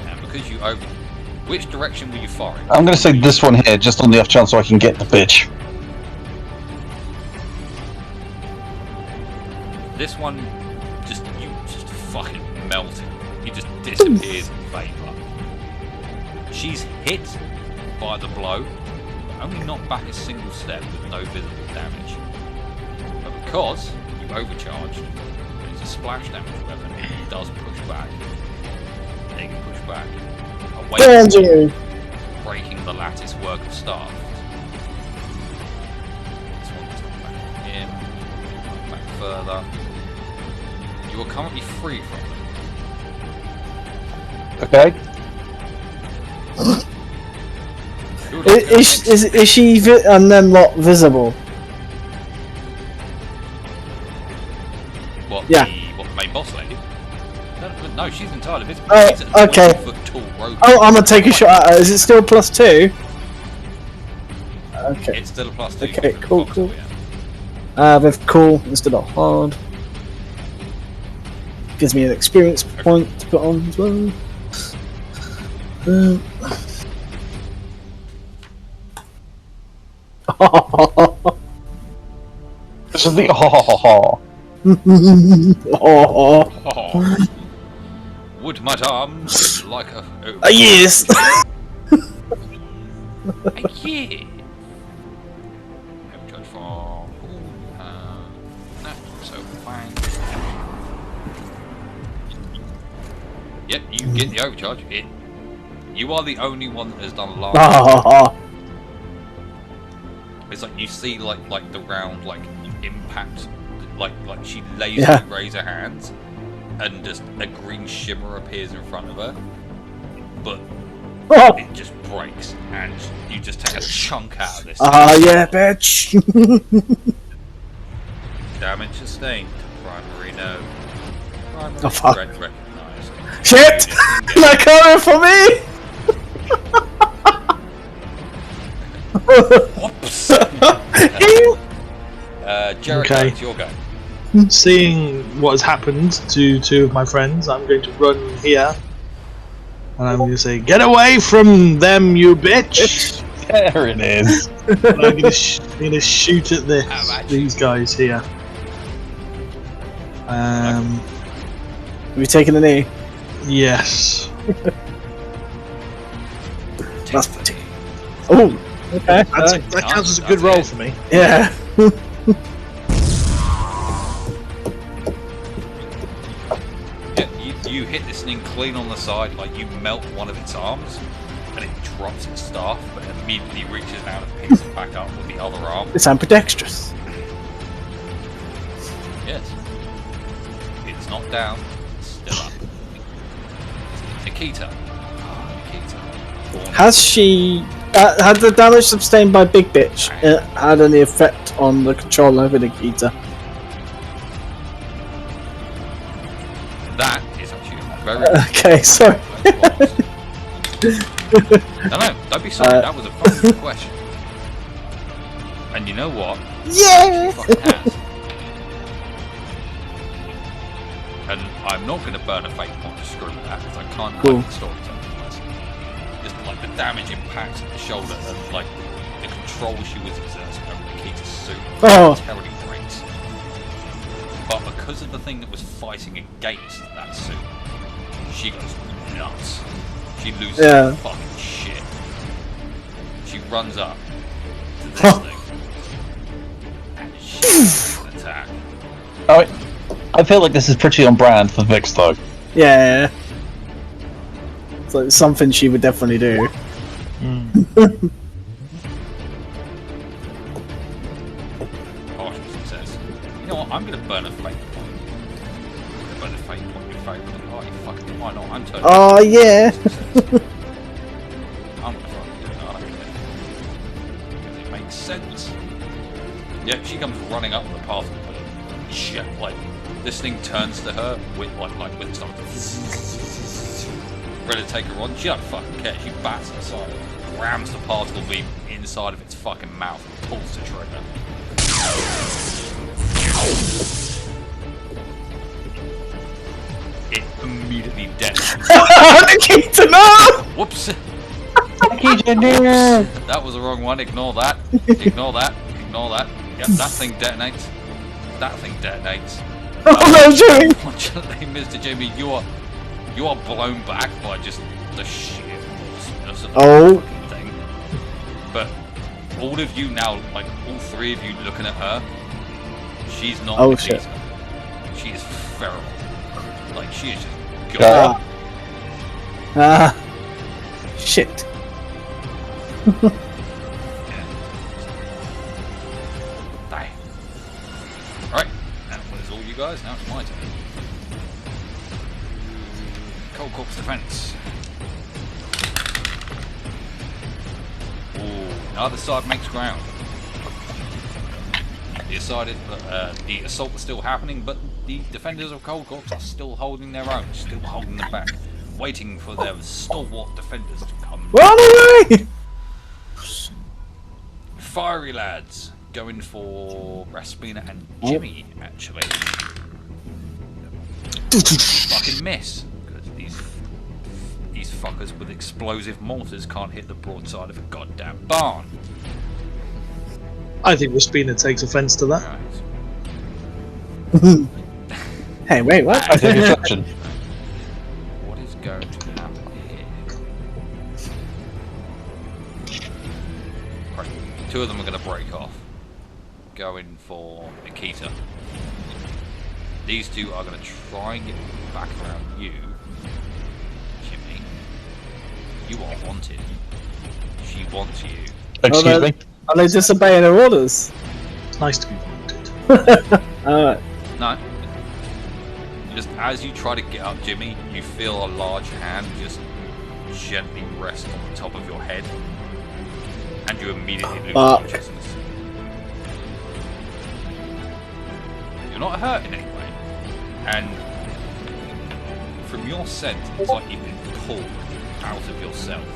And because you over... Which direction were you firing? I'm gonna say this one here, just on the off chance so I can get the bitch. This one, you just fucking melted. He just disappears in vapor. She's hit by the blow, but only knocked back a single step with no visible damage. But because you overcharged, it's a splash damage weapon, it does push back. They can push back. Away Danger. breaking the lattice work of staff. This one's back in, back further. You are currently free from them. Okay. Who would like to go next? Is she and then not visible? What, Yeah. the main boss lady? No, she's entirely visible. Oh, She's a okay. 20-foot tall robot. Oh, I'm gonna take a shot at her. Is it still +2? Okay. It's still a +2. Okay, cool, Fox, cool. yeah. With cool instead of hard. Gives me an experience point to put on as well. This is the oh. Oh. Would madame like a... Oh, Yes! yeah. Overcharge for... no, so fine. Yep, you get the overcharge. You are the only one that has done a large... It's like you see like the round impact, like she lazily raise her hands, and just a green shimmer appears in front of her, but it just breaks, and you just take a chunk out of this. Yeah, bitch! Damage sustained. Primary no. Primary Oh, fuck. threat recognized. Shit! They're coming for me! Whoops. Jericho, Okay. it's your go. Seeing what has happened to two of my friends, I'm going to run here. And I'm going to say, get away from them, you bitch! There it is. And I'm going to shoot at these guys here. Have you taken a knee? Yes. That's pretty. Oh! Okay. That counts as a good That's roll it. for me. Yeah. Yeah, you hit this thing clean on the side, like you melt one of its arms, and it drops its staff, but immediately reaches out and picks it back up with the other arm. It's ambidextrous. Yes. It's not down, it's still up. Nikita. Nikita. Born Has she... had the damage sustained by Big Bitch had any effect on the control over Nikita? That is actually a very Okay, sorry. No, don't be sorry. That was a fucking good question. And you know what? Yeah! She fucking has. And I'm not going to burn a fate point to screw with that because I can't Cool. like the storytelling. Just like the damage impact at the shoulder and like the control she was exerting over Nikita's suit Oh. terribly breaks. But because of the thing that was fighting against that suit, she goes nuts. She loses Yeah. fucking shit. She runs up to this thing and she an attack. I feel like this is pretty on brand for Vix, though. Yeah. It's like something she would definitely do. Cautiously says, you know what, I'm going to burn a fate point. I'm going to burn a fate point in favour of the party. Fucking why not? I'm turning. Oh, yeah. I'm going to fucking do it. I don't care. Because it makes sense. Yeah, she comes running up the path. Shit, like, this thing turns to her with, like with something. Ready to take her on. She don't fucking care. She bats it aside, rams the particle beam inside of its fucking mouth, and pulls the trigger. It immediately detonates. Nikita, no! Whoops! Nikita, no! That was the wrong one. Ignore that. Ignore that. Ignore that. Yep, that thing detonates. That thing detonates. Oh, no, Jimmy! Unfortunately, Mr. Jimmy, you are blown back by just the sheer awesomeness of Oh. the fucking thing. But all of you now, like all three of you looking at her, she's not Oh, Nikita. shit. She is feral. Like, she is just Yeah. Ah. Shit. Die. Right, that was all you guys. Now it's my turn. Cold Corpse Defense. Ooh, neither side makes ground. The assault is still happening, but the defenders of Cold Corpse are still holding their own, still holding them back, waiting for their stalwart defenders to come. Run away! Fiery lads going for Raspina and Jimmy, actually. Fucking miss, because these fuckers with explosive mortars can't hit the broadside of a goddamn barn. I think Raspina takes offence to that. Right. Hey, wait, what? I take exception. What is going to happen here? Right. Two of them are going to break off. Going for Nikita. These two are going to try and get back around you, Jimmy. You are wanted. She wants you. Excuse me? Are they disobeying her orders? It's nice to be wanted. Alright. No. Just as you try to get up, Jimmy, you feel a large hand just gently rest on the top of your head, and you immediately lose Fuck. consciousness. You're not hurt in any way, and from your sense, it's like you've been pulled out of yourself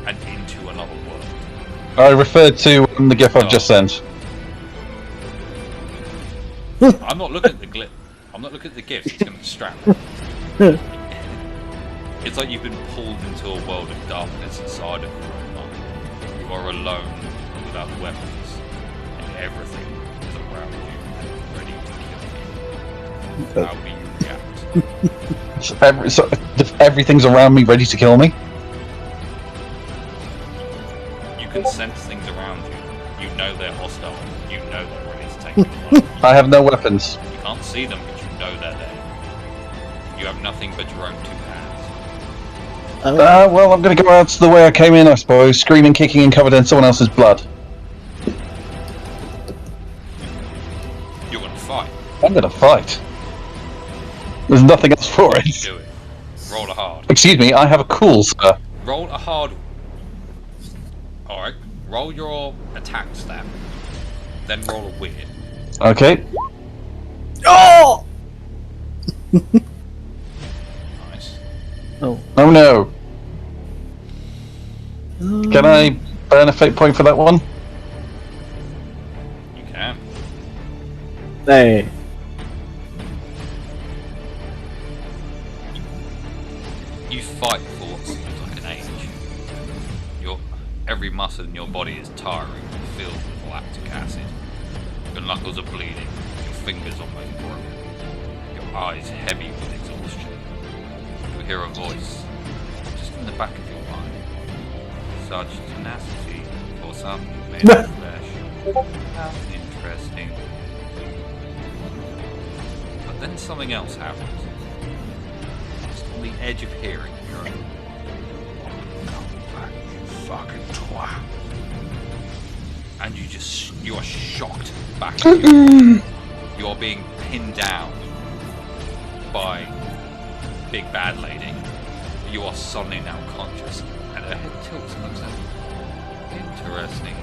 and into another world. I referred to the GIF I've just sent. I'm not looking at the glip. I'm not looking at the gifts. It's going to distract me. It's like you've been pulled into a world of darkness inside of you. You are alone, without weapons, and everything is around you, ready to kill you. How do you react? So everything's around me, ready to kill me? You can sense things around you. You know they're hostile. You know they're ready to take your life. I have no weapons. You can't see them, but you know they're there. You have nothing but your own two hands. Well, I'm going to go out the way I came in, I suppose. Screaming, kicking, and covered in someone else's blood. You're gonna fight. I'm going to fight. There's nothing else for it. Do it. Roll a hard. Excuse me, I have a cool, sir. Roll a hard. Alright. Roll your attack stat. Then roll a weird. Okay. Oh! Nice. Oh. Oh no. Can I burn a fate point for that one? You can. Hey. You fight for what seems like an age. Every muscle in your body is tiring and filled with lactic acid. Your knuckles are bleeding, your fingers almost broken, your eyes heavy with exhaustion. You hear a voice, just in the back of your mind. Such tenacity for something made of flesh. How interesting. But then something else happens. Just on the edge of hearing, you're come back, you fucking twat. And you are shocked back. You are being pinned down by Big Bad Lady. You are suddenly now conscious, and her head tilts and looks at you. Interesting.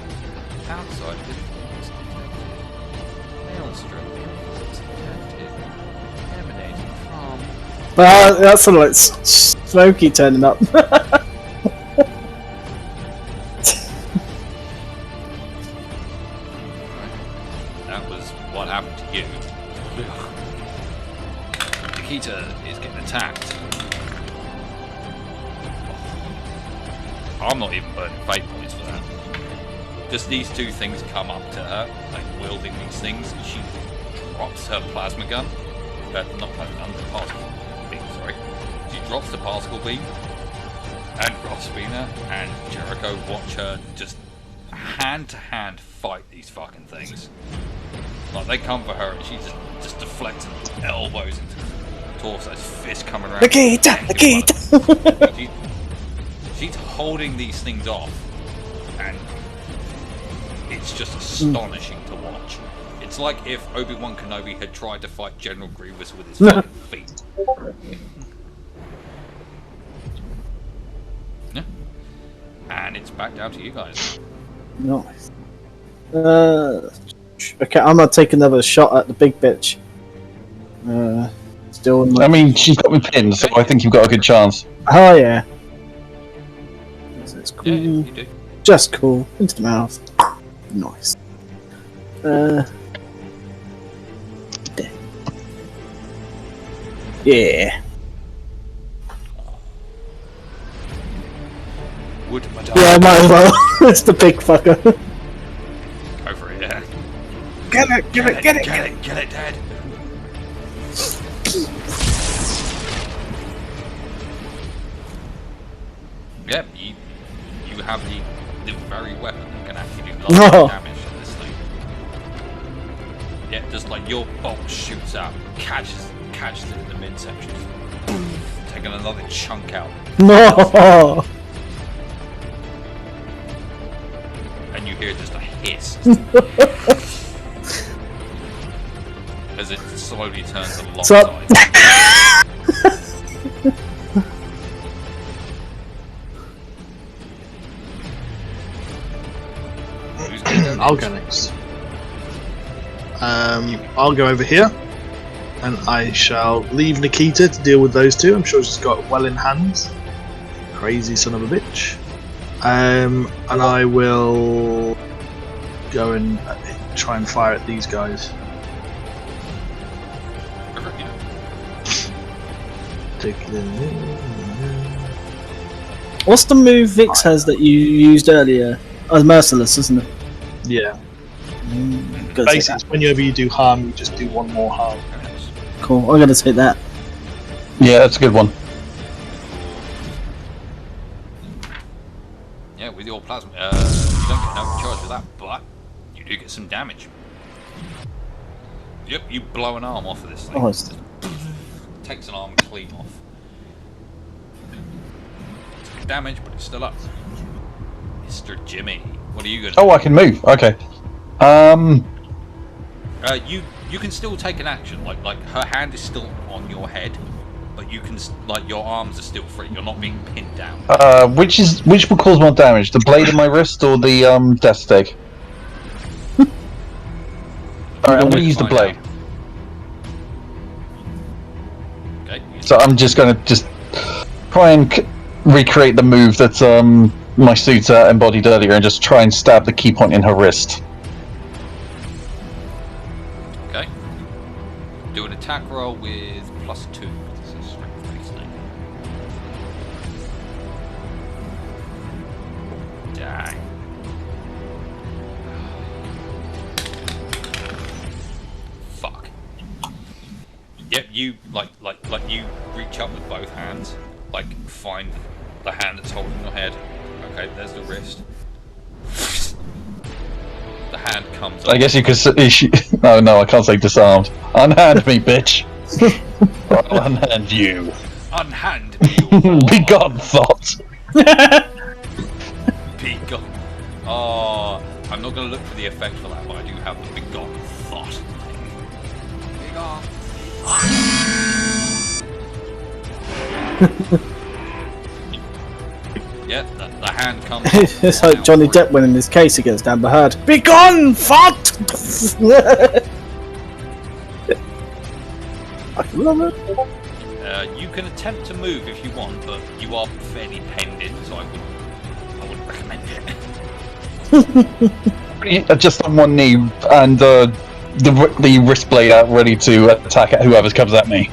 Outside of it, it's detected. Maelstrom, it's detected. Emanating from. Well, that's sort of like Smokey turning up. That was what happened to you. Nikita is getting attacked. I'm not even burning fate points for that. Just these two things come up to her, like wielding these things, and she drops her plasma gun. Not plasma gun, the particle beam, sorry. She drops the particle beam and drops Spina, and Jericho watch her just hand to hand fight these fucking things. Like they come for her and she just deflects elbows into the torso, fists coming around. Nikita! She's holding these things off, and it's just astonishing to watch. It's like if Obi-Wan Kenobi had tried to fight General Grievous with his fucking feet. Yeah. And it's back down to you guys. Nice. Okay, I'm gonna take another shot at the big bitch. Still in my... I mean, she's got me pinned, so I think you've got a good chance. Oh yeah. It's cool. Yeah, you do. Just cool. Into the mouth. Nice. There. Yeah. Would Madame Yeah, might as well. It's the big fucker. go for it, yeah. Get it, get it, get it, get it. Get it, Dad. Yep, you have the very weapon that can actually do lots of damage to this thing. Yeah, just like your bolt shoots out, catches it in the midsection, taking another chunk out, No. and you hear just a hiss as it slowly turns alongside. I'll go next. I'll go over here, and I shall leave Nikita to deal with those two. I'm sure she's got it well in hand. Crazy son of a bitch. And I will go and try and fire at these guys. What's the move Vix has that you used earlier? Oh, Merciless, isn't it? Yeah. Gotta take Basically, that. whenever you do harm, you just do one more harm. Cool. I'm gonna take that. Yeah, that's a good one. Yeah, with your plasma, you don't get no charge with that, but you do get some damage. Yep, you blow an arm off of this thing. Oh, it's... Takes an arm clean off. take damage, but it's still up. Mr. Jimmy, what are you gonna Oh, I can move. Okay. You can still take an action. Like her hand is still on your head, but you can your arms are still free. You're not being pinned down. Which will cause more damage? The blade in my wrist or the death stake? Alright, I'm gonna use the blade. Okay. So I'm just gonna try and recreate the move that my suit embodied earlier, and just try and stab the key point in her wrist. Okay. Do an attack roll with +2. This is strength-based thing. Die. Fuck. Yep, you like you reach up with both hands, like find the hand that's holding your head. Okay, there's the wrist. The hand comes up. I guess you could. Oh no, I can't say disarmed. Unhand me, bitch. I'll unhand you. Unhand me. Begone, thought. Begone. Oh, I'm not going to look for the effect for that, but I do have the begone thought. Begone. Yeah, the hand comes. It's like Johnny Depp winning his case against Amber Heard. Be gone, fat! I love it. You can attempt to move if you want, but you are fairly penned in, so I wouldn't recommend it. Just on one knee and the wrist blade out, ready to attack at whoever comes at me.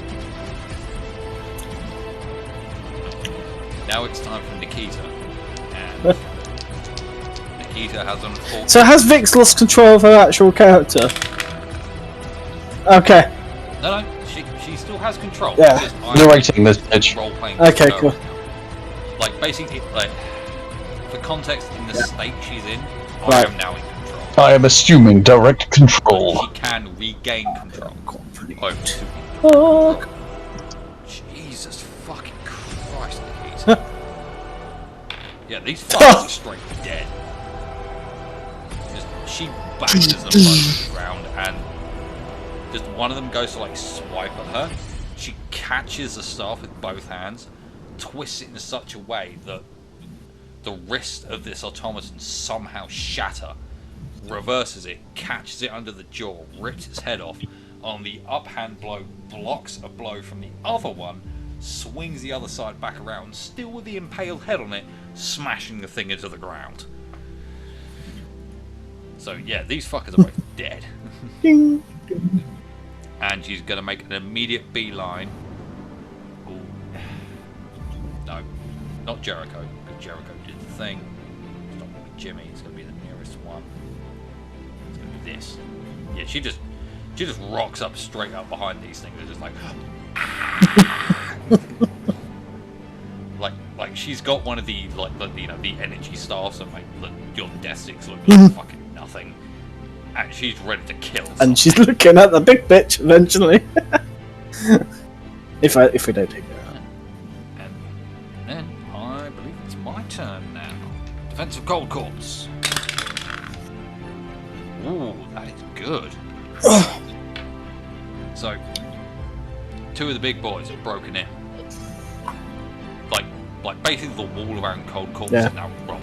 Now it's time for Nikita. And Nikita has unfortunately. So has Vix lost control of her actual character? Okay. No, she still has control. Yeah. Narrating this bitch. Role-playing. Okay, cool. Like basically, like for context, in the state she's in, I Right. am now in control. I am assuming direct control. She can regain control over two people. Fuck. Jesus fucking Christ, Nikita. Yeah, these fuckers are straight dead. She bashes them both to the ground, and just one of them goes to like swipe at her. She catches the staff with both hands, twists it in such a way that the wrist of this automaton somehow shatter, reverses it, catches it under the jaw, rips its head off. On the uphand blow, blocks a blow from the other one, swings the other side back around, still with the impaled head on it, smashing the thing into the ground. So yeah, these fuckers are both dead. Ding. And she's going to make an immediate beeline. Ooh. No, not Jericho, because Jericho did the thing. It's not going to be Jimmy, it's going to be the nearest one. It's going to be this. Yeah, she just rocks up straight up behind these things. They're just like... like she's got one of the the energy staffs that make your death sticks look like fucking nothing. And she's ready to kill. And she's looking at the big bitch eventually. if we don't take her out. And then I believe it's my turn now. Defense of coldcorpse. Ooh, that is good. So, two of the big boys have broken in. Like basically the wall around coldcorpse is now rubble.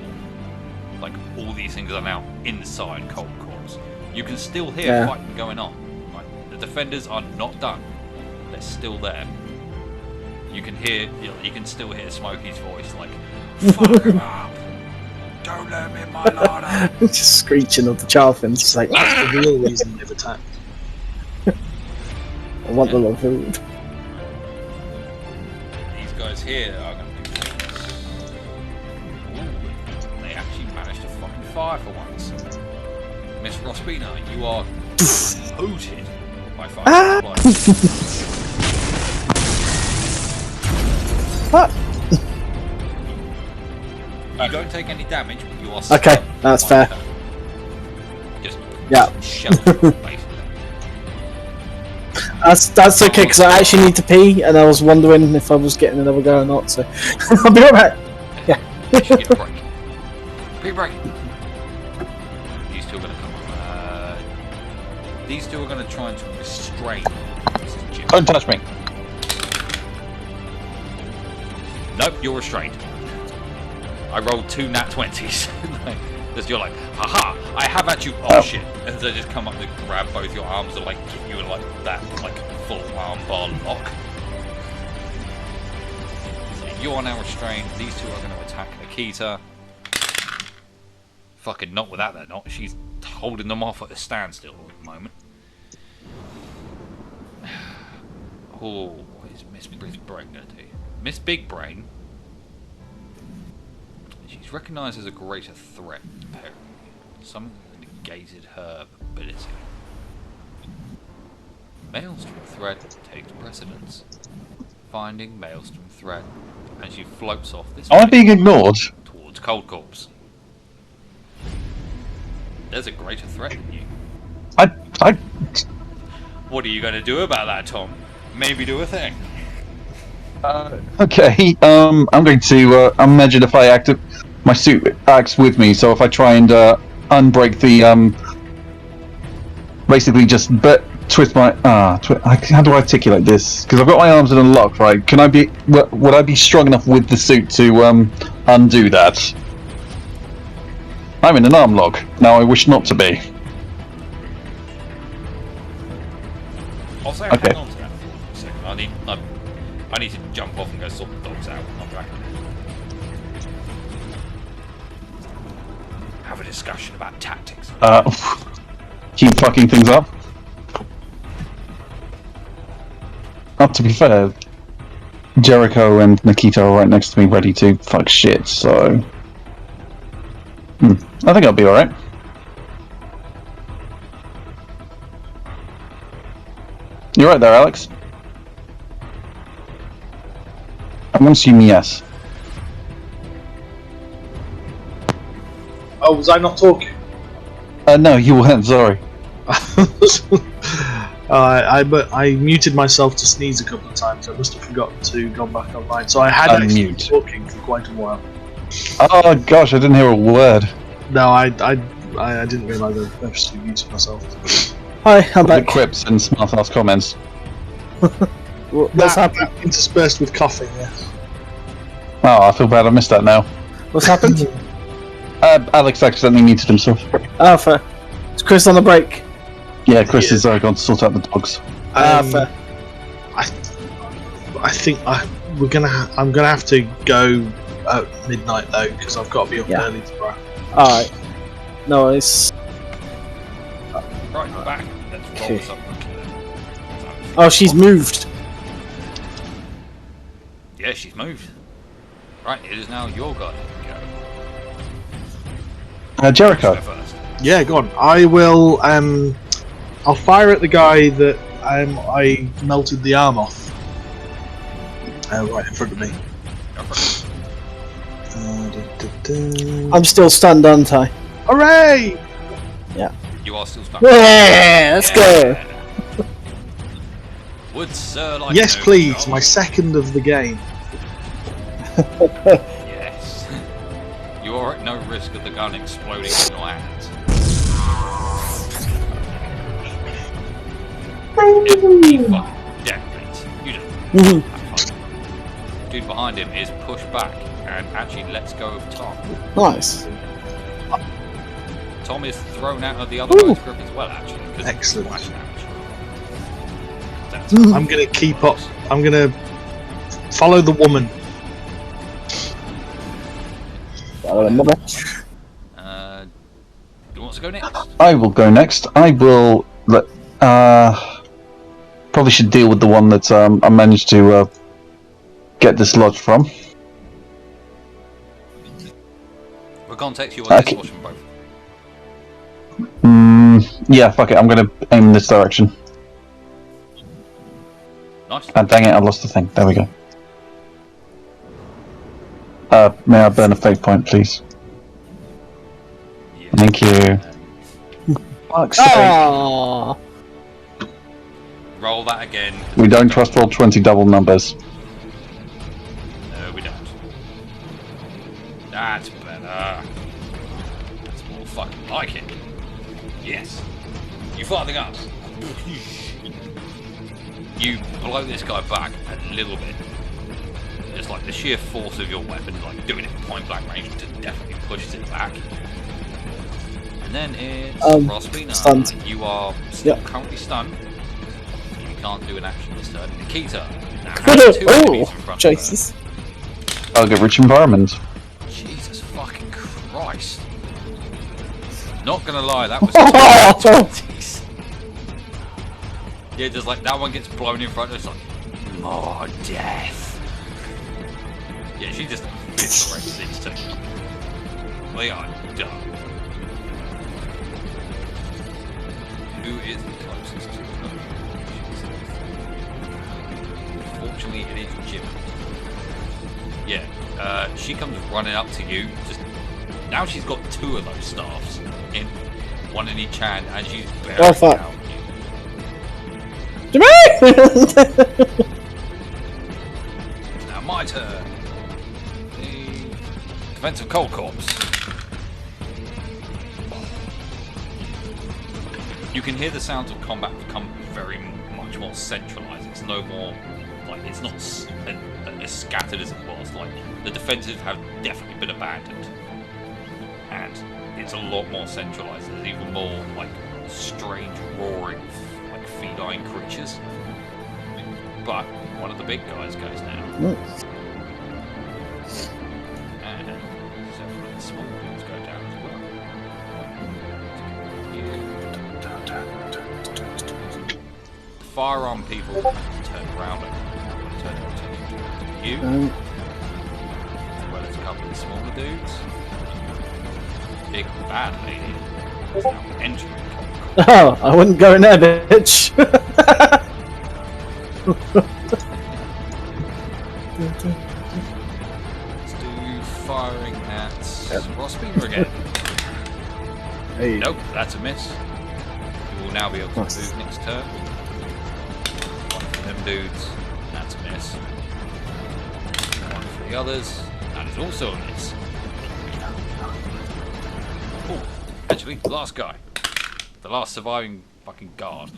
Like all these things are now inside coldcorpse. You can still hear fighting going on. Like, the defenders are not done. They're still there. You can still hear Smokey's voice like, "Fuck him up! Don't let him in my larder!" Just screeching of the Charfins. It's like, That's the real reason they've attacked. I want the love food. These guys here are going to do things. Ooh, they actually managed to fucking fire for once. Miss Rospina, you are hooted by fire. What? You don't take any damage, but you are Okay, stunned that's by fair. her. Just sheltered, basically. That's okay, because I actually need to pee, and I was wondering if I was getting another go or not, so I'll be alright. Yeah. You should get a break. Pre-break. These two are going to come up. These two are going to try and restrain Mrs. Jim. Don't touch me. Nope, you're restrained. I rolled 2 nat 20s. Because you're like, haha, I have at you. Oh shit. And they just come up and grab both your arms and like give you like that like full arm bar lock. So you are now restrained. These two are going to attack Akita. Fucking not without that not. She's holding them off at a standstill at the moment. Oh, what is Miss Big Brain going to do? Miss Big Brain. She's recognised as a greater threat, apparently. Something that negated her ability. Maelstrom threat takes precedence. Finding Maelstrom threat, and she floats off this Am I way being ignored? towards coldcorpse. There's a greater threat than you. I. What are you going to do about that, Tom? Maybe do a thing. Okay. I'm going to imagine if I active my suit acts with me. So if I try and unbreak the basically just twist my how do I articulate this? Because I've got my arms in a lock, right? Can I be? Would I be strong enough with the suit to undo that? I'm in an arm lock now. I wish not to be. I'll say Okay. hang on to that for a second. I need to jump off and go sort the dogs out. I'll be back. Have a discussion about tactics. Keep fucking things up. To be fair, Jericho and Nikita are right next to me, ready to fuck shit. So, I think I'll be all right. You're right there, Alex. I'm gonna assume yes. Oh, was I not talking? No, you weren't. Sorry. I muted myself to sneeze a couple of times. I must have forgotten to go back online. So I had actually been Unmute. talking for quite a while. Oh gosh, I didn't hear a word. No, I didn't realise I actually muted myself. Hi, I'm The back. quips and smart ass comments. What's happened? That interspersed with coughing, yes. Oh, I feel bad. I missed that now. What's happened? Alex accidentally muted himself. Oh, fair. Is Chris on the break? Yeah, Chris is gone to sort out the dogs. Fair. I think I'm gonna have to go at midnight though because I've got to be up early tomorrow. Alright. No worries. Right, I'm back. Let's roll this up. Oh, she's moved. Yeah, she's moved. Right, it is now your go. Jericho. Go first. Yeah, go on. I will. I'll fire at the guy that I melted the arm off. Right in front of me. Go first. I'm still stunned, aren't I? Hooray! You are still stuck. Yeah, let's go. Would Sir like Yes, to know please. the My second of the game. Yes. You are at no risk of the gun exploding in your hands. You fucking dead, please. You just have fun. Dude behind him is pushed back and actually lets go of Tom. Nice. Tom is thrown out of the other guy's grip as well, actually. 'Cause of Excellent. splash damage. That's I'm gonna keep up. I'm gonna follow the woman. Who wants to go next? I will go next. I will let. Probably should deal with the one that I managed to get dislodged from. For context, you are Okay. dislodged from both. Yeah, fuck it. I'm gonna aim in this direction. Nice. Dang it! I lost the thing. There we go. May I burn a fate point, please? Yeah. Thank you. Fuck's sake. Aww. Roll that again. We don't trust roll 20 double numbers. No, we don't. That's better. That's more fucking like it. Yes. You fire the guns. You blow this guy back a little bit. Just like the sheer force of your weapon, like doing it point blank range, definitely pushes it back. And then it's Rospina. Stunned. You are still currently stunned. You can't do an action this turn. Nikita. Now has two enemies in front of her. Jesus. Target rich environment. Jesus fucking Christ. Not gonna lie, that was 20s. Yeah, just like that one gets blown in front of us, like, more death. Yeah, she just eviscerates these two. They are done. Who is the closest to her? Fortunately, it is Jim. Yeah, she comes running up to you. Just now, she's got two of those staffs, in one in each hand, and she's bearing fuck. down you. Jimmy! It's now my turn. The defensive coldcorpse. You can hear the sounds of combat become very much more centralized. It's no more like it's not as scattered as it was. Like the defensive have definitely been abandoned, and it's a lot more centralized. There's even more like strange roaring, like feline creatures. But one of the big guys goes down, and several of the small dudes go down as well. Firearm people turn around and turn attention to you, as well as a couple of smaller dudes. Big bad lady is now entering the cold. Oh, I wouldn't go in there, bitch. Let's do firing at Rospina again. Hey. Nope, that's a miss. You will now be able to Nice. move next turn. One for them dudes, that's a miss. One for the others, that is also a miss. Oh, actually, the last guy. The last surviving fucking guard.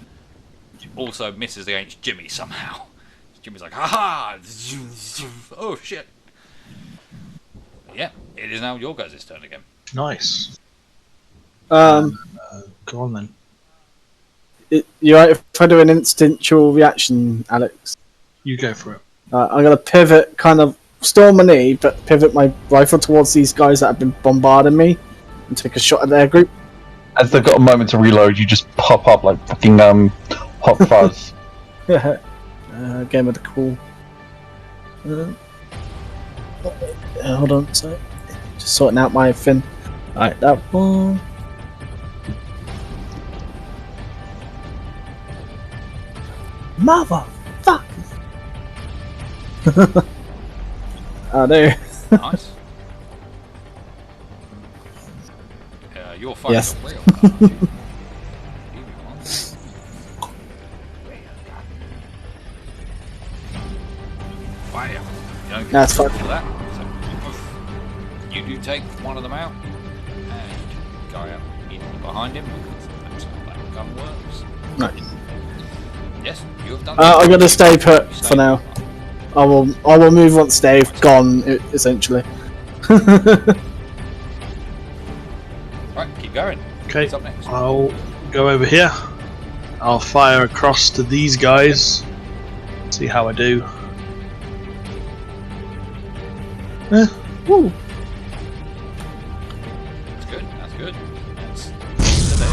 Also misses against Jimmy somehow. Jimmy's like, haha! Oh shit. Yeah, it is now your guys' turn again. Nice. Um, Go on then. you right if I do an instinctual reaction, Alex? You go for it. I'm gonna pivot, kind of still on my knee, but pivot my rifle towards these guys that have been bombarding me, and take a shot at their group. As they've got a moment to reload, you just pop up like fucking hot fuzz. Game of the cool. Hold on, sorry. Just sorting out my fin. Alright, that one. Motherfucker! Oh no. Nice. You're fighting Yes. a real card, aren't you? Here we are. Bam. You don't get That's to fine. that. So, you do take one of them out, and go out immediately behind him because that's how that gun works. Nice. Yes, you have done. I'm gonna stay put You for stay now. put. I will move once they've gone, essentially. Right, keep going. Okay. What's up next? I'll go over here. I'll fire across to these guys. See how I do. Woo. That's good. That's good. That's there.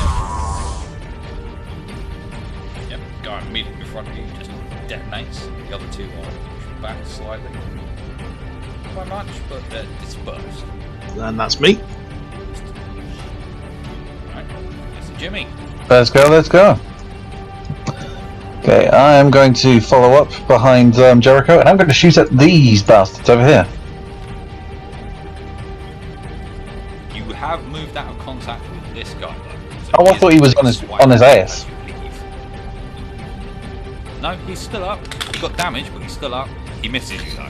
Yep, guy immediately in front of you just detonates. The other two are pushed back slightly. Not by much, but they're dispersed. And that's me. Alright, it's Jimmy. Let's go, let's go. Okay, I am going to follow up behind Jericho, and I'm going to shoot at these bastards over here. You have moved out of contact with this guy though. So Oh, I is thought he was swipe on his ass. as you leave. No, he's still up. He got damaged, but he's still up. He misses you though.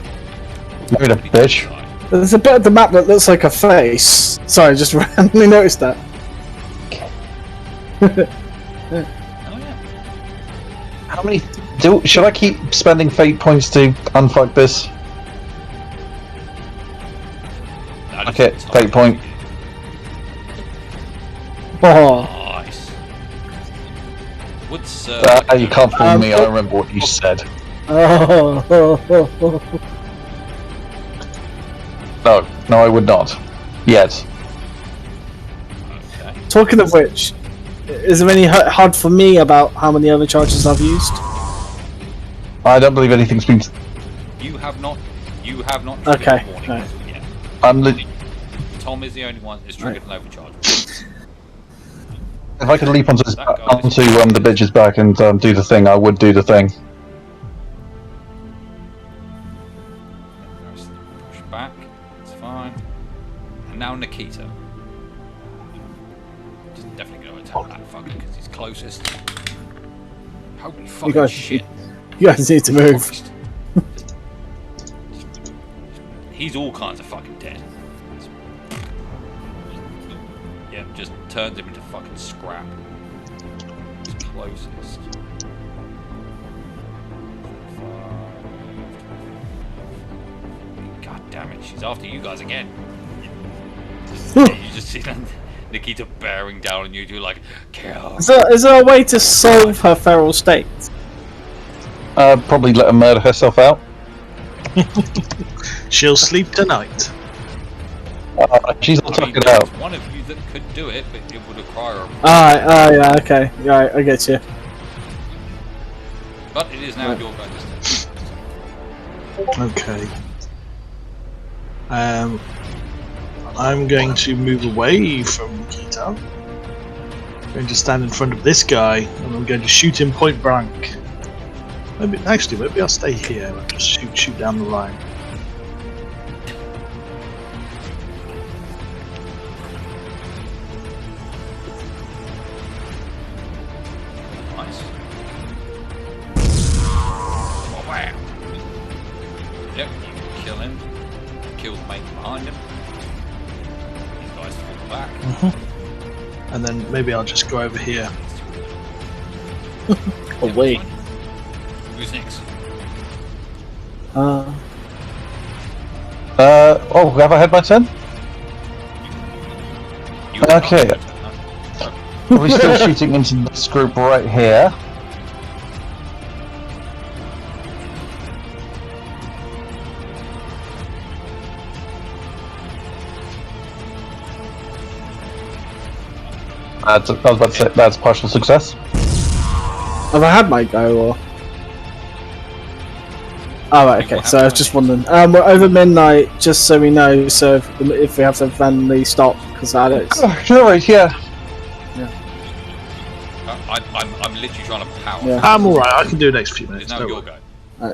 Look at a Pretty good bitch. side. There's a bit of the map that looks like a face. Sorry, I just randomly noticed that. Oh yeah. How many? Should I keep spending fate points to unfuck this? That is Okay, entirely fate point. Oh, Nice. Would You can't fool me. I remember what you said. oh. No, I would not. Yet. Okay. Talking of which, is there any HUD for me about how many other charges I've used? I don't believe anything's been. You have not. triggered Okay, the warning right. as of yet. I'm. If Tom is the only one that's triggered an overcharge. I could leap onto the That goes. bitch's back and do the thing, I would do the thing. Push back. It's fine. And now Nikita. He's definitely going to attack that fucker because he's closest. Holy fucking guys- shit. You guys need to move. Christ. He's all kinds of fucking dead. Yeah, just turns him into fucking scrap. He's closest. God damn it, she's after you guys again. You just see Nikita bearing down on you, do like, kill. Is there a way to solve her feral state? Probably let her murder herself out. She'll sleep tonight. She's all I mean, tuckered out. there's one of you that could do it, but it would require a... Yeah, okay. Right, I get you. But it is now your go this turn. Okay. I'm going to move away from Nikita. I'm going to stand in front of this guy, and I'm going to shoot him point blank. Maybe I'll stay here and just shoot down the line. Nice. Oh, wow. Yep, you can kill him. Kill the mate behind him. These guys fall back. And then maybe I'll just go over here. Oh, wait. Who's next? Oh, have I had my turn? You Okay. Are we still shooting into this group right here? I was about to say, that's partial success. Have I had my go, or...? Oh, right, okay, so I was just wondering. We're over midnight, just so we know, so if we have to randomly stop, because Alex... Oh, alright, yeah. I'm literally trying to power. Yeah. I'm alright, I can do the next few minutes. It's now don't your worry. go.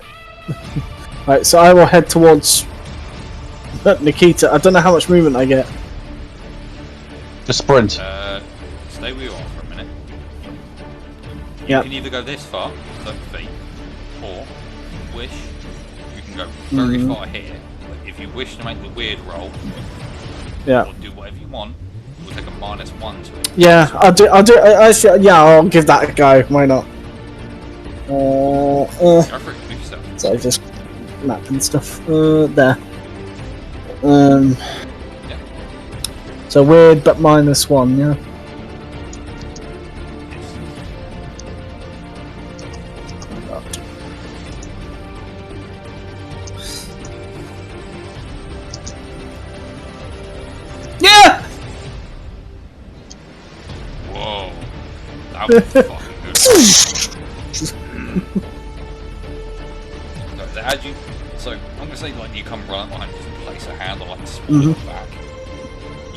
Right, so I will head towards... Nikita. I don't know how much movement I get. Just sprint. Stay where you are for a minute. Yeah. You can either go this far, 30 feet, or if you wish, you can go very far here. But if you wish to make the weird roll, Yeah. or do whatever you want, we'll take a -1 to it. Yeah, I'll give that a go. Why not? Go for it, move yourself. So just map and stuff. There. So weird, but -1. Yeah. Yeah. Whoa. That was fucking good. So I'm gonna say like you come running behind, just place a hand on like the back.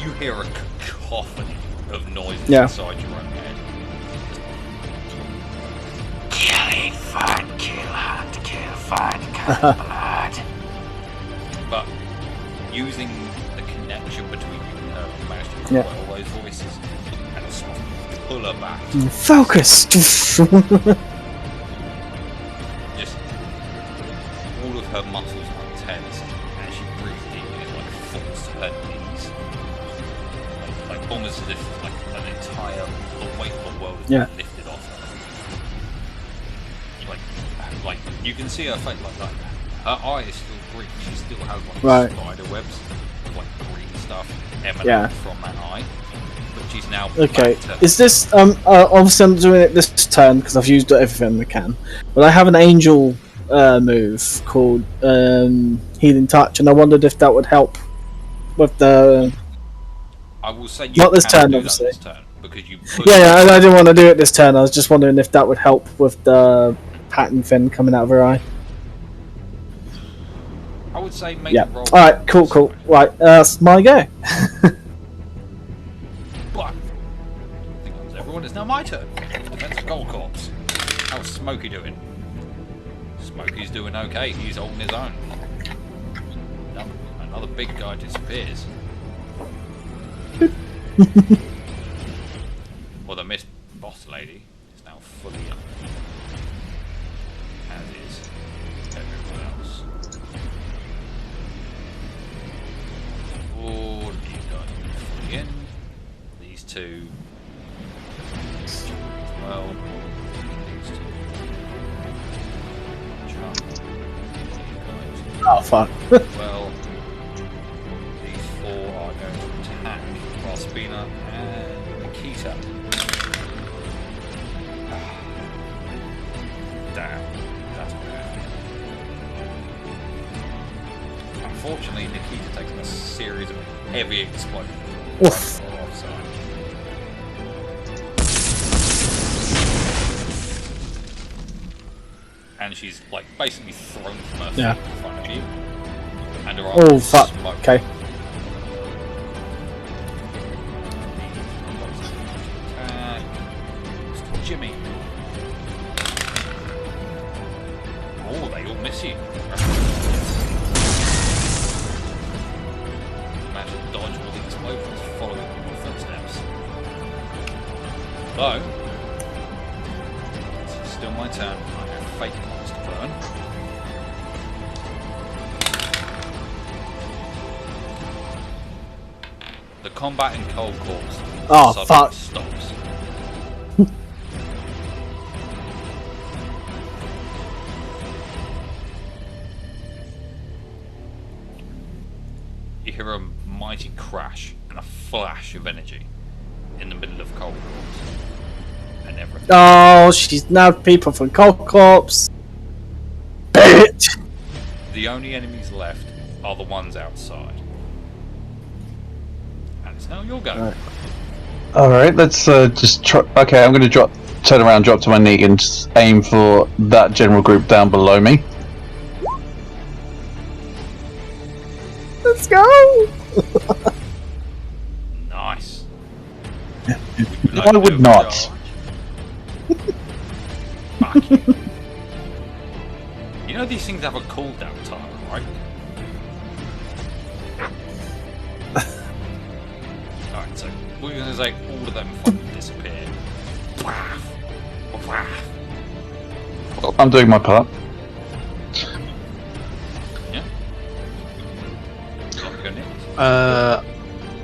You hear a cacophony of noises inside your own head. Killing, find, kill, hunt, kill, find, cut, blood. But using the connection between you and her, you managed to quiet all those voices and sort of pull her back. Focus. Just all of her muscles are tense, and she breathes deeply. It's like falls to her knees. Like almost as if like an entire the weight of the world has been lifted off her. Like you can see her face like her eye is still green. She still has like spider webs, like green stuff emanating from that eye. But she's now Okay. back to... Is this obviously I'm doing it this turn because I've used everything I can. But I have an angel move called Healing Touch, and I wondered if that would help with the. I will say you not this can turn, do obviously. that this turn because you. I didn't want to do it this turn. I was just wondering if that would help with the pattern fin coming out of her eye. I would say make Yeah. a roll. All right. Cool. Right. That's my go. But I think that was everyone. It's now my turn. Defense of coldcorpse. How's Smokey doing? Smokey's doing okay. He's holding his own. Another big guy disappears. Well, the Miss Boss Lady is now fully in. As is everyone else. All these guys are fully in. These two as well. These two. Chuck. These guys. Oh fuck. Well, these four are going to attack Raspina and Nikita. Damn, that's bad. Unfortunately, Nikita takes a series of heavy explosions. Oof. Offside. And she's like basically thrown from her feet in front of you. And her arm is Fuck. smoked. Okay. Jimmy. Oh, they all miss you. Managed to dodge all the explosions following your footsteps. Though, it's still my turn. I have fate points to burn. The combat in coldcorpse suddenly stops. You hear a mighty crash and a flash of energy in the middle of coldcorpse, and everything. Oh, she's nabbed people from coldcorpse. Bitch. The only enemies left are the ones outside. And it's now your go. Alright, let's just try. Okay, I'm going to turn around, drop to my knee, and just aim for that general group down below me. Let's go. Nice. No, I would not. Fuck you. You know these things have a cooldown time, right? Alright, so we're going to say all of them fucking disappear. Well, I'm doing my part. Yeah? Shall we go next?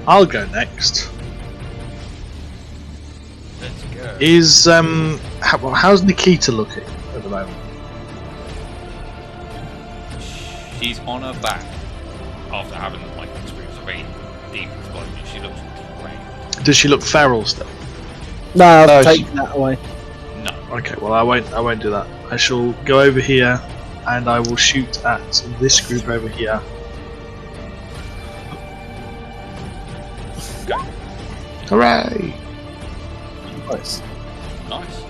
I'll go next. Let's go. Is how's Nikita looking at the moment? She's on her back after having like experienced a very deep explosion. She looks great. Does she look feral still? No, I'll No, take that away. No. Okay, well I won't do that. I shall go over here and I will shoot at this group over here. Go. Hooray! Nice. Nice.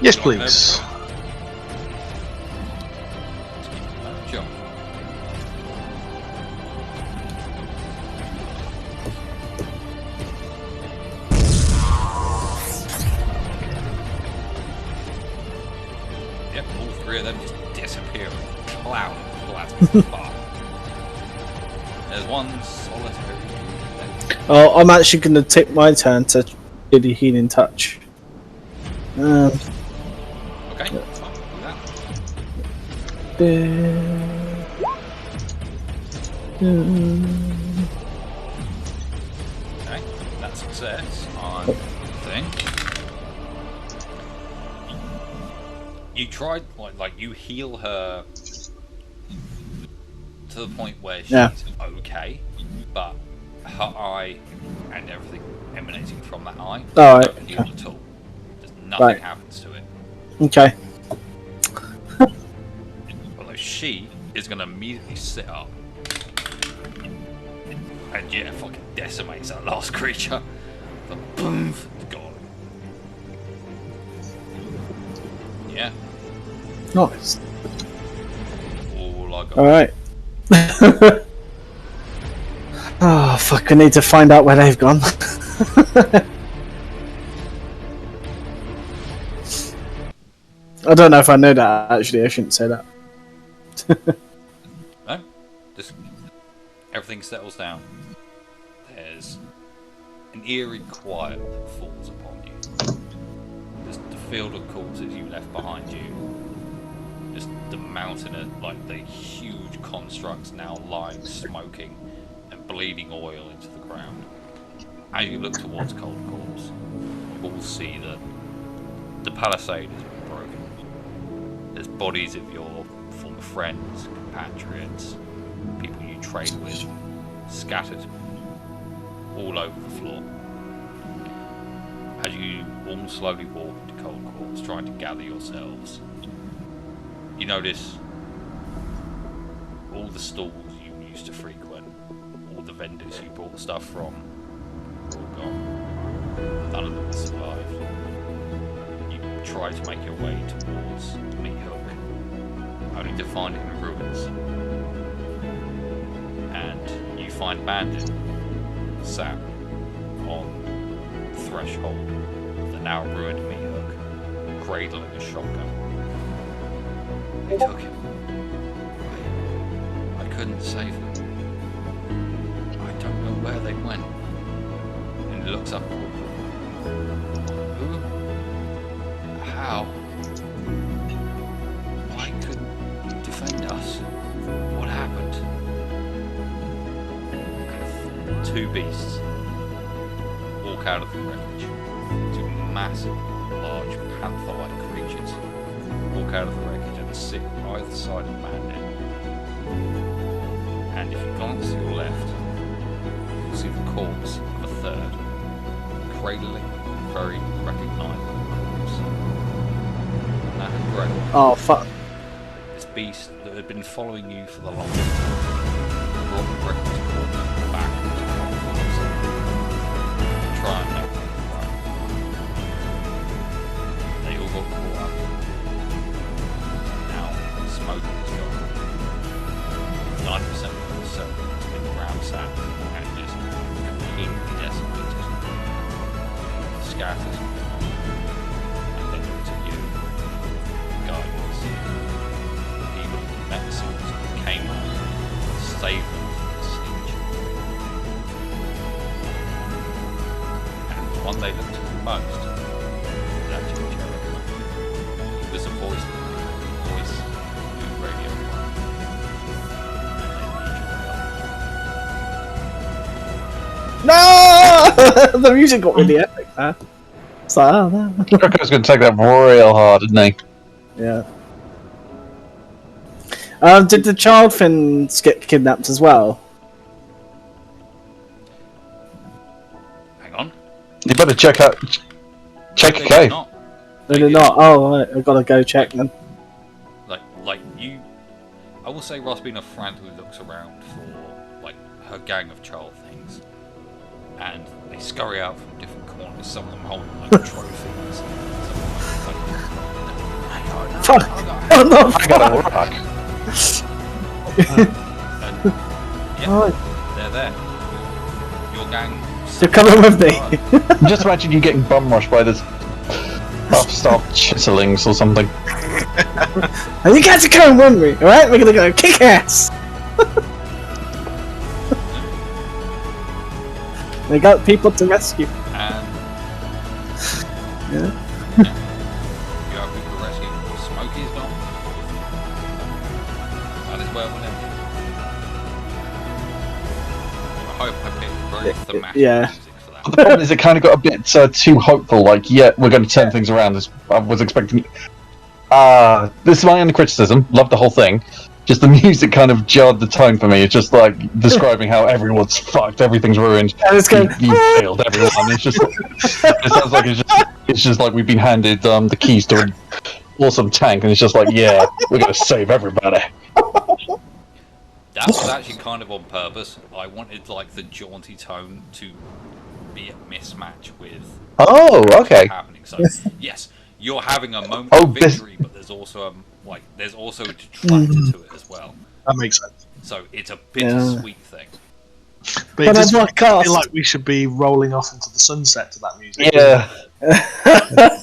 Yes, Go please. ahead, jump. Yep, all three of them just disappear. Cloud of plasma fire. There's one solitary. Oh, I'm actually going to take my turn to do the healing touch. Okay, fine, do that. success, I think. You tried, like you heal her to the point where she's okay, but her eye and everything emanating from that eye don't heal at all. Just nothing happens to it. Okay. Although she is going to immediately sit up and fucking decimates that last creature. The boom, it's gone. Yeah. Nice. All I got. Alright. Oh, fuck, I need to find out where they've gone. I don't know if I know that, actually. I shouldn't say that. No? Just everything settles down. There's an eerie quiet that falls upon you. Just the field of corpses you left behind you. Just the mountain of, like, the huge constructs now lying smoking and bleeding oil into the ground. As you look towards Cold Corpse, you all see that the palisade has been broken. There's bodies of your former friends, compatriots, people you trade with, scattered all over the floor. As you all slowly walk into Cold Corpse, trying to gather yourselves, you notice all the stalls you used to frequent, all the vendors you bought stuff from, are all gone. None of them survived. You try to make your way towards Meat Hook, only to find it in ruins. And you find Bandit sat on the threshold of the now ruined Meat Hook, cradling a shotgun. They took him. I couldn't save him. I don't know where they went. And he looks up. Who? How? Why couldn't you defend us? What happened? And two beasts walk out of the wreckage. Two massive, large, panther-like creatures walk out of the wreckage and sit either side of Bandit. And if you glance to your left, you'll see the corpse of a third, cradling a very recognisable corpse. And that had grown. Oh, fuck. This beast that had been following you for the longest brought Britain's corpse back into Cold Corpse to try and make things right. They all got caught up. Now, smoking is gone. 90% of the circle has been ransacked and just completely decimated. Scattered. And they look to you, guidance. The people of the Mexicans that came out and saved them from the siege. And the one they looked to the most was actually Jericho. He was a voice who radio one. No! The music got really epic, man. It's like, oh, no. Jericho's going to take that real hard, isn't he? Yeah. Did the child fins get kidnapped as well? Hang on. You better check your They cave. not. No, they're not. Oh, right. I've got to go check then. Like you, I will say Rossbina frantically looks around for like her gang of child things, and they scurry out from different corners. Some of them holding like trophies. Some of them like, Fuck! Oh no! I got a rock. and yeah, Oh, they're there. Your gang. you're coming with me. Just imagine you getting bum rushed by this half-starved chiselings or something. And you guys are coming with me, alright? We're gonna go kick ass! They got people to rescue. And Yeah. you have people rescue. Smokey's gone. That is where we'll end. I hope I picked very thematic Yeah. music for that. The problem is it kind of got a bit too hopeful. Like, yeah, we're going to turn things around. I was expecting. This is my only criticism. Loved the whole thing. Just the music kind of jarred the tone for me. It's just like describing how everyone's fucked, everything's ruined. And it's going, You failed everyone. It's just. It sounds like it's just like we've been handed the keys to an awesome tank, and it's just like, yeah, we're going to save everybody. That was actually kind of on purpose. I wanted like the jaunty tone to be a mismatch with Oh, okay. happening. So yes, you're having a moment Oh, of victory, but there's also there's also a detractor to it as well. That makes sense. So it's a bittersweet thing. But it But does I'm not cast. feel like we should be rolling off into the sunset to that music. Yeah,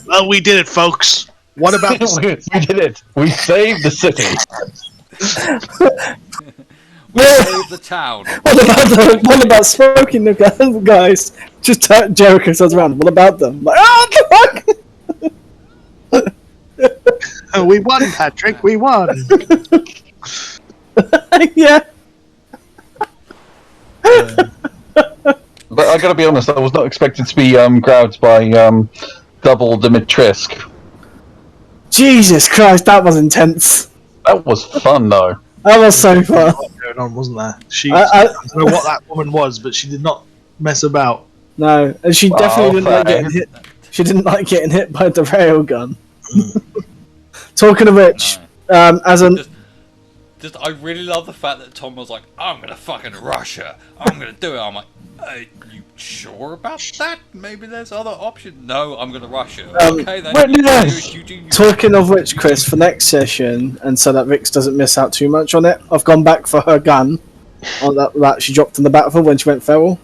Well, we did it, folks. What about the we did it. We saved the city. We saved the town. What about smoking the guys? Just Jericho turns around. What about them? Like, oh, fuck! We won, Patrick. We won. Yeah. But I gotta be honest, I was not expected to be grabbed by double Dimitrisk. Jesus Christ, that was intense. That was fun though. That was so fun. A lot going on, wasn't there? I I don't know what that woman was, but she did not mess about. No, and she definitely didn't like fair. getting hit. She didn't like getting hit by the railgun. Talking of which, as an Just, I really love the fact that Tom was like, I'm gonna fucking rush her. I'm gonna do it. I'm like, you sure about that? Maybe there's other options. No, I'm gonna rush her. Okay, then. witness! You do you. talking of which, Chris, for next session, and so that Vix doesn't miss out too much on it, I've gone back for her gun on that she dropped in the battlefield when she went feral.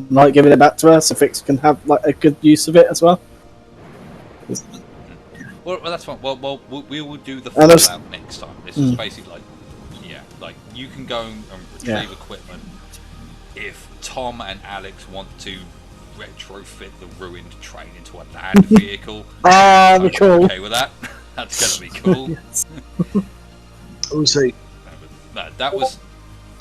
Like giving it back to her, so Vix can have like a good use of it as well. Well, that's fine. Well, we will do the And there's- fallout next time. This is basically like, yeah, like you can go and retrieve equipment. If Tom and Alex want to retrofit the ruined train into a land vehicle, Ah, be I'm cool. okay with that. That's gonna be cool. We'll see. That was That that was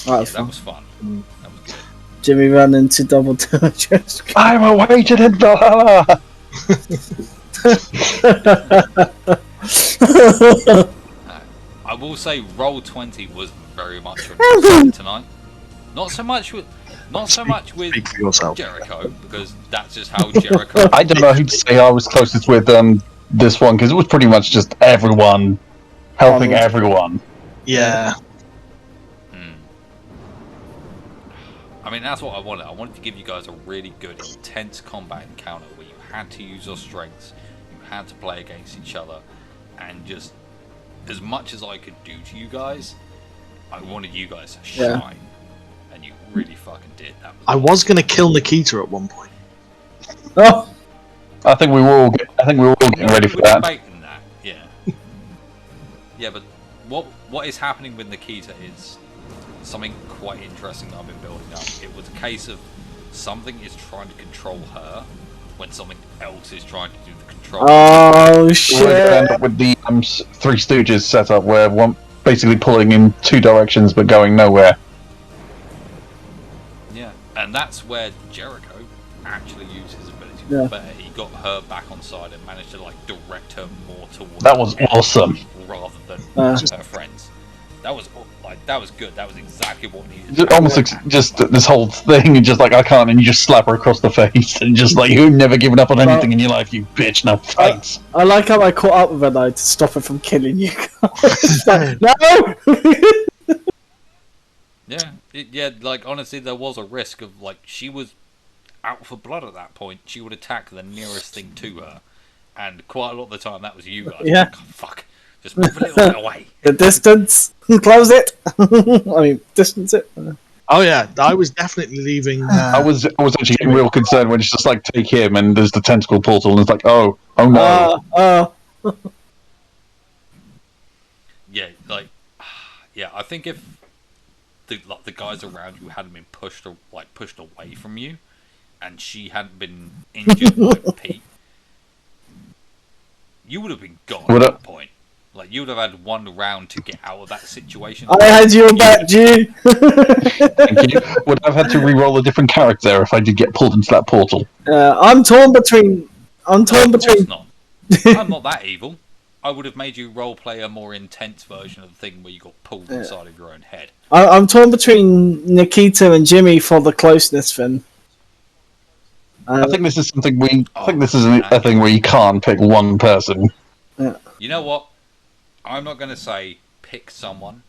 was fun. fun. That was good. Jimmy ran into double damage. I'm awaited in Valhalla. I will say, Roll20 was very much on tonight. Not so much with Speak for yourself. Jericho, because that's just how Jericho. I don't know who to say I was closest with this one, because it was pretty much just everyone helping everyone. Yeah. I mean, that's what I wanted. I wanted to give you guys a really good, intense combat encounter where you had to use your strengths, you had to play against each other, and just as much as I could do to you guys, I wanted you guys to shine, and you really fucking did. That was I was going to kill Nikita at one point. Oh, I think we were all getting ready for we're that. debating that, yeah. Yeah, but what is happening with Nikita is something quite interesting that I've been building up. It was a case of something is trying to control her when something else is trying to do the control. oh We're going to shit! end up with the Three Stooges setup, where one basically pulling in two directions but going nowhere. Yeah, and that's where Jericho actually used his ability Yeah. better. He got her back on side and managed to like direct her more towards That was awesome. rather than Uh. her friends. That was good. That was exactly what needed. Just, almost just this whole thing, and just like I can't, and you just slap her across the face, and just like you've never given up on anything in your life, you bitch. Now thanks. I like how I caught up with her though to stop her from killing you. No. Yeah, like honestly, there was a risk of like she was out for blood at that point. She would attack the nearest thing to her, and quite a lot of the time that was you guys. Yeah. Like, oh, fuck, just move a little bit away. The distance, close it. I mean, distance it. Oh yeah, I was definitely leaving. I was actually getting real concerned when it's just like take him, and there's the tentacle portal, and it's like oh no. Yeah, like yeah, I think if the guys around you hadn't been pushed away from you, and she hadn't been injured like Pete, you would have been gone at that point. Like, you'd have had one round to get out of that situation. I had your back, Jew. Thank you. Would I have had to re-roll a different character if I did get pulled into that portal? I'm torn between. I'm torn Of course between. not. I'm not that evil. I would have made you roleplay a more intense version of the thing where you got pulled inside of your own head. I'm torn between Nikita and Jimmy for the closeness thing. I think this is something I think this is a thing where you can't pick one person. You know what? I'm not going to say pick someone.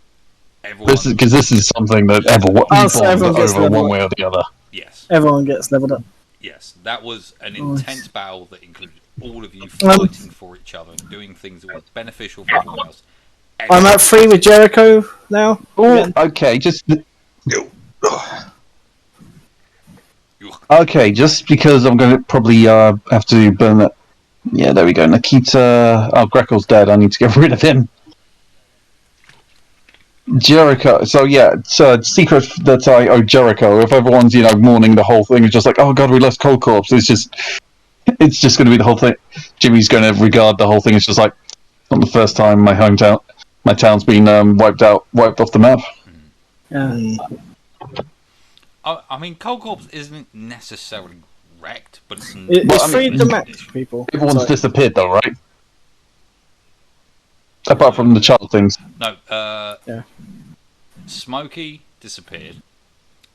Everyone. This is something that everyone gets over leveled one up. way or the other. Yes. Everyone gets leveled up. Yes, that was an intense battle that included all of you fighting for each other and doing things that were beneficial for everyone else. I'm at 3 with Jericho now. Oh, okay, okay, just because I'm going to probably have to burn that. Yeah, there we go. Nikita. Oh, Greco's dead. I need to get rid of him. Jericho. So yeah, so secret that I owe Jericho. If everyone's mourning the whole thing, it's just like, oh god, we lost coldcorpse. It's just going to be the whole thing. Jimmy's going to regard the whole thing. It's just like, not the first time my town's been wiped off the map. Yeah. I mean, coldcorpse isn't necessarily wrecked, but it's free to match people. Everyone's disappeared though, right? Apart from the child things. No, yeah. Smokey disappeared,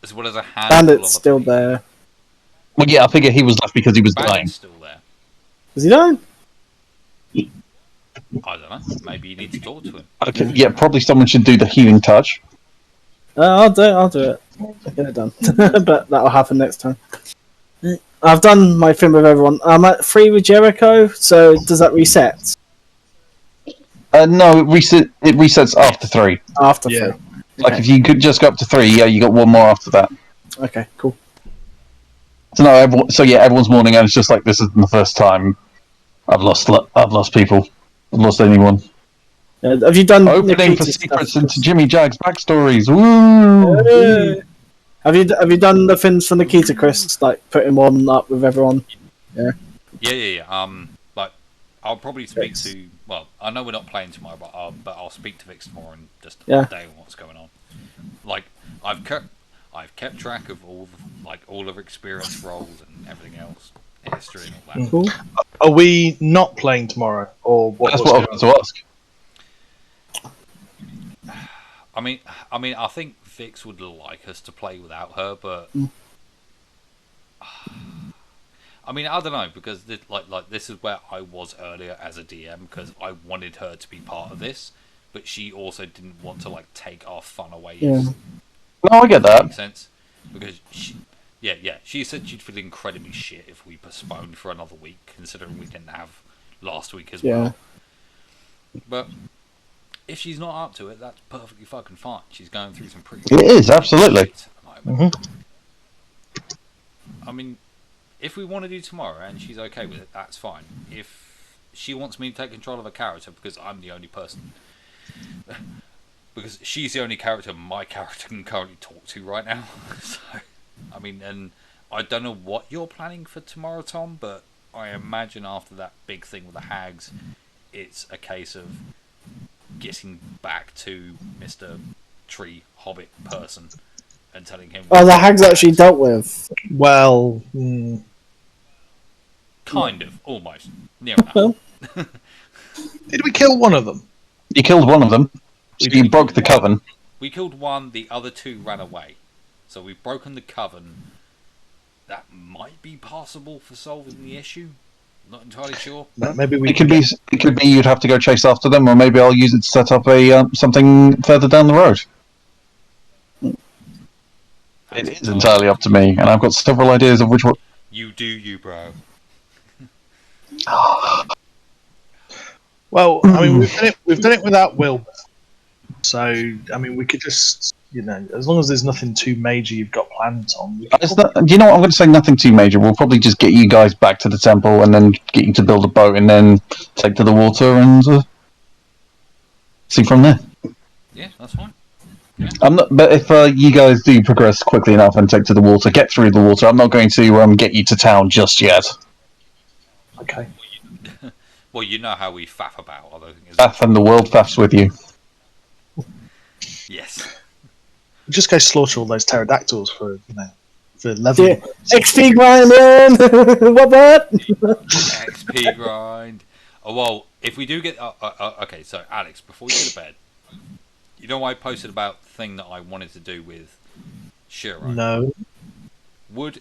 as well as a handful Bandit's of still people. there. Well, yeah, I figure he was left because he was dying. Bandit's still there. Is he dying? I don't know. Maybe you need to talk to him. Okay, yeah, probably someone should do the healing touch. I'll do it. I'll get it done. But that'll happen next time. I've done my thing with everyone. I'm at 3 with Jericho, so does that reset? No, it resets after 3. After 3. Yeah. Like, if you could just go up to 3, yeah, you got one more after that. Okay, cool. So no, everyone's mourning, and it's just like, this isn't the first time I've lost people. I've lost anyone. Have you done Opening for Nikita's secrets stuff? into Jimmy Jag's backstories. Woo! Hey. Have you done the things for Nikita, Chris? Like putting one up with everyone? Yeah. Yeah. Like, I'll probably speak to. Well, I know we're not playing tomorrow, but I'll speak to Vix tomorrow and just update on what's going on. Like, I've kept track of all of experience rolls and everything else, history and all that. Cool. Are we not playing tomorrow, or what? That's what I was going to ask. I mean, I think Vix would like us to play without her, but I mean, I don't know, because this is where I was earlier as a DM, because I wanted her to be part of this, but she also didn't want to take our fun away. Yeah. No, I get that. Makes sense, because she said she'd feel incredibly shit if we postponed for another week, considering we didn't have last week as well. But if she's not up to it, that's perfectly fucking fine. She's going through some pretty. It is, absolutely. Shit at the moment. I mean, if we want to do tomorrow and she's okay with it, that's fine. If she wants me to take control of a character because I'm the only person, because she's the only character my character can currently talk to right now. So, I mean, and I don't know what you're planning for tomorrow, Tom, but I imagine after that big thing with the hags, it's a case of getting back to Mr. Tree Hobbit person and telling him. Oh, the hag's actually dealt with. Well, kind of, almost, near enough. did we kill one of them? You killed one of them. You broke the coven. We killed one, the other two ran away. So we've broken the coven. That might be possible for solving the issue. Not entirely sure. Maybe we. It could be you'd have to go chase after them, or maybe I'll use it to set up a something further down the road. It is entirely up to me, and I've got several ideas of which one. You do, you bro. Well, I mean, we've done it without Will. So, I mean, we could just, as long as there's nothing too major you've got planned on. Do you know what? I'm going to say nothing too major. We'll probably just get you guys back to the temple, and then get you to build a boat, and then take to the water, and see from there. Yeah, that's fine. Yeah. But if you guys do progress quickly enough and take to the water, get through the water, I'm not going to get you to town just yet. Okay. Well, you know how we faff about. I don't think it's Faff and the world faffs with you. yes. Just go slaughter all those pterodactyls for level. Yeah. XP grinding. what? XP grind. Oh well, if we do get okay, so Alex, before you go to bed, you know I posted about the thing that I wanted to do with Shiro. No. Would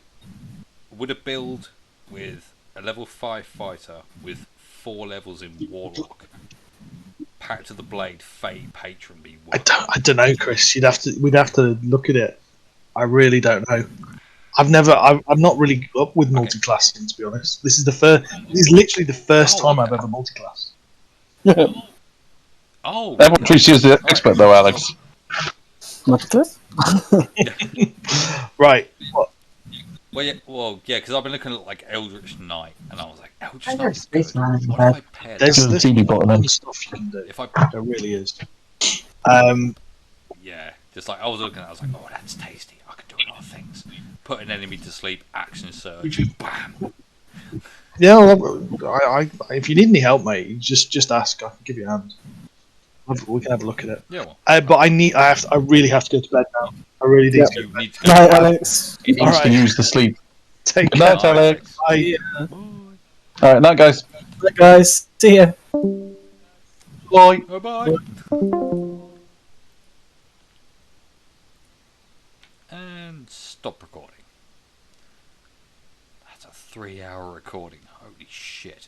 a build with a level 5 fighter with 4 levels in Warlock, Pact of the Blade, Fate, Patron be worth? I don't know, Chris. We'd have to look at it. I really don't know. I'm not really up with multi-classing, to be honest. This is literally the first time I've ever multi-classed. Oh, Everyone treats you as the expert, though, Alex. What's this? Right. What? Well, yeah, because I've been looking at like Eldritch Knight, and I was like, Eldritch I know Knight's Space good. Man is What bad. if I paired There's that? There's a TV button in. stuff you can do. If I There really is. yeah, just like I was looking at, it, I was like, oh, that's tasty. I can do a lot of things. Put an enemy to sleep, action surge, bam. Yeah. Well, if you need any help, mate, just ask. I can give you a hand. We can have a look at it. Yeah, well, But I really have to go to bed now. I really need to go you to bed. need to go. Night, Alex. He needs Alright. to use the sleep. Take Good care. night, Alex. Bye. Alright, night, guys. Bye, guys. See ya. Bye. Bye. And stop recording. That's a 3-hour recording. Holy shit.